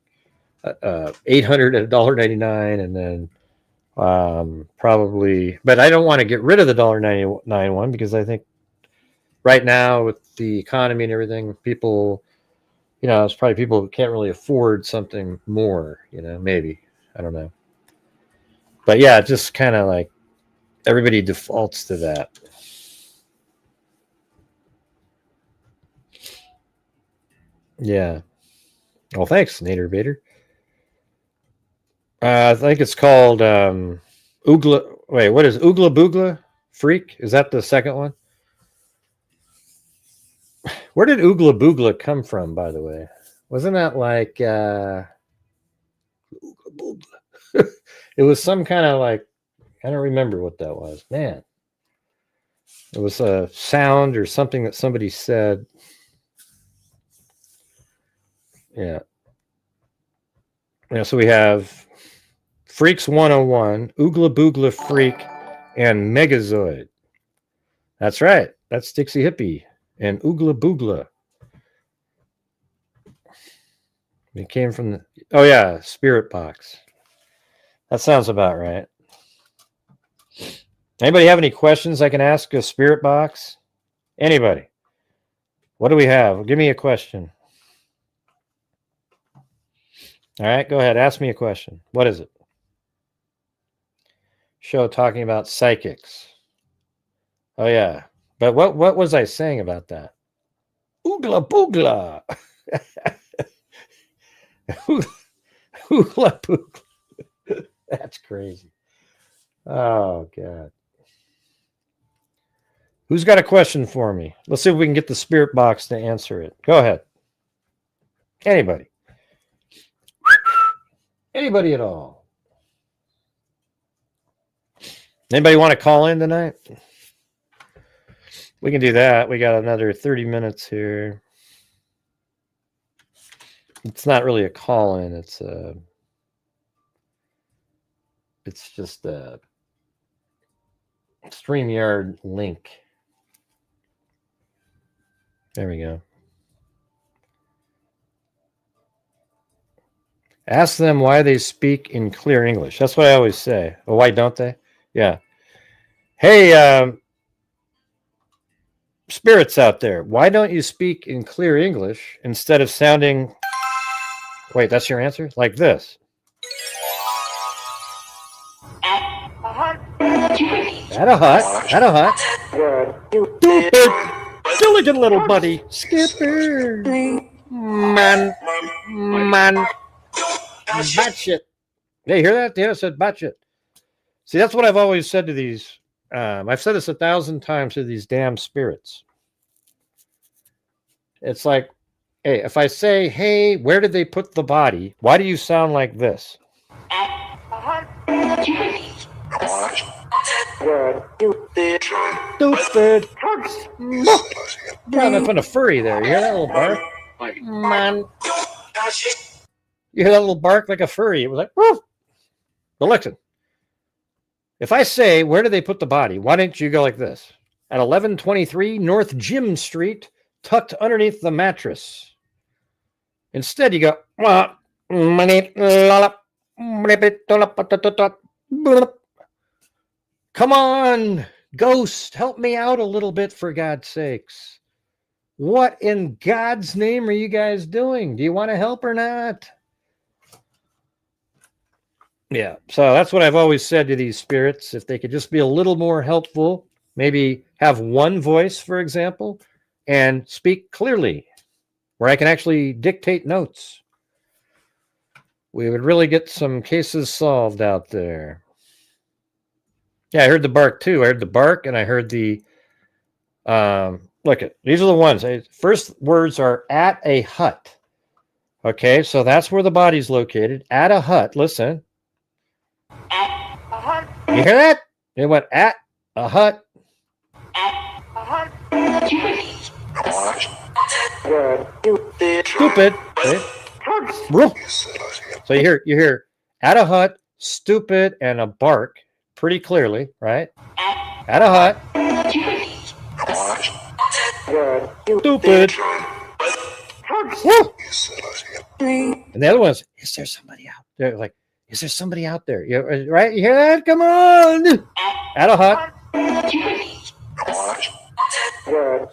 800 at $1.99, and then probably. But I don't want to get rid of the $1.99 one, because I think right now with the economy and everything, people, you know, it's probably people who can't really afford something more, you know. Maybe, I don't know. But yeah, just kind of like. Everybody defaults to that. Yeah. Well, thanks, Nader Bader. I think it's called Oogla. Wait, what is Oogla Boogla Freak? Is that the second one? Where did Oogla Boogla come from, by the way? Wasn't that like Oogla Boogla? It was some kind of like, I don't remember what that was. Man. It was a sound or something that somebody said. Yeah. Yeah, so we have Freaks 101, Oogla Boogla Freak, and Megazoid. That's right. That's Dixie Hippie and Oogla Boogla. It came from the, oh yeah, Spirit Box. That sounds about right. Anybody have any questions I can ask a Spirit Box? Anybody? What do we have? Give me a question. All right, go ahead. Ask me a question. What is it? Show talking about psychics. Oh yeah. But what was I saying about that? Oogla boogla. Oogla boogla. That's crazy. Oh God. Who's got a question for me? Let's see if we can get the Spirit Box to answer it. Go ahead. Anybody? Anybody at all? Anybody want to call in tonight? We can do that. We got another 30 minutes here. It's not really a call in. It's just a StreamYard link. There we go. Ask them why they speak in clear English. That's what I always say. Well, why don't they? Yeah. Hey, spirits out there, why don't you speak in clear English instead of sounding... Wait, that's your answer? Like this. At a hut. At a hut. Stupid. Diligent little buddy. Skipper. Man. Batshit. Hey, you hear that? Yeah, I said batshit. See, that's what I've always said to these. I've said this 1,000 times to these damn spirits. It's like, hey, if I say, hey, where did they put the body? Why do you sound like this? Stupid. I'm putting a furry there. You hear that little bark? Man. You hear that little bark like a furry? It was like, woof. But listen, if I say, where did they put the body? Why didn't you go like this? At 1123 North Jim Street, tucked underneath the mattress. Instead, you go, come on, ghost, help me out a little bit, for God's sakes. What in God's name are you guys doing? Do you want to help or not? Yeah, so that's what I've always said to these spirits. If they could just be a little more helpful, maybe have one voice, for example, and speak clearly, where I can actually dictate notes. We would really get some cases solved out there. Yeah, I heard the bark too. I heard the bark and I heard the, look at, these are the ones. First words are at a hut. Okay, so that's where the body's located. At a hut, listen. You hear that? It went at a hut. Stupid. So you hear at a hut, stupid, and a bark pretty clearly, right? At a hut. Stupid. And the other one's, is there somebody out there? Like, is there somebody out there? Right? You hear that? Come on. At a hut.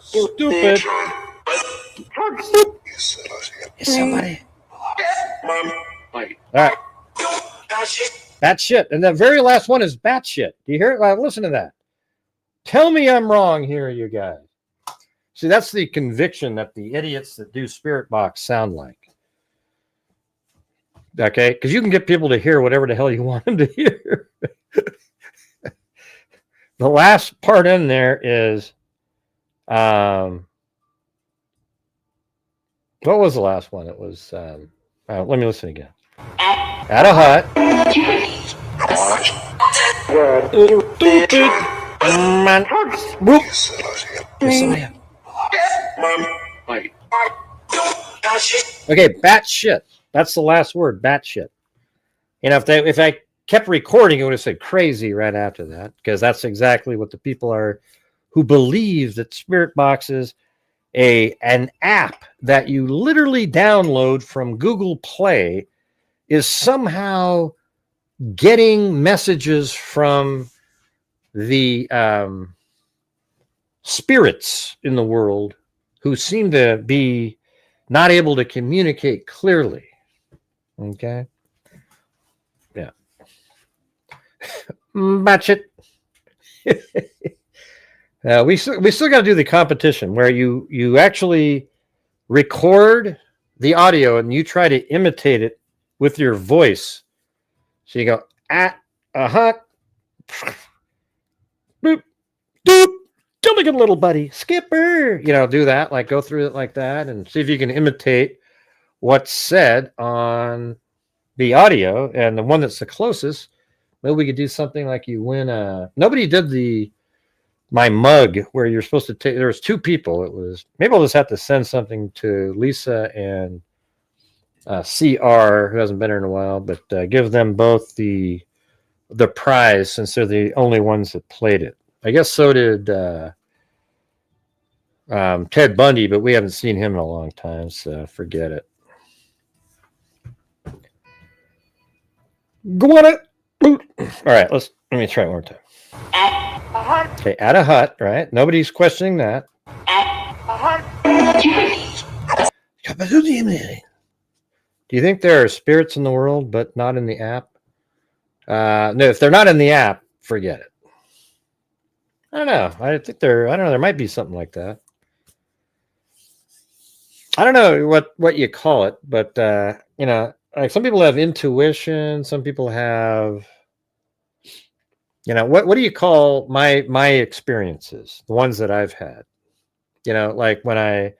Stupid. Is somebody? All right. Bat shit. And the very last one is bat shit. Do you hear it? Listen to that. Tell me I'm wrong here, you guys. See, that's the conviction that the idiots that do Spirit Box sound like. Okay? Because you can get people to hear whatever the hell you want them to hear. The last part in there is, what was the last one? It was, let me listen again. At a hut. Stupid. Man. Whoop. Okay, batshit. That's the last word, batshit. You know, if I kept recording, it would have said crazy right after that, because that's exactly what the people are who believe that Spirit Box is an app that you literally download from Google Play is somehow getting messages from the spirits in the world who seem to be not able to communicate clearly. Okay. Yeah. Batshit. We still got to do the competition where you actually record the audio and you try to imitate it with your voice. So you go boop, doop, jump a little buddy, skipper. You know, do that, like go through it like that, and see if you can imitate what's said on the audio. And the one that's the closest, maybe we could do something like you win a. Nobody did my mug where you're supposed to take. There was 2 people. It was maybe I'll just have to send something to Lisa and CR, who hasn't been here in a while, but give them both the prize since they're the only ones that played it. I guess so did Ted Bundy, but we haven't seen him in a long time, so forget it. Go on it. All right, let me try it one more time. Okay, at a hut, right? Nobody's questioning that. Do you think there are spirits in the world, but not in the app? No, if they're not in the app, forget it. I don't know. I don't know. There might be something like that. I don't know what you call it, but you know, like some people have intuition. Some people have, you know, what do you call my experiences? The ones that I've had, you know, like when I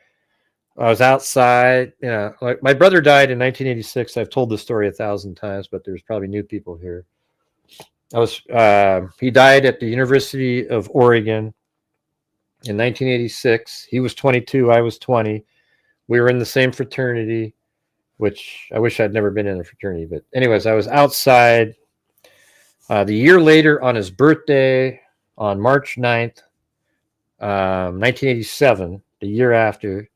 was outside, you know, like my brother died in 1986. I've told this story 1,000 times, but there's probably new people here. He died at the University of Oregon in 1986. He was 22. I was 20. We were in the same fraternity, which I wish I'd never been in a fraternity. But anyways, I was outside the year later on his birthday on March 9th, 1987, the year after.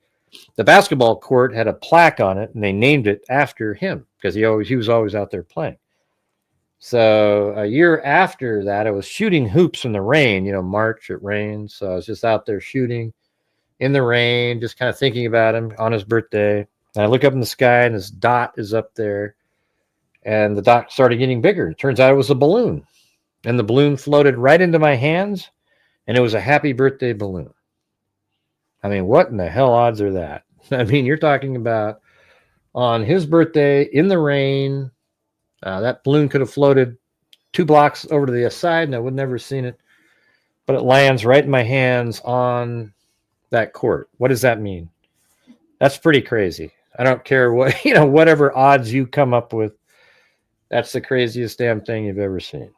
The basketball court had a plaque on it, and they named it after him because he was always out there playing. So a year after that, I was shooting hoops in the rain. You know, March, it rained. So I was just out there shooting in the rain, just kind of thinking about him on his birthday. And I look up in the sky, and this dot is up there. And the dot started getting bigger. It turns out it was a balloon. And the balloon floated right into my hands, and it was a happy birthday balloon. I mean, what in the hell odds are that? I mean, you're talking about on his birthday in the rain. That balloon could have floated 2 blocks over to the side, and I would never have seen it. But it lands right in my hands on that court. What does that mean? That's pretty crazy. I don't care what, you know, whatever odds you come up with. That's the craziest damn thing you've ever seen.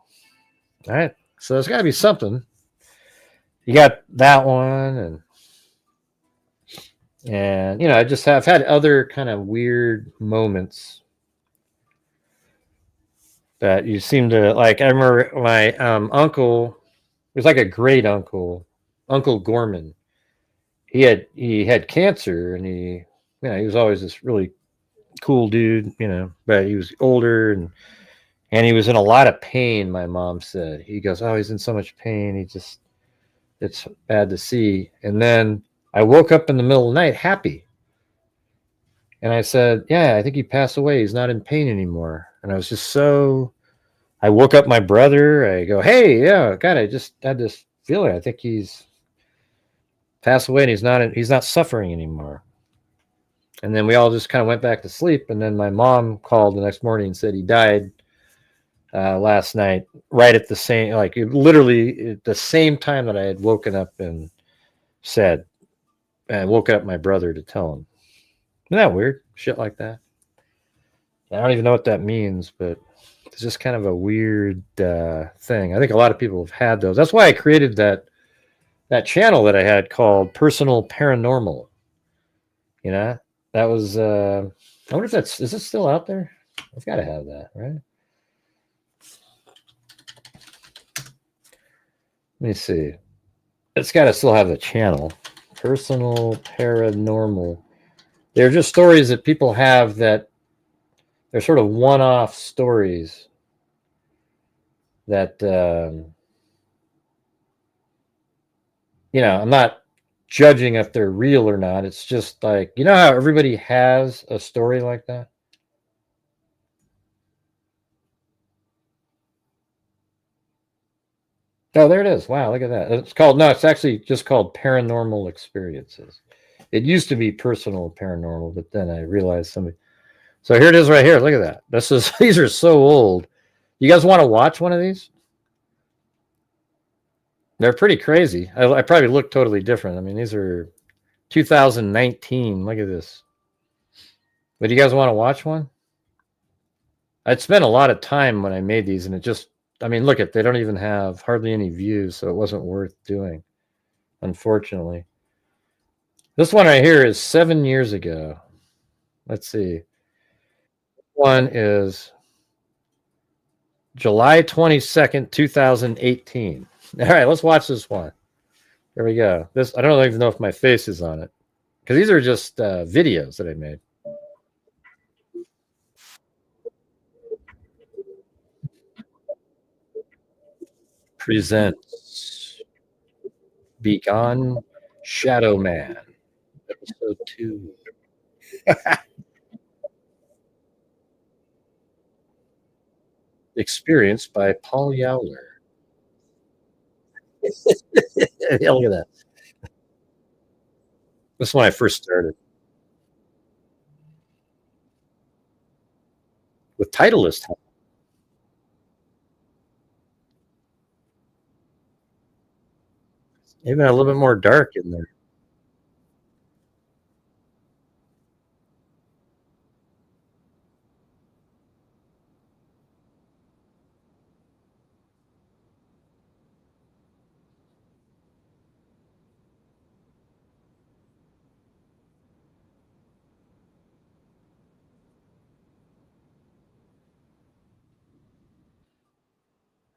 All right. So there's got to be something. You got that one, and you know, I've had other kind of weird moments that you seem to like. I remember my uncle, it was like a great uncle, Uncle Gorman. He had cancer, and he was always this really cool dude, you know, but he was older and he was in a lot of pain. My mom said, he goes, oh, he's in so much pain. It's bad to see. And then I woke up in the middle of the night happy. And I said, yeah, I think he passed away. He's not in pain anymore. And I was just I woke up my brother. I go, hey, yeah, God, I just had this feeling. I think he's passed away and he's not suffering anymore. And then we all just kind of went back to sleep. And then my mom called the next morning and said he died last night, right at the same, like literally at the same time that I had woken up and said, and I woke up my brother to tell him. Isn't that weird? Shit like that. I don't even know what that means, but it's just kind of a weird thing. I think a lot of people have had those. That's why I created that channel that I had called Personal Paranormal. You know, That was. I wonder if is it still out there? I've got to have that, right? Let me see. It's got to still have the channel. Personal Paranormal. They're just stories that people have that they're sort of one-off stories that, I'm not judging if they're real or not. It's just like, you know how everybody has a story like that? Oh, there it is. Wow, look at that. It's actually just called Paranormal Experiences. It used to be Personal Paranormal, but then I realized somebody. So here it is right here. Look at that. These are so old. You guys want to watch one of these? They're pretty crazy. I probably look totally different. I mean, these are 2019. Look at this. But do you guys want to watch one? I'd spent a lot of time when I made these, and look they don't even have hardly any views, so it wasn't worth doing, unfortunately. This one right here is 7 years ago. Let's see. One is July 22nd, 2018. All right, let's watch this one. There we go. I don't even know if my face is on it, because these are just videos that I made. Presents Begone Shadow Man, episode 2. Experienced by Paul Yowler. Yeah, look at that. This is when I first started. With Titleist. Even a little bit more dark in there.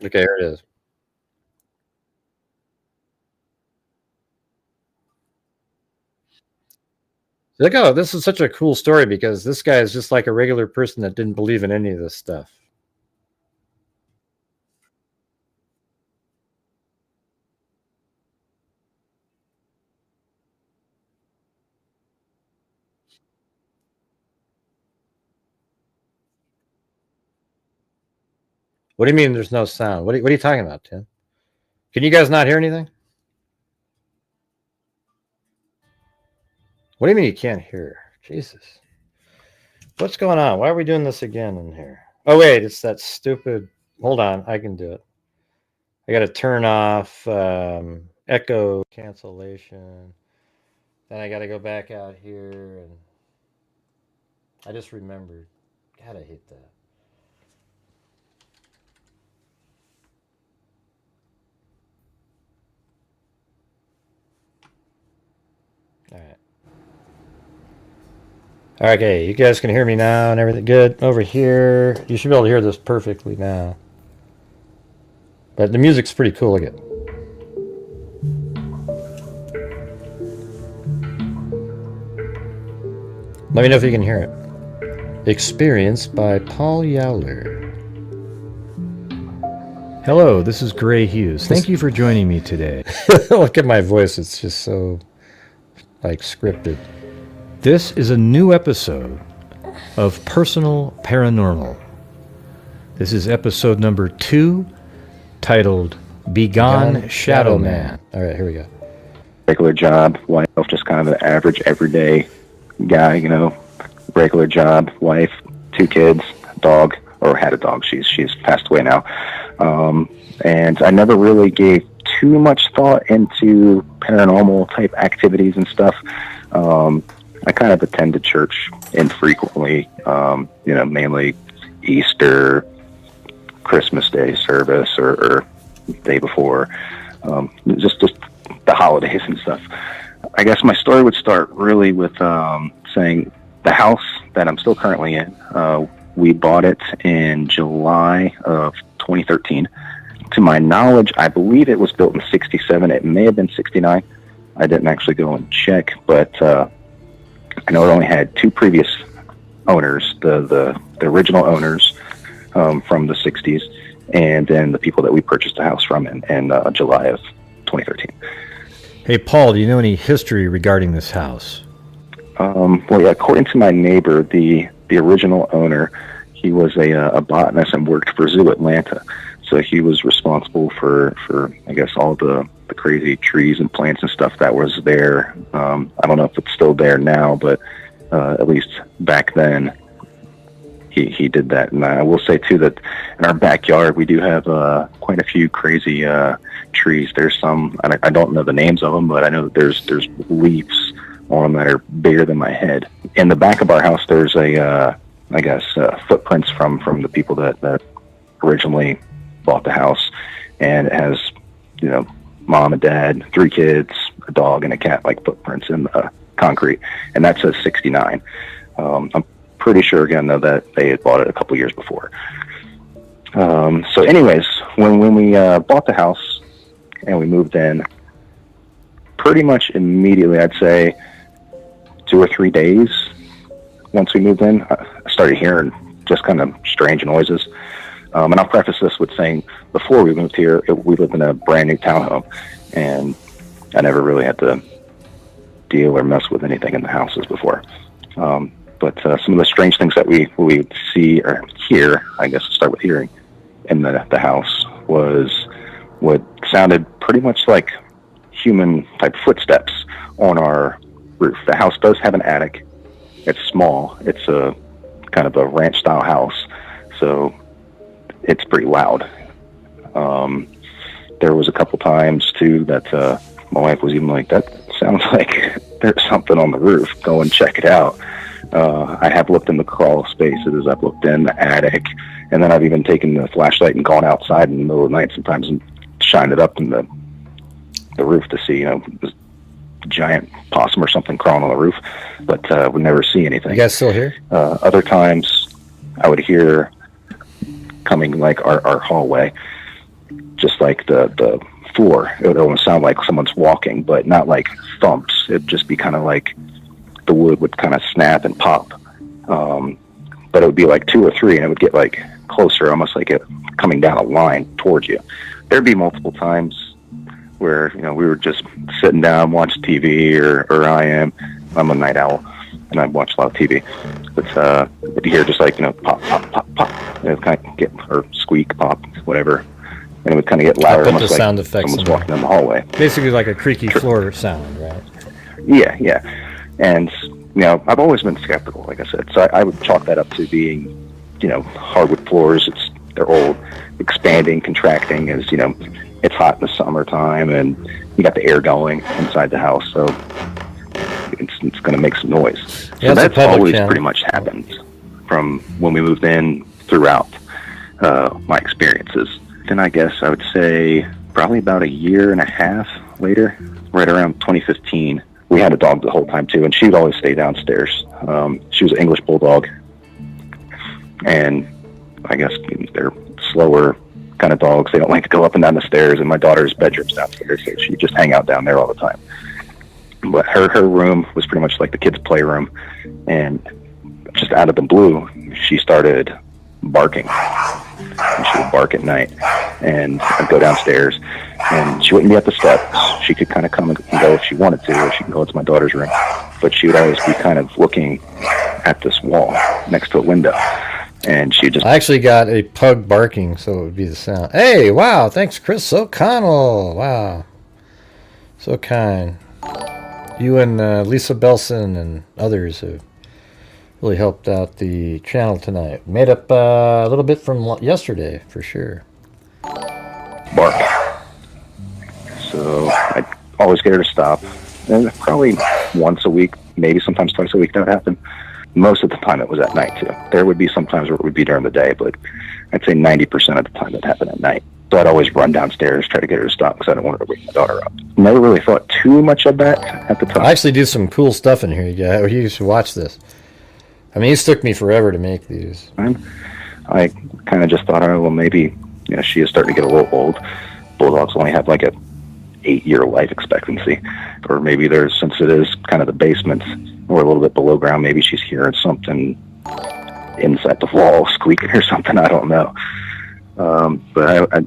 Okay, here it is. Look, this is such a cool story because this guy is just like a regular person that didn't believe in any of this stuff. What do you mean there's no sound? What are you talking about, Tim? Can you guys not hear anything? What do you mean you can't hear? Jesus. What's going on? Why are we doing this again in here? Oh, wait, it's that stupid... Hold on, I can do it. I got to turn off echo cancellation. Then I got to go back out here, and I just remembered. God, I hate that. All right. Okay, you guys can hear me now and everything good over here. You should be able to hear this perfectly now. But the music's pretty cool. Look at it. Let me know if you can hear it. Experienced by Paul Yowler. Hello, this is Gray Hughes. Thank you for joining me today. Look at my voice. It's just so, like, scripted. This is a new episode of Personal Paranormal. This is episode number 2, titled Begone Shadow Man. All right, here we go. Regular job, wife, just kind of an average, everyday guy, you know, regular job, wife, 2 kids, dog, or had a dog. She's passed away now. And I never really gave too much thought into paranormal type activities and stuff. I kind of attended church infrequently, you know, mainly Easter, Christmas Day service, or day before, just the holidays and stuff. I guess my story would start really with saying The house that I'm still currently in, we bought it in July of 2013. To my knowledge, I believe it was built in 67. It may have been 69. I didn't actually go and check, but I know it only had 2 previous owners, the original owners from the 60s, and then the people that we purchased the house from in July of 2013. Hey, Paul, do you know any history regarding this house? Well, yeah, according to my neighbor, the original owner, he was a botanist and worked for Zoo Atlanta. So he was responsible for I guess, all the crazy trees and plants and stuff that was there. I don't know if it's still there now, but at least back then, he did that. And I will say, too, that in our backyard, we do have quite a few crazy trees. There's some, I don't know the names of them, but I know that there's leaves on them that are bigger than my head. In the back of our house, there's footprints from the people that originally bought the house, and it has, mom and dad, 3 kids, a dog, and a cat, like footprints in the concrete, and that says 69. I'm pretty sure, again, though, that they had bought it a couple years before. So anyways, when we bought the house and we moved in, pretty much immediately, I'd say 2 or 3 days once we moved in, I started hearing just kind of strange noises. And I'll preface this with saying, before we moved here, we lived in a brand new townhome, and I never really had to deal or mess with anything in the houses before. But some of the strange things that we would see or hear, I guess I'll start with hearing, in the house was what sounded pretty much like human-type footsteps on our roof. The house does have an attic. It's small. It's a kind of a ranch-style house, so it's pretty loud. There was a couple times, too, that my wife was even like, that sounds like there's something on the roof. Go and check it out. I have looked in the crawl spaces. I've looked in the attic. And then I've even taken the flashlight and gone outside in the middle of the night sometimes and shined it up in the roof to see, this giant possum or something crawling on the roof. But we never see anything. You guys still here? Other times I would hear coming like our hallway, just like the floor. It would almost sound like someone's walking, but not like thumps. It'd just be kind of like the wood would kind of snap and pop. But it would be like 2 or 3, and it would get like closer, almost like it coming down a line towards you. There'd be multiple times where, we were just sitting down, watch TV, or I'm a night owl, and I watch a lot of TV. But you'd hear just like, pop, pop, pop, pop. And it would kind of get, or squeak, pop, whatever. And it would kind of get louder, almost like sound effects someone's walking down the hallway. Basically like a creaky floor sound, right? Yeah. And, I've always been skeptical, like I said. So I would chalk that up to being, hardwood floors. They're old, expanding, contracting as, it's hot in the summertime and you got the air going inside the house. So it's going to make some noise. Yeah, so that's always pretty much happened from when we moved in throughout my experiences. Then I guess I would say probably about 1.5 years later, right around 2015, we had a dog the whole time too, and she would always stay downstairs. She was an English bulldog, and I guess they're slower kind of dogs. They don't like to go up and down the stairs, and my daughter's bedroom's downstairs, so she'd just hang out down there all the time. But her room was pretty much like the kids' playroom, and just out of the blue, she started barking. And she would bark at night, and I'd go downstairs, and she wouldn't be at the steps. She could kind of come and go if she wanted to, or she could go into my daughter's room, but she would always be kind of looking at this wall next to a window, and she just... I actually got a pug barking, so it would be the sound. Hey, wow, thanks, Chris O'Connell. Wow, so kind. You and Lisa Belson and others have really helped out the channel tonight. Made up a little bit from yesterday, for sure. Bark. So I'd always get her to stop. And probably once a week, maybe sometimes twice a week that would happen. Most of the time it was at night, too. There would be some times where it would be during the day, but I'd say 90% of the time it happened at night. So I'd always run downstairs, try to get her to stop, because I didn't want her to wake my daughter up. Never really thought too much of that at the time. I actually do some cool stuff in here, you guys. You should watch this. I mean, it took me forever to make these. I kind of just thought, oh, well, maybe, you know, she is starting to get a little old. Bulldogs only have like a 8-year life expectancy, or maybe there's, since it is kind of the basement or a little bit below ground, maybe she's hearing something inside the wall squeaking or something. I don't know. But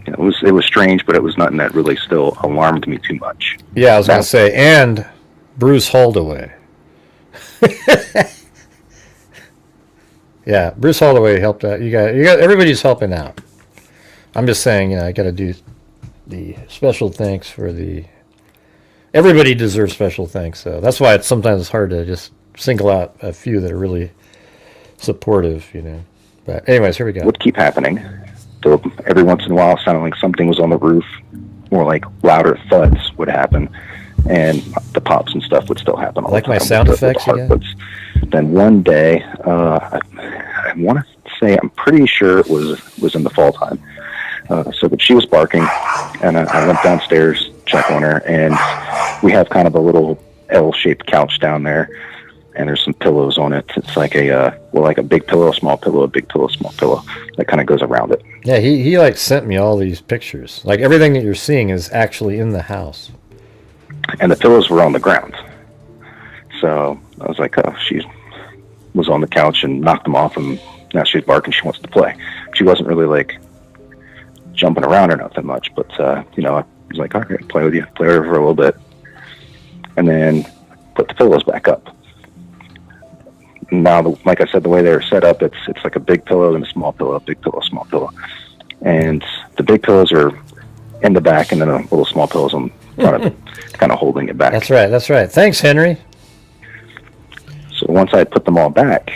you know, it was strange, but it was nothing that really still alarmed me too much. Yeah, I was going to say, and Bruce Holdaway. Yeah, Bruce Holdaway helped out. You got everybody's helping out. I'm just saying, you know, I got to do the special thanks for the. Everybody deserves special thanks, so that's why it's sometimes hard to just single out a few that are really supportive, you know. But anyways, here we go. Would keep happening. So every once in a while, sounding like something was on the roof, or like louder thuds would happen, and the pops and stuff would still happen. All like the time my sound effects again. Then one day, I want to say, I'm pretty sure it was in the fall time. But she was barking, and I went downstairs, check on her, and we have kind of a little L-shaped couch down there, and there's some pillows on it. It's like like a big pillow, a small pillow, a big pillow, small pillow that kind of goes around it. Yeah, he like sent me all these pictures. Like everything that you're seeing is actually in the house. And the pillows were on the ground. So I was like, oh, she was on the couch and knocked them off, and now she's barking. She wants to play. She wasn't really like jumping around or nothing much, but you know, I was like, all right, play with you, play with her for a little bit, and then put the pillows back up. Now, like I said, the way they're set up, it's like a big pillow and a small pillow, big pillow, small pillow, and the big pillows are in the back, and then a little small pillows on front of it, kind of holding it back. That's right. That's right. Thanks, Henry. So once I put them all back,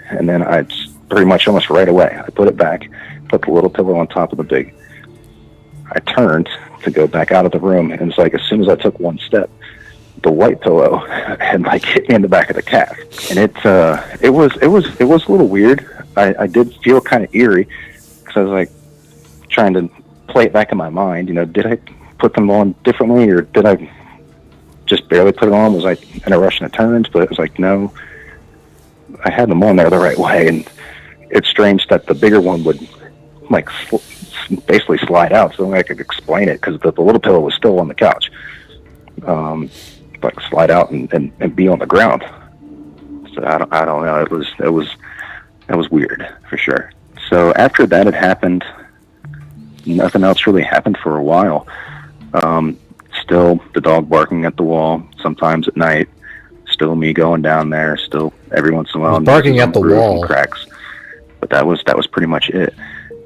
and then I pretty much almost right away, I put it back, put the little pillow on top of the big. I turned to go back out of the room, and it's like as soon as I took one step, the white pillow had like hit me in the back of the calf, and it was a little weird. I did feel kind of eerie because I was like trying to play it back in my mind. You know, did I put them on differently, or did I just barely put it on? Was I in a rush and it turned? But it was like, no, I had them on there the right way. And it's strange that the bigger one would like basically slide out, so I could explain it, because the little pillow was still on the couch, like slide out and be on the ground. So I don't know. It was weird for sure. So after that had happened, nothing else really happened for a while. Still the dog barking at the wall, sometimes at night. Still me going down there. Still every once in a while barking at the wall, cracks. But that was pretty much it.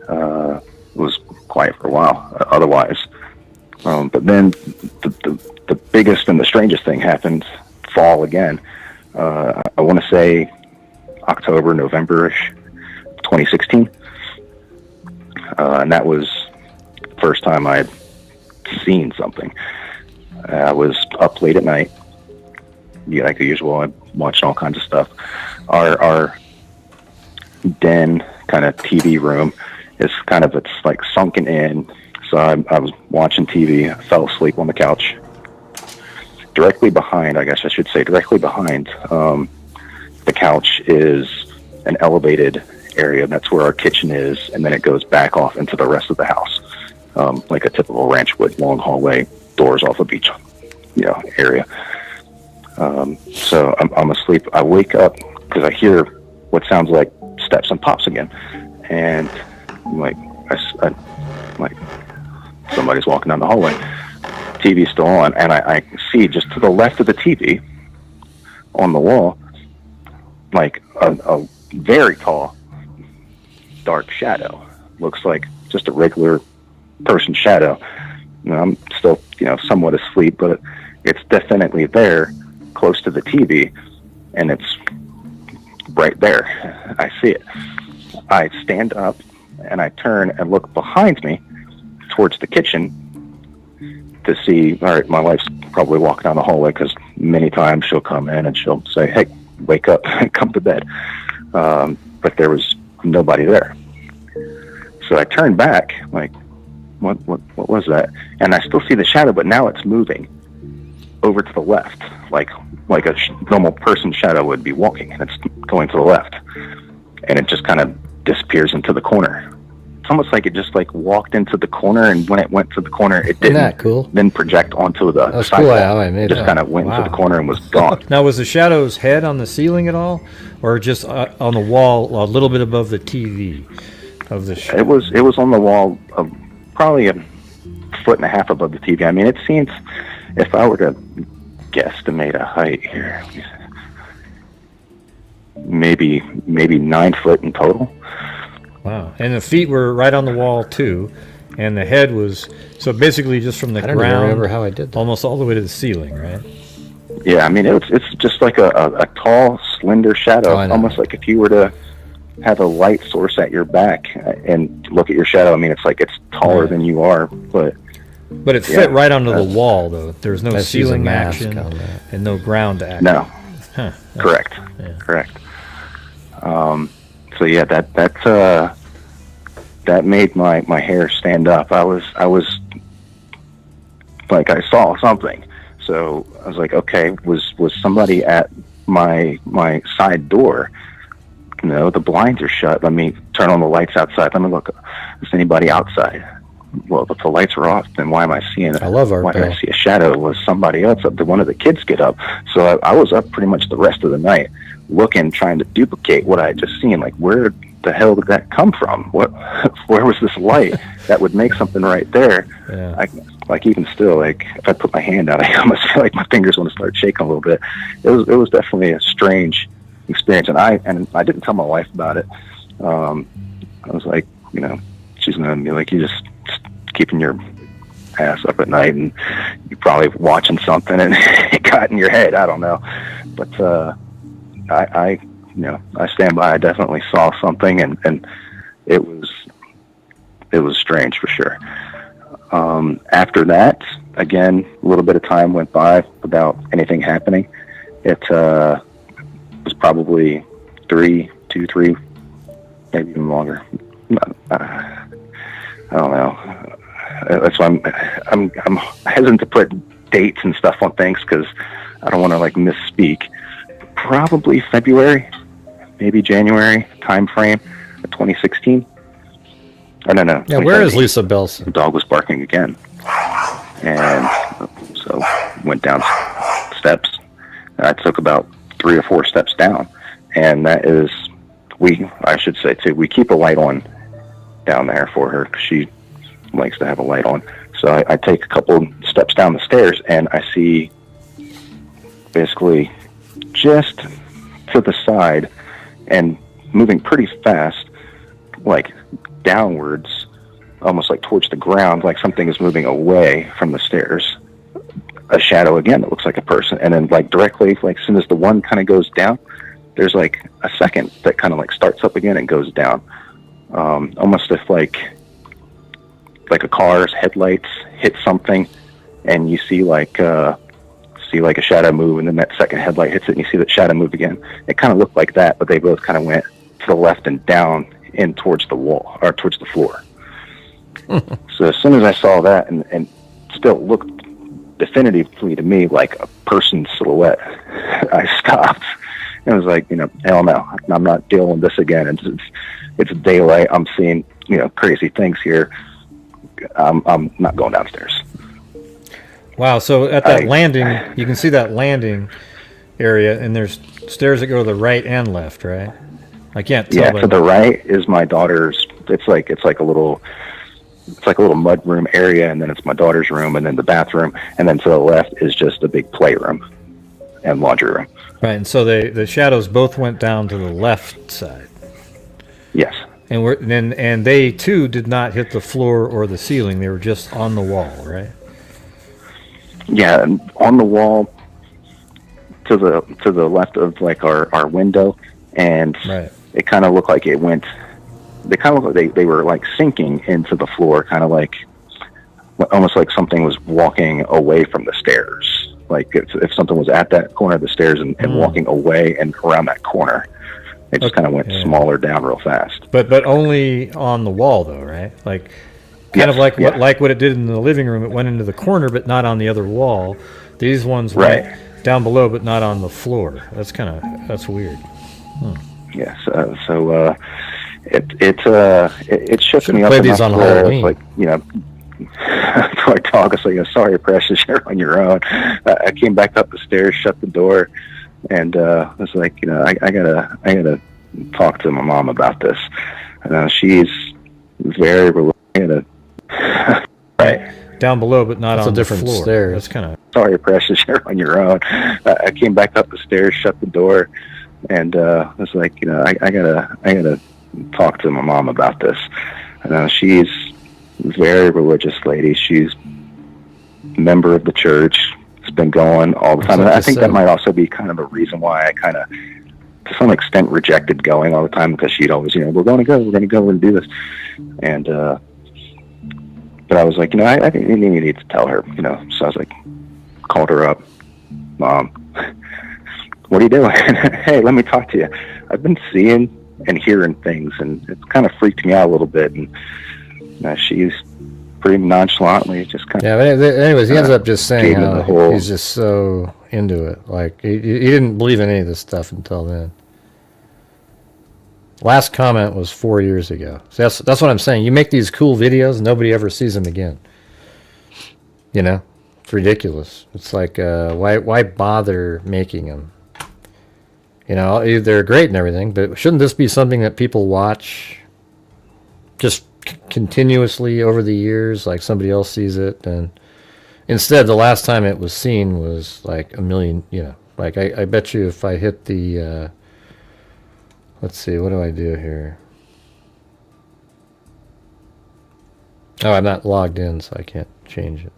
It was quiet for a while. Otherwise, but then the biggest and the strangest thing happened fall again. I want to say October, November-ish, 2016. And that was the first time I had seen something. I was up late at night. Yeah, like the usual. I watched all kinds of stuff. Our den kind of TV room is kind of, it's like sunken in. So I was watching TV. I fell asleep on the couch. Directly behind, I guess I should say, directly behind the couch is an elevated area. That's where our kitchen is, and then it goes back off into the rest of the house, like a typical ranch wood, long hallway, doors off of each, area. So I'm asleep. I wake up because I hear what sounds like steps and pops again, and I'm like somebody's walking down the hallway. TV's still on, and I see just to the left of the TV on the wall, like a very tall, dark shadow. Looks like just a regular person shadow. I'm still, somewhat asleep, but it's definitely there, close to the TV, and it's right there. I see it. I stand up, and I turn and look behind me towards the kitchen to see, all right, my wife's probably walking down the hallway, because many times she'll come in and she'll say, hey, wake up and come to bed. But there was nobody there. So I turned back, like, what was that? And I still see the shadow, but now it's moving. over to the left, like a normal person shadow would be walking, and it's going to the left, and it just kind of disappears into the corner. It's almost like it just like walked into the corner, and when it went to the corner, it didn't that cool? then project onto the That's sidewalk. cool how I made It just it. kind of went into the corner and was gone. Now, was the shadow's head on the ceiling at all, or just on the wall, a little bit above the TV of the show? It was on the wall, of probably a foot and a half above the TV. I mean, it seems, if I were to guesstimate a height here, maybe 9 foot in total. Wow. And the feet were right on the wall too, and the head was so basically just from the I don't ground, remember how I did that. almost all the way to the ceiling, right? Yeah, I mean, it's just like a tall, slender shadow, Oh, I know. almost like if you were to have a light source at your back and look at your shadow. I mean, it's like it's taller Right. than you are, but But it Yeah, fit right onto the wall, though. There was no Let's use a ceiling mask action on that. and no ground action. no, Huh. correct, Yeah. correct. So yeah, that made my hair stand up. I was like, I saw something. So I was like, okay, was somebody at my side door? You know, the blinds are shut. Let me turn on the lights outside. Let me look. Is anybody outside? Well, if the lights were off, then why am I seeing it? I love Art Why did I Bell. see a shadow? Was somebody else up? Did one of the kids get up? So I was up pretty much the rest of the night, looking, trying to duplicate what I had just seen. Like, where the hell did that come from? Where was this light that would make something right there? Yeah. Like even still, like if I put my hand out, I almost feel like my fingers want to start shaking a little bit. It was definitely a strange experience, and I didn't tell my wife about it. I was like, you know, she's gonna be like, you just keeping your ass up at night, and you're probably watching something, and it got in your head. I don't know, but I stand by. I definitely saw something, and it was strange for sure. After that, again, a little bit of time went by without anything happening. It was probably 3, maybe even longer. I don't know. That's why I'm hesitant to put dates and stuff on things because I don't want to like misspeak. Probably February, maybe January time frame of 2016. Oh, no. Yeah, where is 2017. Lisa Belson? The dog was barking again, and so went down steps. I took about 3 or 4 steps down, and that is I should say too, we keep a light on down there for her because she likes to have a light on. So I take a couple steps down the stairs, and I see basically just to the side and moving pretty fast, like downwards, almost like towards the ground, like something is moving away from the stairs. A shadow again that looks like a person, and then like directly, like as soon as the one kind of goes down, there's like a second that kind of like starts up again and goes down. Almost if like a car's headlights hit something, and you see like a shadow move, and then that second headlight hits it, and you see that shadow move again. It kind of looked like that, but they both kind of went to the left and down in towards the wall or towards the floor. So as soon as I saw that, and still looked definitively to me like a person's silhouette, I stopped. And I was like, hell no, I'm not dealing with this again. It's daylight. I'm seeing, crazy things here. I'm not going downstairs. Wow. So at that landing, you can see that landing area, and there's stairs that go to the right and left, right? I can't tell. Yeah, to the right is my daughter's. It's like a little mud room area, and then it's my daughter's room, and then the bathroom, and then to the left is just a big playroom and laundry room. Right, and so the shadows both went down to the left side. Yes. And they too did not hit the floor or the ceiling. They were just on the wall, right? Yeah, and on the wall to the left of like our window, and right. It kind of looked like it went. They kind of looked like they were like sinking into the floor, kind of like almost like something was walking away from the stairs. Like if something was at that corner of the stairs and walking away and around that corner, it just kind of went smaller down real fast. But only on the wall though, right? Like Kind of Yes, like yes. what it did in the living room. It went into the corner, but not on the other wall. These ones Right. went down below, but not on the floor. That's weird. Yes. It shook Should've me up played these enough on where Halloween. it's like, before I talk, it's like, sorry, precious, you're on your own. I came back up the stairs, shut the door, and I was like, I gotta talk to my mom about this. She's very religious. Right. Down below, but not That's on a the different floor. stairs. That's kind of Sorry, precious, you're on your own. I came back up the stairs, shut the door, and I was like, I gotta talk to my mom about this. She's a very religious lady. She's a member of the church. It's been going all the time. And I think that might also be kind of a reason why I kind of, to some extent, rejected going all the time, because she'd always, we're going to go, we're going to do this. And, but I was like, I think you need to tell her, so I was like, called her up. Mom, what are you doing? Hey, let me talk to you. I've been seeing and hearing things, and it's kind of freaked me out a little bit. And she's pretty nonchalantly just kind of. Yeah, but anyways, he ends up just saying gave me the how whole- he's just so into it. Like, he didn't believe in any of this stuff until then. Last comment was 4 years ago. So that's what I'm saying. You make these cool videos, nobody ever sees them again. It's ridiculous. It's like, why bother making them? They're great and everything, but shouldn't this be something that people watch just continuously over the years, like somebody else sees it? And instead, the last time it was seen was like a million, like I bet you if I hit the, let's see, what do I do here? Oh, I'm not logged in, so I can't change it.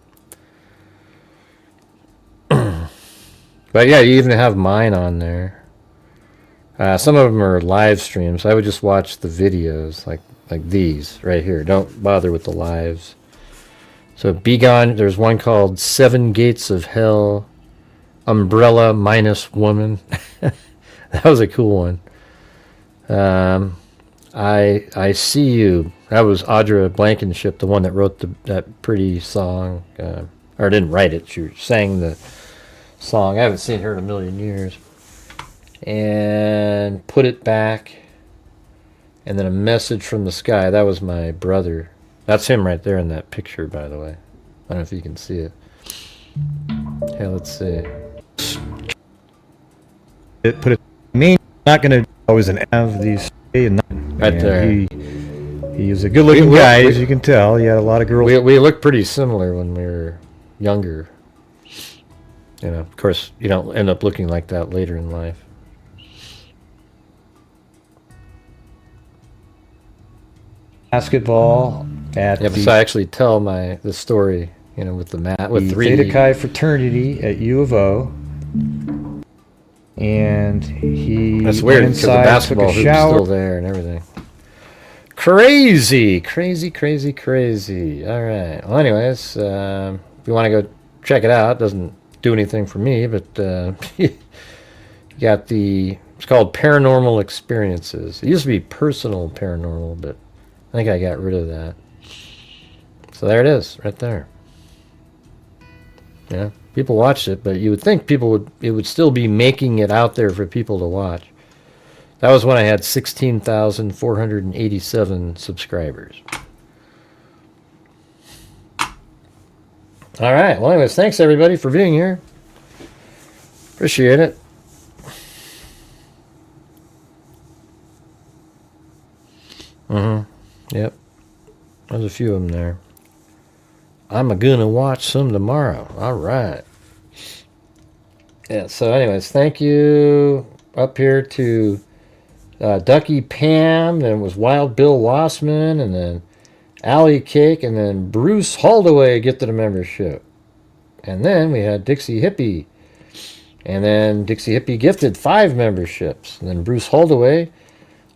But yeah, you even have mine on there. Some of them are live streams. I would just watch the videos, like these right here. Don't bother with the lives. So Be Gone, there's one called 7 Gates of Hell, Umbrella Minus Woman. That was a cool one. I See You. That was Audra Blankenship, the one that wrote that pretty song. Or didn't write it. She sang the song. I haven't seen her in a million years. And Put It Back. And then A Message from the Sky. That was my brother. That's him right there in that picture, by the way. I don't know if you can see it. Okay, let's see. not going to always have these and Right there. He is a good-looking guy, as you can tell. He had a lot of girls. We look pretty similar when we were younger. Of course, you don't end up looking like that later in life. Basketball at so I actually tell the story, with the mat with the 3D. Theta Chi fraternity at U of O, and he That's weird went because the inside, basketball took a hoop's shower. still there and everything. Crazy. All right. Well, anyways, if you want to go check it out, it doesn't do anything for me, but you got it's called Paranormal Experiences. It used to be Personal Paranormal, but I think I got rid of that. So there it is, right there. Yeah, people watched it, but you would think it would still be making it out there for people to watch. That was when I had 16,487 subscribers. All right. Well, anyways, thanks everybody for being here. Appreciate it. Yep. There's a few of them there. I'm gonna watch some tomorrow. All right. Yeah. So, anyways, thank you up here to Ducky Pam. Then it was Wild Bill Wassman, and then Allie Cake, and then Bruce Holdaway get to the membership. And then we had Dixie Hippie. And then Dixie Hippie gifted 5 memberships. And then Bruce Holdaway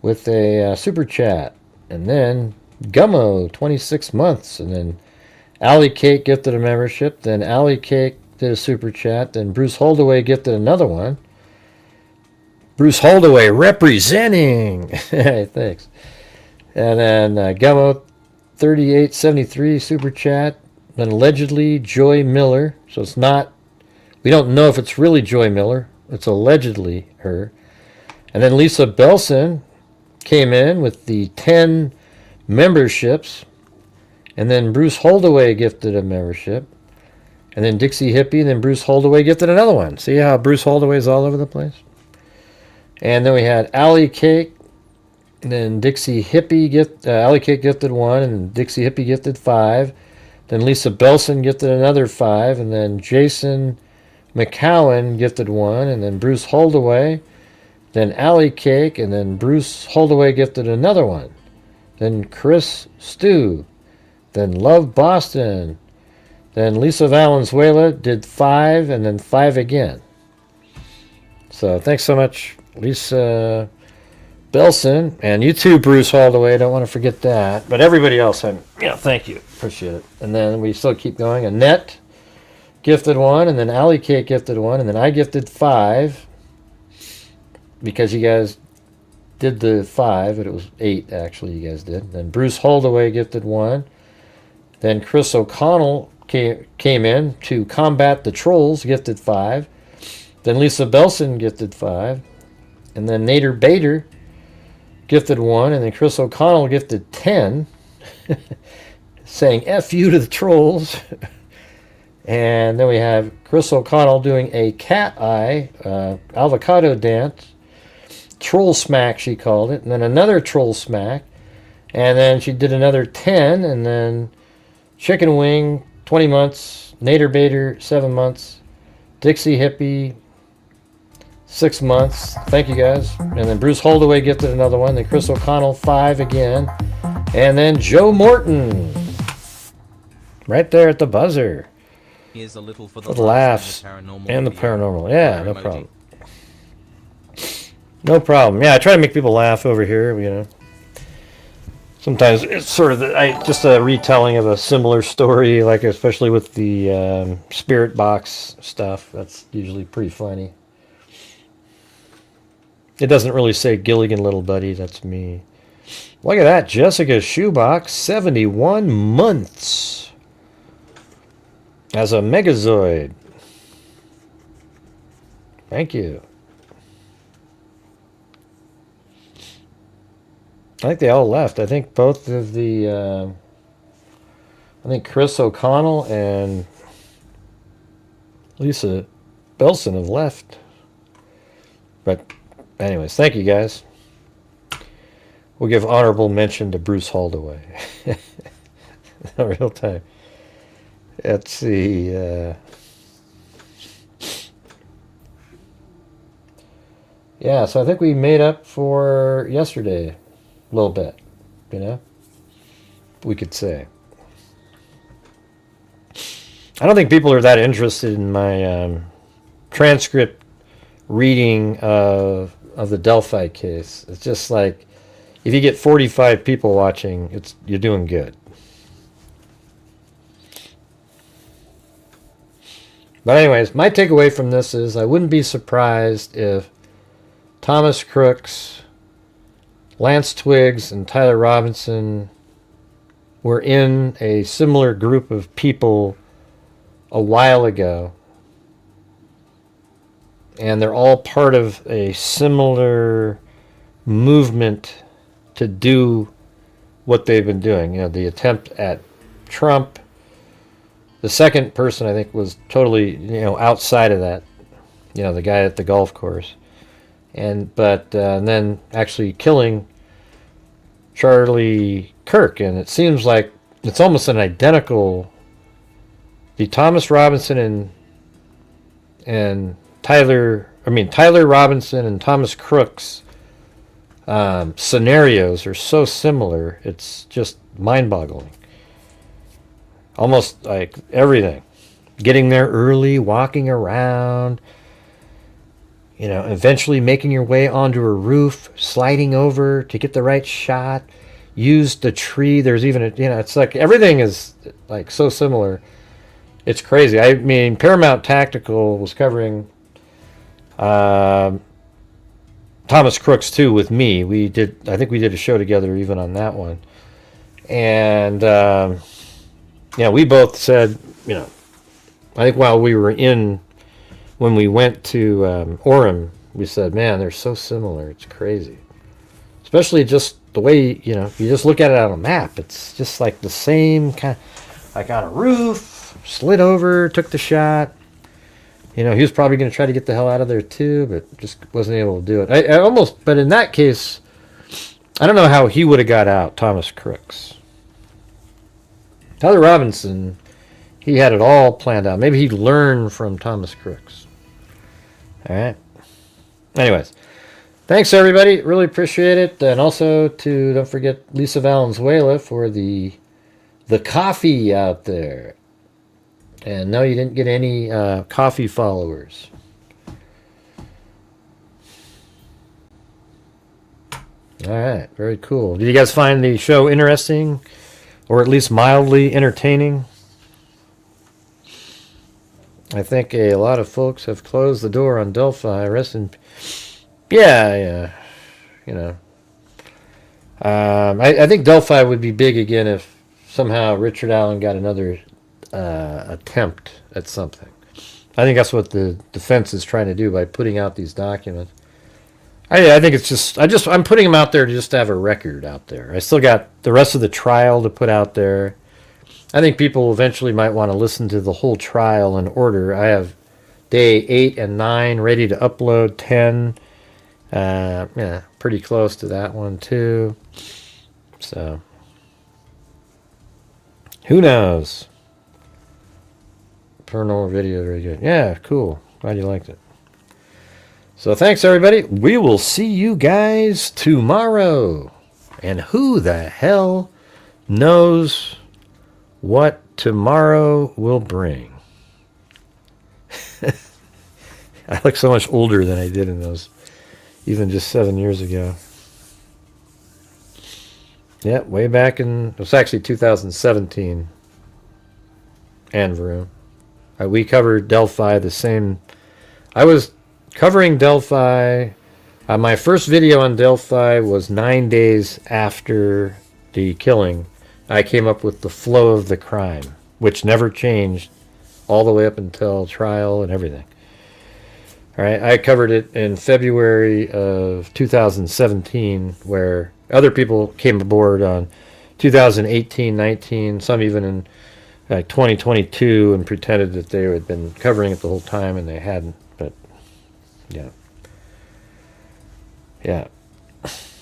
with a super chat. And then Gummo, 26 months. And then Allie Cake gifted a membership. Then Allie Cake did a super chat. Then Bruce Holdaway gifted another one. Bruce Holdaway representing. Hey, thanks. And then Gummo, 3873 super chat. Then allegedly Joy Miller. So it's not, we don't know if it's really Joy Miller. It's allegedly her. And then Lisa Belson came in with the 10 memberships. And then Bruce Holdaway gifted a membership. And then Dixie Hippie, and then Bruce Holdaway gifted another one. See how Bruce Holdaway is all over the place? And then we had Allie Cake, and then Dixie Hippie Allie Cake gifted 1, and Dixie Hippie gifted 5. Then Lisa Belson gifted another 5, and then Jason McCowan gifted 1, and then Bruce Holdaway, then Allie Cake, and then Bruce Holdaway gifted another one. Then Chris Stew, then Love Boston. Then Lisa Valenzuela did 5 and then 5 again. So thanks so much, Lisa Belson. And you too, Bruce Holdaway. Don't want to forget that. But everybody else, thank you. Appreciate it. And then we still keep going. Annette gifted 1, and then Allie Kate gifted 1, and then I gifted 5 because you guys did the 5, but it was 8 actually you guys did. Then Bruce Holdaway gifted 1. Then Chris O'Connell came in to combat the trolls, gifted 5. Then Lisa Belson gifted 5. And then Nader Bader gifted 1. And then Chris O'Connell gifted 10. Saying F you to the trolls. And then we have Chris O'Connell doing a cat eye, avocado dance. Troll smack, she called it. And then another troll smack. And then she did another 10. And then Chicken Wing, 20 months. Nader Bader, 7 months. Dixie Hippie, 6 months. Thank you guys. And then Bruce Holdaway gifted another one. Then Chris O'Connell, 5 again. And then Joe Morton, right there at the buzzer. Here's a little for the laughs and the paranormal. Yeah, no problem. No problem. Yeah, I try to make people laugh over here, you know. Sometimes it's sort of just a retelling of a similar story, like especially with the spirit box stuff. That's usually pretty funny. It doesn't really say Gilligan Little Buddy. That's me. Look at that. Jessica Shoebox, 71 months as a Megazoid. Thank you. I think they all left. I think both of the, I think Chris O'Connell and Lisa Belson have left. But anyways, thank you guys. We'll give honorable mention to Bruce Holdaway. No real time. Let's see. Yeah, so I think we made up for yesterday. A little bit, you know, we could say. I don't think people are that interested in my transcript reading of the Delphi case. It's just like, if you get 45 people watching, you're doing good. But anyways, my takeaway from this is I wouldn't be surprised if Thomas Crooks, Lance Twiggs, and Tyler Robinson were in a similar group of people a while ago. And they're all part of a similar movement to do what they've been doing. You know, the attempt at Trump. The second person, I think, was totally, you know, outside of that. You know, the guy at the golf course. And then actually killing Charlie Kirk. And it seems like it's almost an identical, the Thomas Robinson and Tyler Robinson and Thomas Crooks scenarios are so similar, it's just mind-boggling. Almost like everything. Getting there early, walking around, you know, eventually making your way onto a roof, sliding over to get the right shot, use the tree. There's even it's like everything is like so similar. It's crazy. I mean, Paramount Tactical was covering Thomas Crooks too with me. I think we did a show together even on that one. And we both said, I think while we were when we went to Orem, we said, man, they're so similar. It's crazy. Especially just the way, you just look at it on a map. It's just like the same kind of, like on a roof, slid over, took the shot. He was probably going to try to get the hell out of there too, but just wasn't able to do it. I almost, but in that case, I don't know how he would have got out, Thomas Crooks. Tyler Robinson, he had it all planned out. Maybe he'd learn from Thomas Crooks. All right. Anyways, thanks everybody. Really appreciate it. And also don't forget Lisa Valenzuela for the coffee out there. And no, you didn't get any coffee followers. All right, very cool. Did you guys find the show interesting, or at least mildly entertaining? I think a lot of folks have closed the door on Delphi. Yeah. I think Delphi would be big again if somehow Richard Allen got another attempt at something. I think that's what the defense is trying to do by putting out these documents. I think it's just I'm putting them out there just to have a record out there. I still got the rest of the trial to put out there. I think people eventually might want to listen to the whole trial in order. I have day 8 and 9 ready to upload. 10, pretty close to that one too. So who knows? Paranormal video, very good. Yeah, cool. Glad you liked it. So thanks, everybody. We will see you guys tomorrow. And who the hell knows what tomorrow will bring? I look so much older than I did in those, even just 7 years ago. Yeah, way back it was actually 2017. Anverum. We covered Delphi the same. I was covering Delphi. My first video on Delphi was 9 days after the killing. I came up with the flow of the crime, which never changed all the way up until trial and everything. All right, I covered it in February of 2017, where other people came aboard on 2018, 19, some even in 2022, and pretended that they had been covering it the whole time, and they hadn't. But yeah,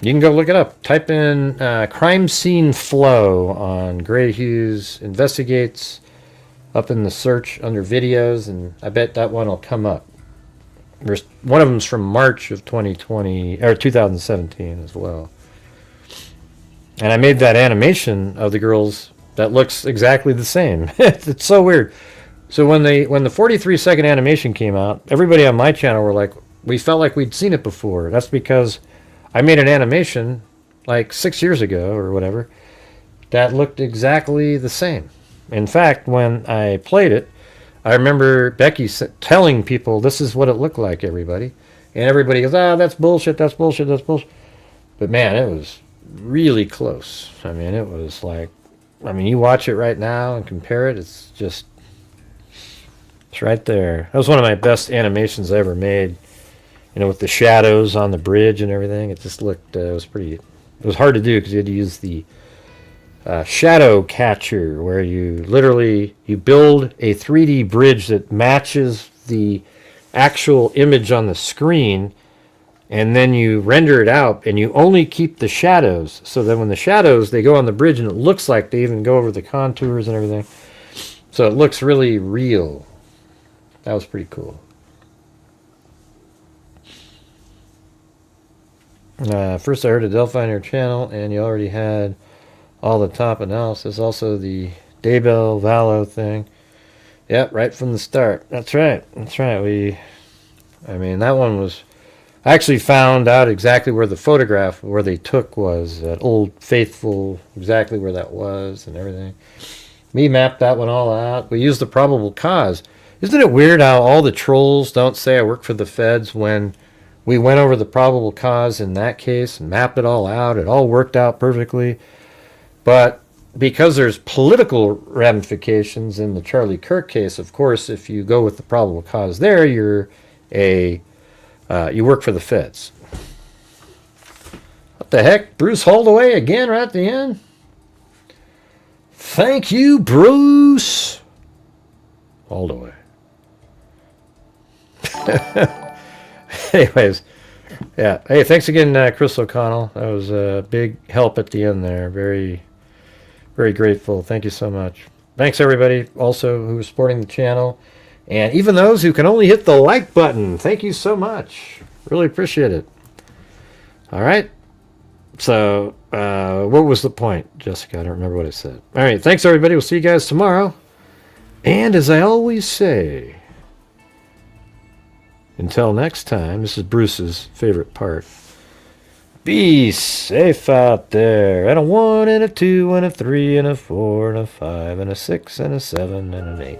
you can go look it up. Type in crime scene flow on Grant Hughes Investigates up in the search under videos, and I bet that one will come up. There's one of them's from March of 2020 or 2017 as well. And I made that animation of the girls that looks exactly the same. It's so weird. So when the 43-second animation came out, everybody on my channel were like, we felt like we'd seen it before. That's because I made an animation like 6 years ago or whatever that looked exactly the same. In fact, when I played it, I remember Becky telling people, this is what it looked like, everybody. And everybody goes, that's bullshit, that's bullshit, that's bullshit. But man, it was really close. I mean, it was like, you watch it right now and compare it, it's right there. That was one of my best animations I ever made. With the shadows on the bridge and everything. It just looked, it was hard to do because you had to use the shadow catcher, where you build a 3D bridge that matches the actual image on the screen, and then you render it out, and you only keep the shadows, so that when the shadows, they go on the bridge, and it looks like they even go over the contours and everything, so it looks really real. That was pretty cool. First I heard of Delphi on your channel, and you already had all the top analysis, also the Daybell Valo thing. Yep, right from the start. That's right. That one was, I actually found out exactly where the photograph where they took was at Old Faithful, exactly where that was and everything. We mapped that one all out. We used the probable cause. Isn't it weird how all the trolls don't say I work for the feds when we went over the probable cause in that case and mapped it all out? It all worked out perfectly. But because there's political ramifications in the Charlie Kirk case, of course, if you go with the probable cause there, you work for the feds. What the heck? Bruce Holdaway again right at the end? Thank you, Bruce Holdaway. Anyways, yeah. Hey, thanks again, Chris O'Connell. That was a big help at the end there. Very, very grateful. Thank you so much. Thanks, everybody, also who is supporting the channel. And even those who can only hit the like button. Thank you so much. Really appreciate it. All right. So, what was the point, Jessica? I don't remember what I said. All right. Thanks, everybody. We'll see you guys tomorrow. And as I always say, until next time, this is Bruce's favorite part. Be safe out there. And a 1 and a 2 and a 3 and a 4 and a 5 and a 6 and a 7 and an 8.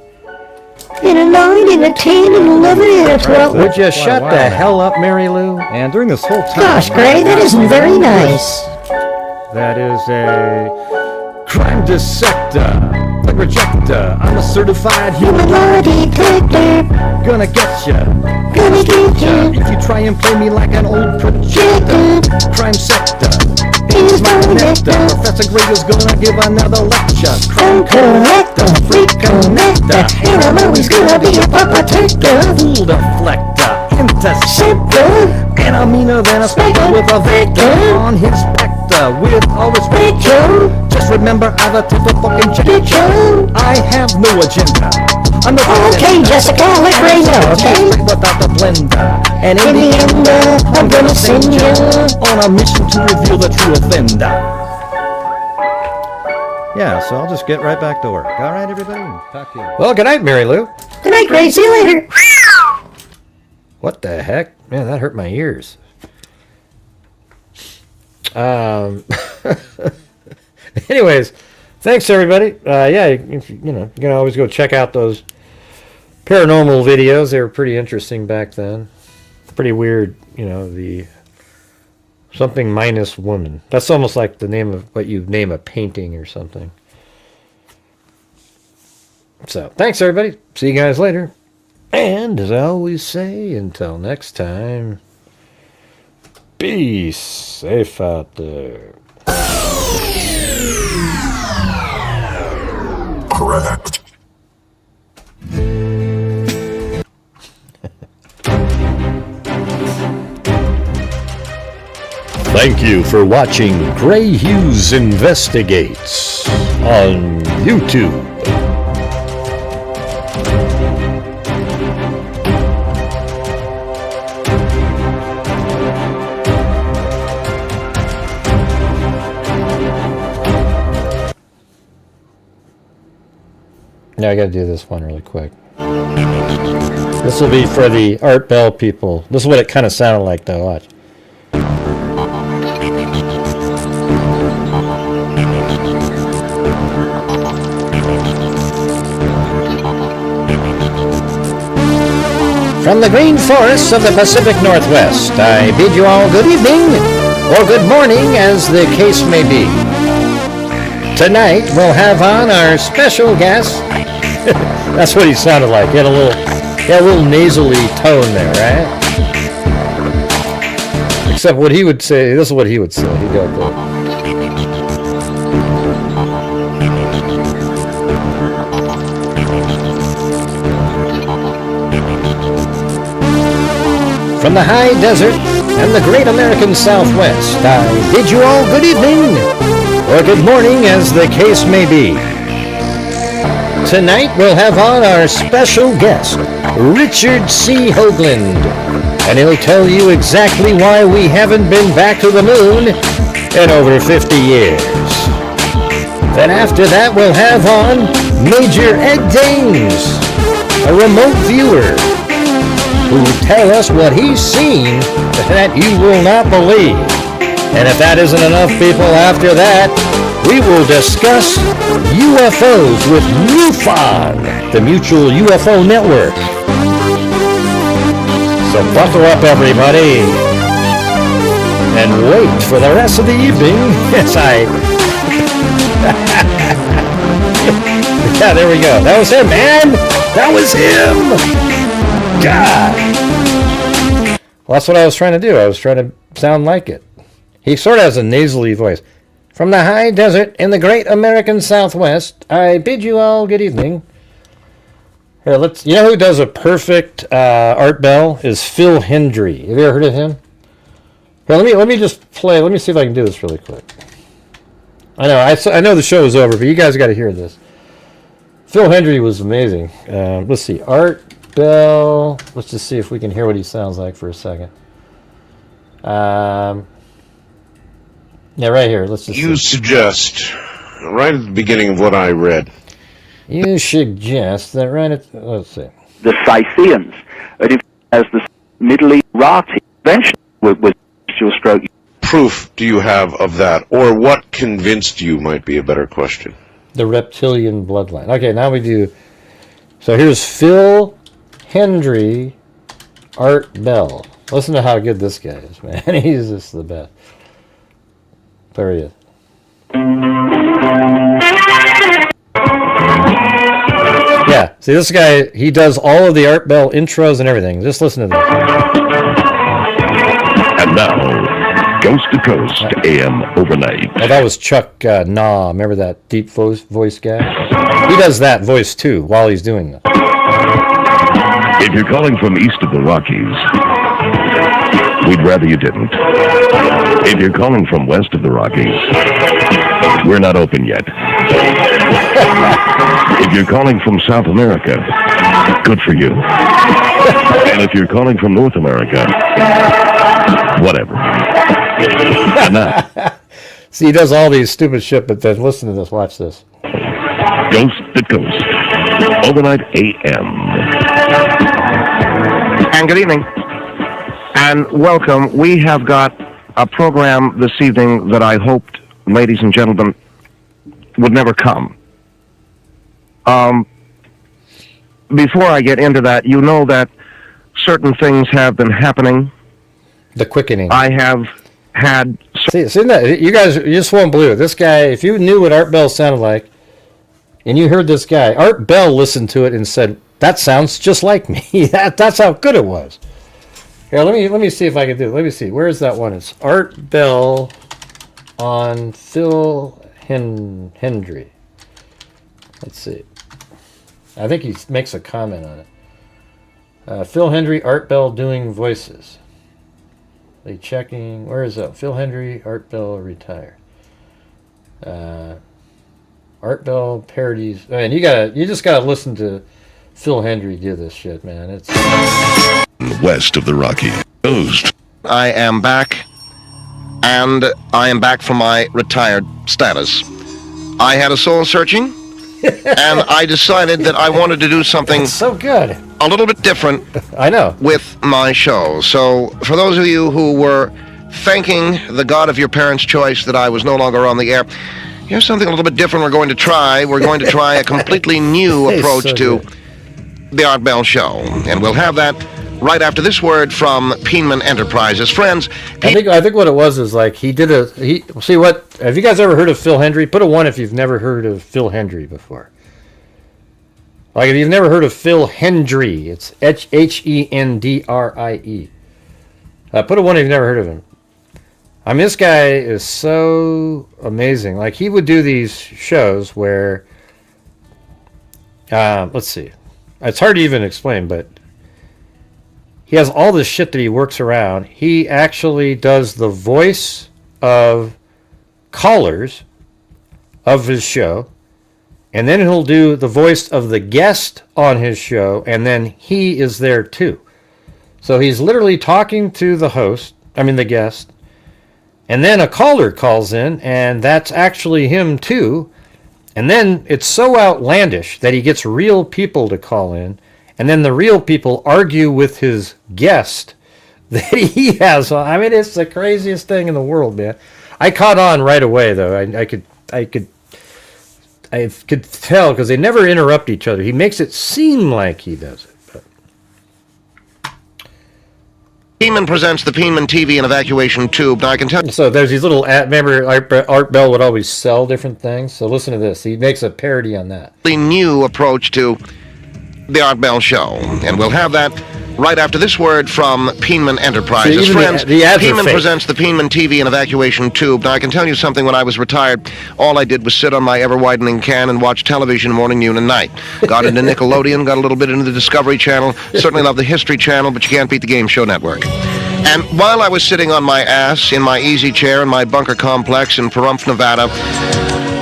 And a 9 and a 10 and a 11 and a 12. Would you shut the hell up, Mary Lou? And during this whole time... Gosh, Gray, that isn't very nice. That is a crime dissector, a rejector. I'm a certified human lie detector. Gonna get ya. Gonna get ya. If you try and play me like an old projector. Crime sector is my nectar. Professor Gray is gonna give another lecture. Crime collector, freak connector. And I'm always gonna be a protector. Fool deflector, interceptor. And I'm meaner than a spectre with a vector on his spectre. With all respect, just remember I'm the type of fucking chick. I have no agenda. I'm the okay, Jessica, let Ray know, okay? Without the blender. And in the end, I'm gonna send you on a mission to reveal the true offender. Yeah, so I'll just get right back to work. All right, everybody? Talk to you. Well, good night, Mary Lou. Good night, Ray. See you later. What the heck? Man, that hurt my ears. Anyways, thanks everybody. Yeah, you can always go check out those paranormal videos. They were pretty interesting back then. Pretty weird, the something minus woman. That's almost like the name of what you name a painting or something. So, thanks everybody. See you guys later. And as I always say, until next time, be safe out there. Correct. Thank you for watching Gray Hughes Investigates on YouTube. Now I gotta do this one really quick. This will be for the Art Bell people. This is what it kind of sounded like though, watch. From the green forests of the Pacific Northwest, I bid you all good evening, or good morning as the case may be. Tonight we'll have on our special guest. That's what he sounded like. He had a little nasally tone there, right? Except what he would say, this is what he would say. He'd go like From the high desert and the great American Southwest, I bid you all good evening, or good morning as the case may be. Tonight we'll have on our special guest, Richard C. Hoagland, and he'll tell you exactly why we haven't been back to the moon in over 50 years. Then after that we'll have on Major Ed Dames, a remote viewer, who will tell us what he's seen that you will not believe. And if that isn't enough, people, after that, we will discuss UFOs with MUFON, the Mutual UFO Network. So buckle up, everybody, and wait for the rest of the evening as I Yeah, there we go. That was him, man. That was him. God. Well, that's what I was trying to do. I was trying to sound like it. He sort of has a nasally voice. From the high desert in the great American Southwest, I bid you all good evening. Here, let's. You know who does a perfect Art Bell is Phil Hendry. Have you ever heard of him? Here, let me just play. Let me see if I can do this really quick. I know the show is over, but you guys got to hear this. Phil Hendry was amazing. Let's see, Art Bell. Let's just see if we can hear what he sounds like for a second. Yeah, right here. Let's just. You suggest, right at the beginning of what I read. You suggest that right at. Let's see. The Scythians, and if as the Middle East eventually with stroke. Proof do you have of that, or what convinced you might be a better question? The reptilian bloodline. Okay, now we do. So here's Phil Hendry, Art Bell. Listen to how good this guy is, man. He's just the best. There he is. Yeah, see this guy, he does all of the Art Bell intros and everything. Just listen to this. And now, Coast to Coast AM Overnight. Oh, that was Chuck Nah. Remember that deep voice guy? He does that voice too while he's doing that. If you're calling from east of the Rockies, we'd rather you didn't. If you're calling from west of the Rockies, we're not open yet. If you're calling from South America, good for you. And if you're calling from North America, whatever. And now, see, he does all these stupid shit, but then listen to this. Watch this. Coast to Coast, Overnight AM. And good evening. And welcome. We have got a program this evening that I hoped, ladies and gentlemen, would never come. Before I get into that, you know that certain things have been happening. The quickening. I have had... See that? You guys, you just won't believe it. This guy, if you knew what Art Bell sounded like, and you heard this guy, Art Bell listened to it and said, that sounds just like me. That's how good it was. Here, let me see if I can do it. Let me see. Where is that one? It's Art Bell on Phil Hendry. Let's see. I think he makes a comment on it. Phil Hendry, Art Bell doing voices. They checking. Where is that? Phil Hendry, Art Bell retired. Art Bell parodies. Man, you just gotta listen to Phil Hendry do this shit, man. It's west of the Rockies. Coast. I am back, and I am back from my retired status. I had a soul searching, and I decided that I wanted to do something so good, a little bit different. I know. With my show. So, for those of you who were thanking the God of your parents' choice that I was no longer on the air, here's something a little bit different we're going to try. We're going to try a completely new approach to the Art Bell Show, and we'll have that right after this word from Peenman Enterprises. Friends, I think what it was is like see what, have you guys ever heard of Phil Hendry? Put a 1 if you've never heard of Phil Hendry before. Like if you've never heard of Phil Hendry, it's Hendrie. Put a 1 if you've never heard of him. I mean, this guy is so amazing. Like he would do these shows where, let's see, it's hard to even explain, but he has all this shit that he works around. He actually does the voice of callers of his show, and then he'll do the voice of the guest on his show, and then he is there too. So he's literally talking to the guest, and then a caller calls in, and that's actually him too. And then it's so outlandish that he gets real people to call in, and then the real people argue with his guest that he has on. I mean, it's the craziest thing in the world, man. I caught on right away, though. I could tell because they never interrupt each other. He makes it seem like he does it. Peenman presents the Peenman TV and evacuation tube. Now I can tell you. So there's these little remember Art Bell would always sell different things. So listen to this. He makes a parody on that. The new approach to the Art Bell Show, and we'll have that right after this word from Peenman Enterprises. See, Friends, the ads are Peenman fake. presents the Peenman TV and evacuation tube. Now I can tell you something. When I was retired, all I did was sit on my ever-widening can and watch television morning, noon, and night. Got into Nickelodeon, got a little bit into the Discovery Channel, certainly love the History Channel, but you can't beat the Game Show Network. And while I was sitting on my ass in my easy chair in my bunker complex in Pahrump, Nevada,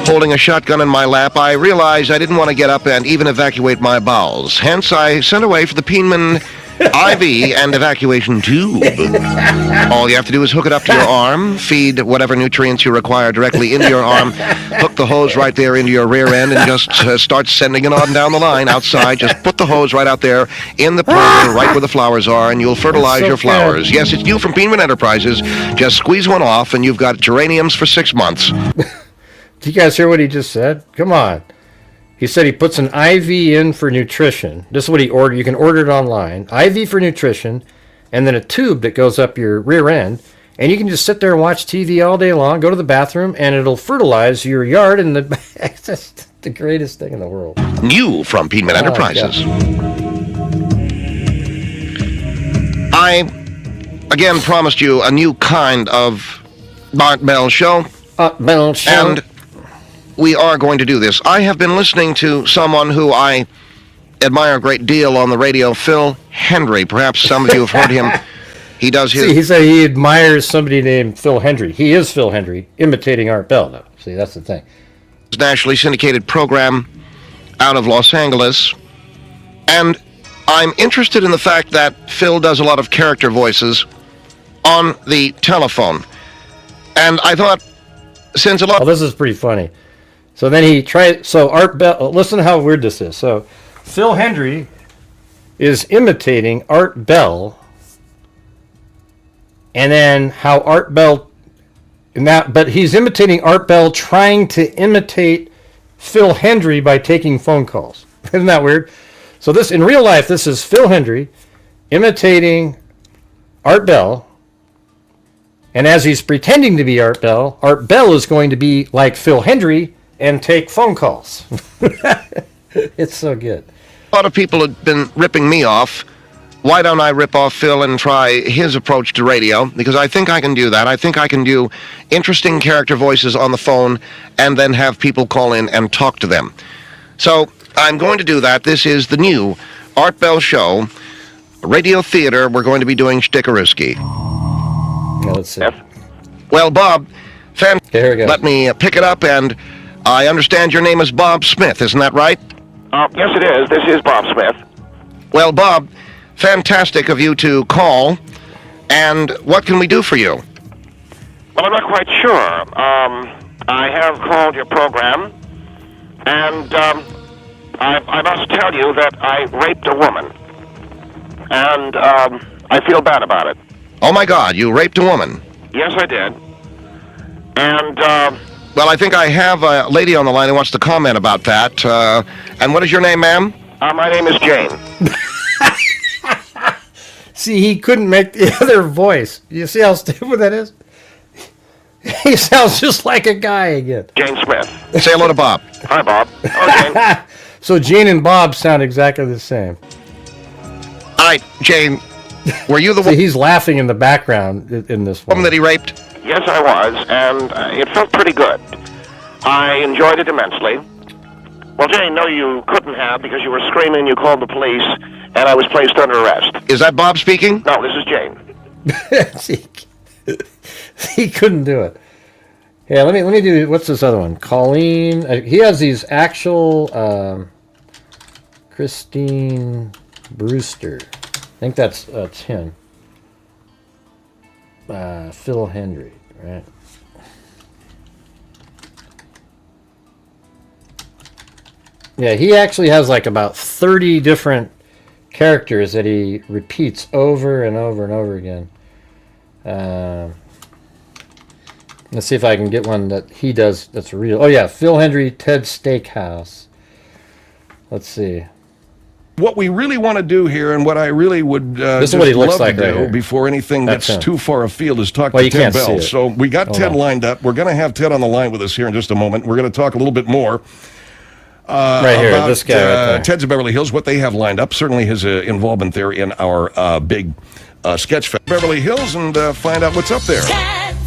holding a shotgun in my lap, I realized I didn't want to get up and even evacuate my bowels. Hence, I sent away for the Peenman IV and evacuation tube. All you have to do is hook it up to your arm, feed whatever nutrients you require directly into your arm, hook the hose right there into your rear end, and just start sending it on down the line outside. Just put the hose right out there in the pond, right where the flowers are, and you'll fertilize your flowers. Yes, it's you from Peenman Enterprises. Just squeeze one off, and you've got geraniums for 6 months. Did you guys hear what he just said? Come on. He said he puts an IV in for nutrition. This is what he ordered. You can order it online. IV for nutrition, and then a tube that goes up your rear end. And you can just sit there and watch TV all day long, go to the bathroom, and it'll fertilize your yard. And it's just the greatest thing in the world. New from Peenman Enterprises. I, again, promised you a new kind of Art Bell show. Art Bell show. And we are going to do this. I have been listening to someone who I admire a great deal on the radio, Phil Hendry. Perhaps some of you have heard him. He does his... See, he said he admires somebody named Phil Hendry. He is Phil Hendry, imitating Art Bell, though. See, that's the thing. Nationally syndicated program out of Los Angeles. And I'm interested in the fact that Phil does a lot of character voices on the telephone. And I thought, since a lot... Oh, this is pretty funny. So then he tried... So Art Bell... Listen to how weird this is. So Phil Hendry is imitating Art Bell, and then how Art Bell... But he's imitating Art Bell trying to imitate Phil Hendry by taking phone calls. Isn't that weird? So this, in real life, this is Phil Hendry imitating Art Bell, and as he's pretending to be Art Bell is going to be like Phil Hendry and take phone calls. It's so good. A lot of people have been ripping me off. Why don't I rip off Phil and try his approach to radio? Because I think I can do that. I think I can do interesting character voices on the phone and then have people call in and talk to them. So I'm going to do that. This is the new Art Bell show. Radio theater, we're going to be doing Stickerooski. Now let's see. Well, Bob, here we go. Let me pick it up, and I understand your name is Bob Smith, isn't that right? Yes, it is. This is Bob Smith. Well, Bob, fantastic of you to call. And what can we do for you? Well, I'm not quite sure. I have called your program, and I must tell you that I raped a woman, and I feel bad about it. Oh, my God, you raped a woman. Yes, I did. And, well, I think I have a lady on the line who wants to comment about that. And what is your name, ma'am? My name is Jane. See, he couldn't make the other voice. You see how stupid that is? He sounds just like a guy again. Jane Smith. Say hello to Bob. Hi, Bob. Okay. So Jane and Bob sound exactly the same. All right, Jane, were you the See, he's laughing in the background in this one. woman that he raped? Yes, I was, and it felt pretty good. I enjoyed it immensely. Well, Jane, no, you couldn't have, because you were screaming, you called the police, and I was placed under arrest. Is that Bob speaking? No, this is Jane. See, he couldn't do it. Yeah, let me do, what's this other one? Colleen. He has these actual Christine Brewster. I think that's him. Phil Hendry, right? Yeah, he actually has like about 30 different characters that he repeats over and over and over again. Let's see if I can get one that he does that's real. Oh yeah, Phil Hendry, Ted Steakhouse. Let's see. What we really want to do here, and what I really would This is just what he looks love like to right do here. before anything That's gets him. too far afield is talk Well, to you Ted can't see Bell. it. So we got Hold Ted on. lined up. We're going to have Ted on the line with us here in just a moment. We're going to talk a little bit more Right here, about this guy right there. Ted's of Beverly Hills, what they have lined up, certainly his involvement there in our big sketch fest. Beverly Hills, and find out what's up there. Ted's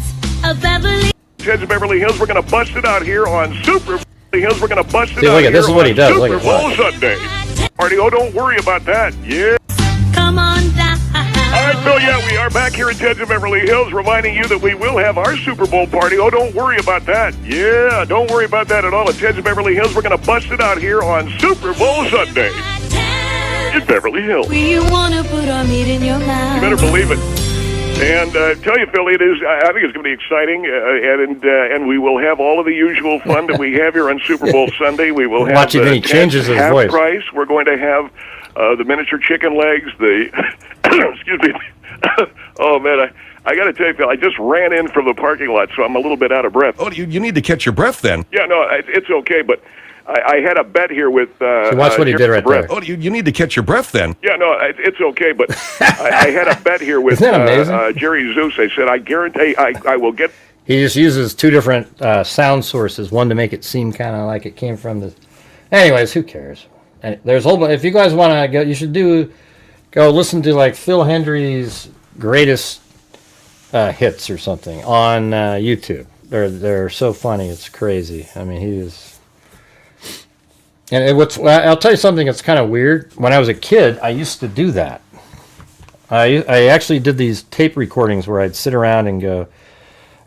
of Beverly Hills, we're going to bust it out here on Super Beverly Hills. We're going to bust it See, out look at- here this is what on he does. Super Look at Bowl that. Sunday. Party, oh, don't worry about that. Yeah. Come on down. All right, Phil, yeah, we are back here at Ted's of Beverly Hills, reminding you that we will have our Super Bowl party. Oh, don't worry about that. Yeah, don't worry about that at all. At Ted's of Beverly Hills, we're going to bust it out here on Super Bowl Sunday in Beverly Hills. We wanna put our meat in your mouth. You better believe it. And tell you, Phil, it is. I think it's going to be exciting, and we will have all of the usual fun that we have here on Super Bowl Sunday. We will have Watch it, then he changes his half voice. price. We're going to have the miniature chicken legs. The excuse me. Oh man, I got to tell you, Phil, I just ran in from the parking lot, so I'm a little bit out of breath. Oh, you need to catch your breath then. Yeah, no, it's okay, but I had a bet here with. So watch what he did right there. Oh, you need to catch your breath then. Yeah, no, it's okay, but I had a bet here with Isn't that amazing? Jerry Zeus. I said, I guarantee I will get. He just uses two different sound sources, one to make it seem kind of like it came from the. Anyways, who cares? And there's a whole. If you guys want to go, you should go listen to like Phil Hendry's greatest hits or something on YouTube. They're so funny, it's crazy. I mean, he is. And I'll tell you something that's kind of weird. When I was a kid, I used to do that. I actually did these tape recordings where I'd sit around and go.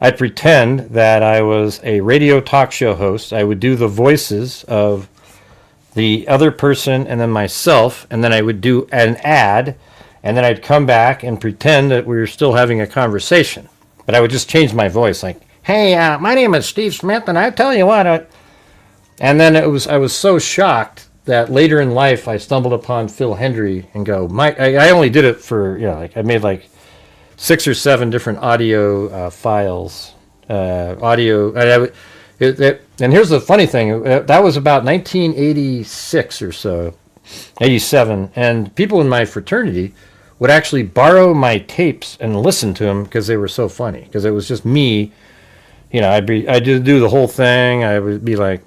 I'd pretend that I was a radio talk show host. I would do the voices of the other person and then myself, and then I would do an ad, and then I'd come back and pretend that we were still having a conversation. But I would just change my voice, like, "Hey, my name is Steve Smith, and I tell you what." And then I was so shocked that later in life I stumbled upon Phil Hendry and go, I only did it for, like I made like 6 or 7 different audio files, audio. And here's the funny thing, that was about 1986 or so, 87, and people in my fraternity would actually borrow my tapes and listen to them because they were so funny, because it was just me, I'd do the whole thing. I would be like,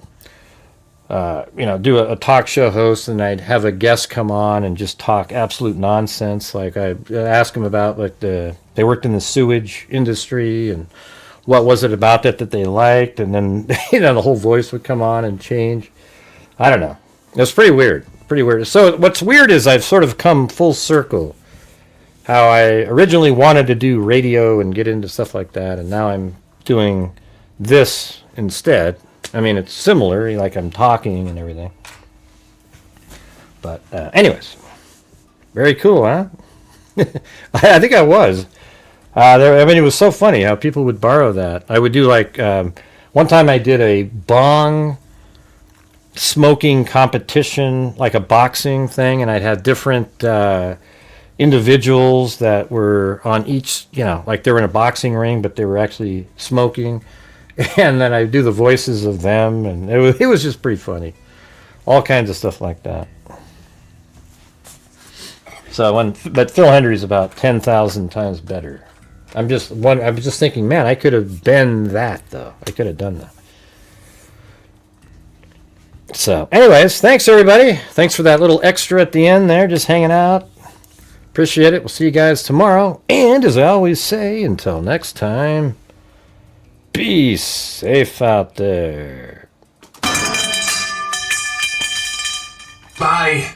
do a talk show host, and I'd have a guest come on and just talk absolute nonsense. Like I'd ask them about they worked in the sewage industry and what was it about that they liked, and then the whole voice would come on and change. I don't know. It was pretty weird. So what's weird is I've sort of come full circle. How I originally wanted to do radio and get into stuff like that, and now I'm doing this instead. I mean, it's similar, like I'm talking and everything. But anyways, very cool, huh? I think I was. It was so funny how people would borrow that. I would do like, one time I did a bong smoking competition, like a boxing thing, and I'd have different individuals that were on each, like they were in a boxing ring, but they were actually smoking. And then I do the voices of them, and it was just pretty funny. All kinds of stuff like that. But Phil Hendry's about 10,000 times better. I was just thinking, man, I could have been that though. I could have done that. So, anyways, thanks everybody. Thanks for that little extra at the end there, just hanging out. Appreciate it. We'll see you guys tomorrow. And as I always say, until next time, be safe out there. Bye.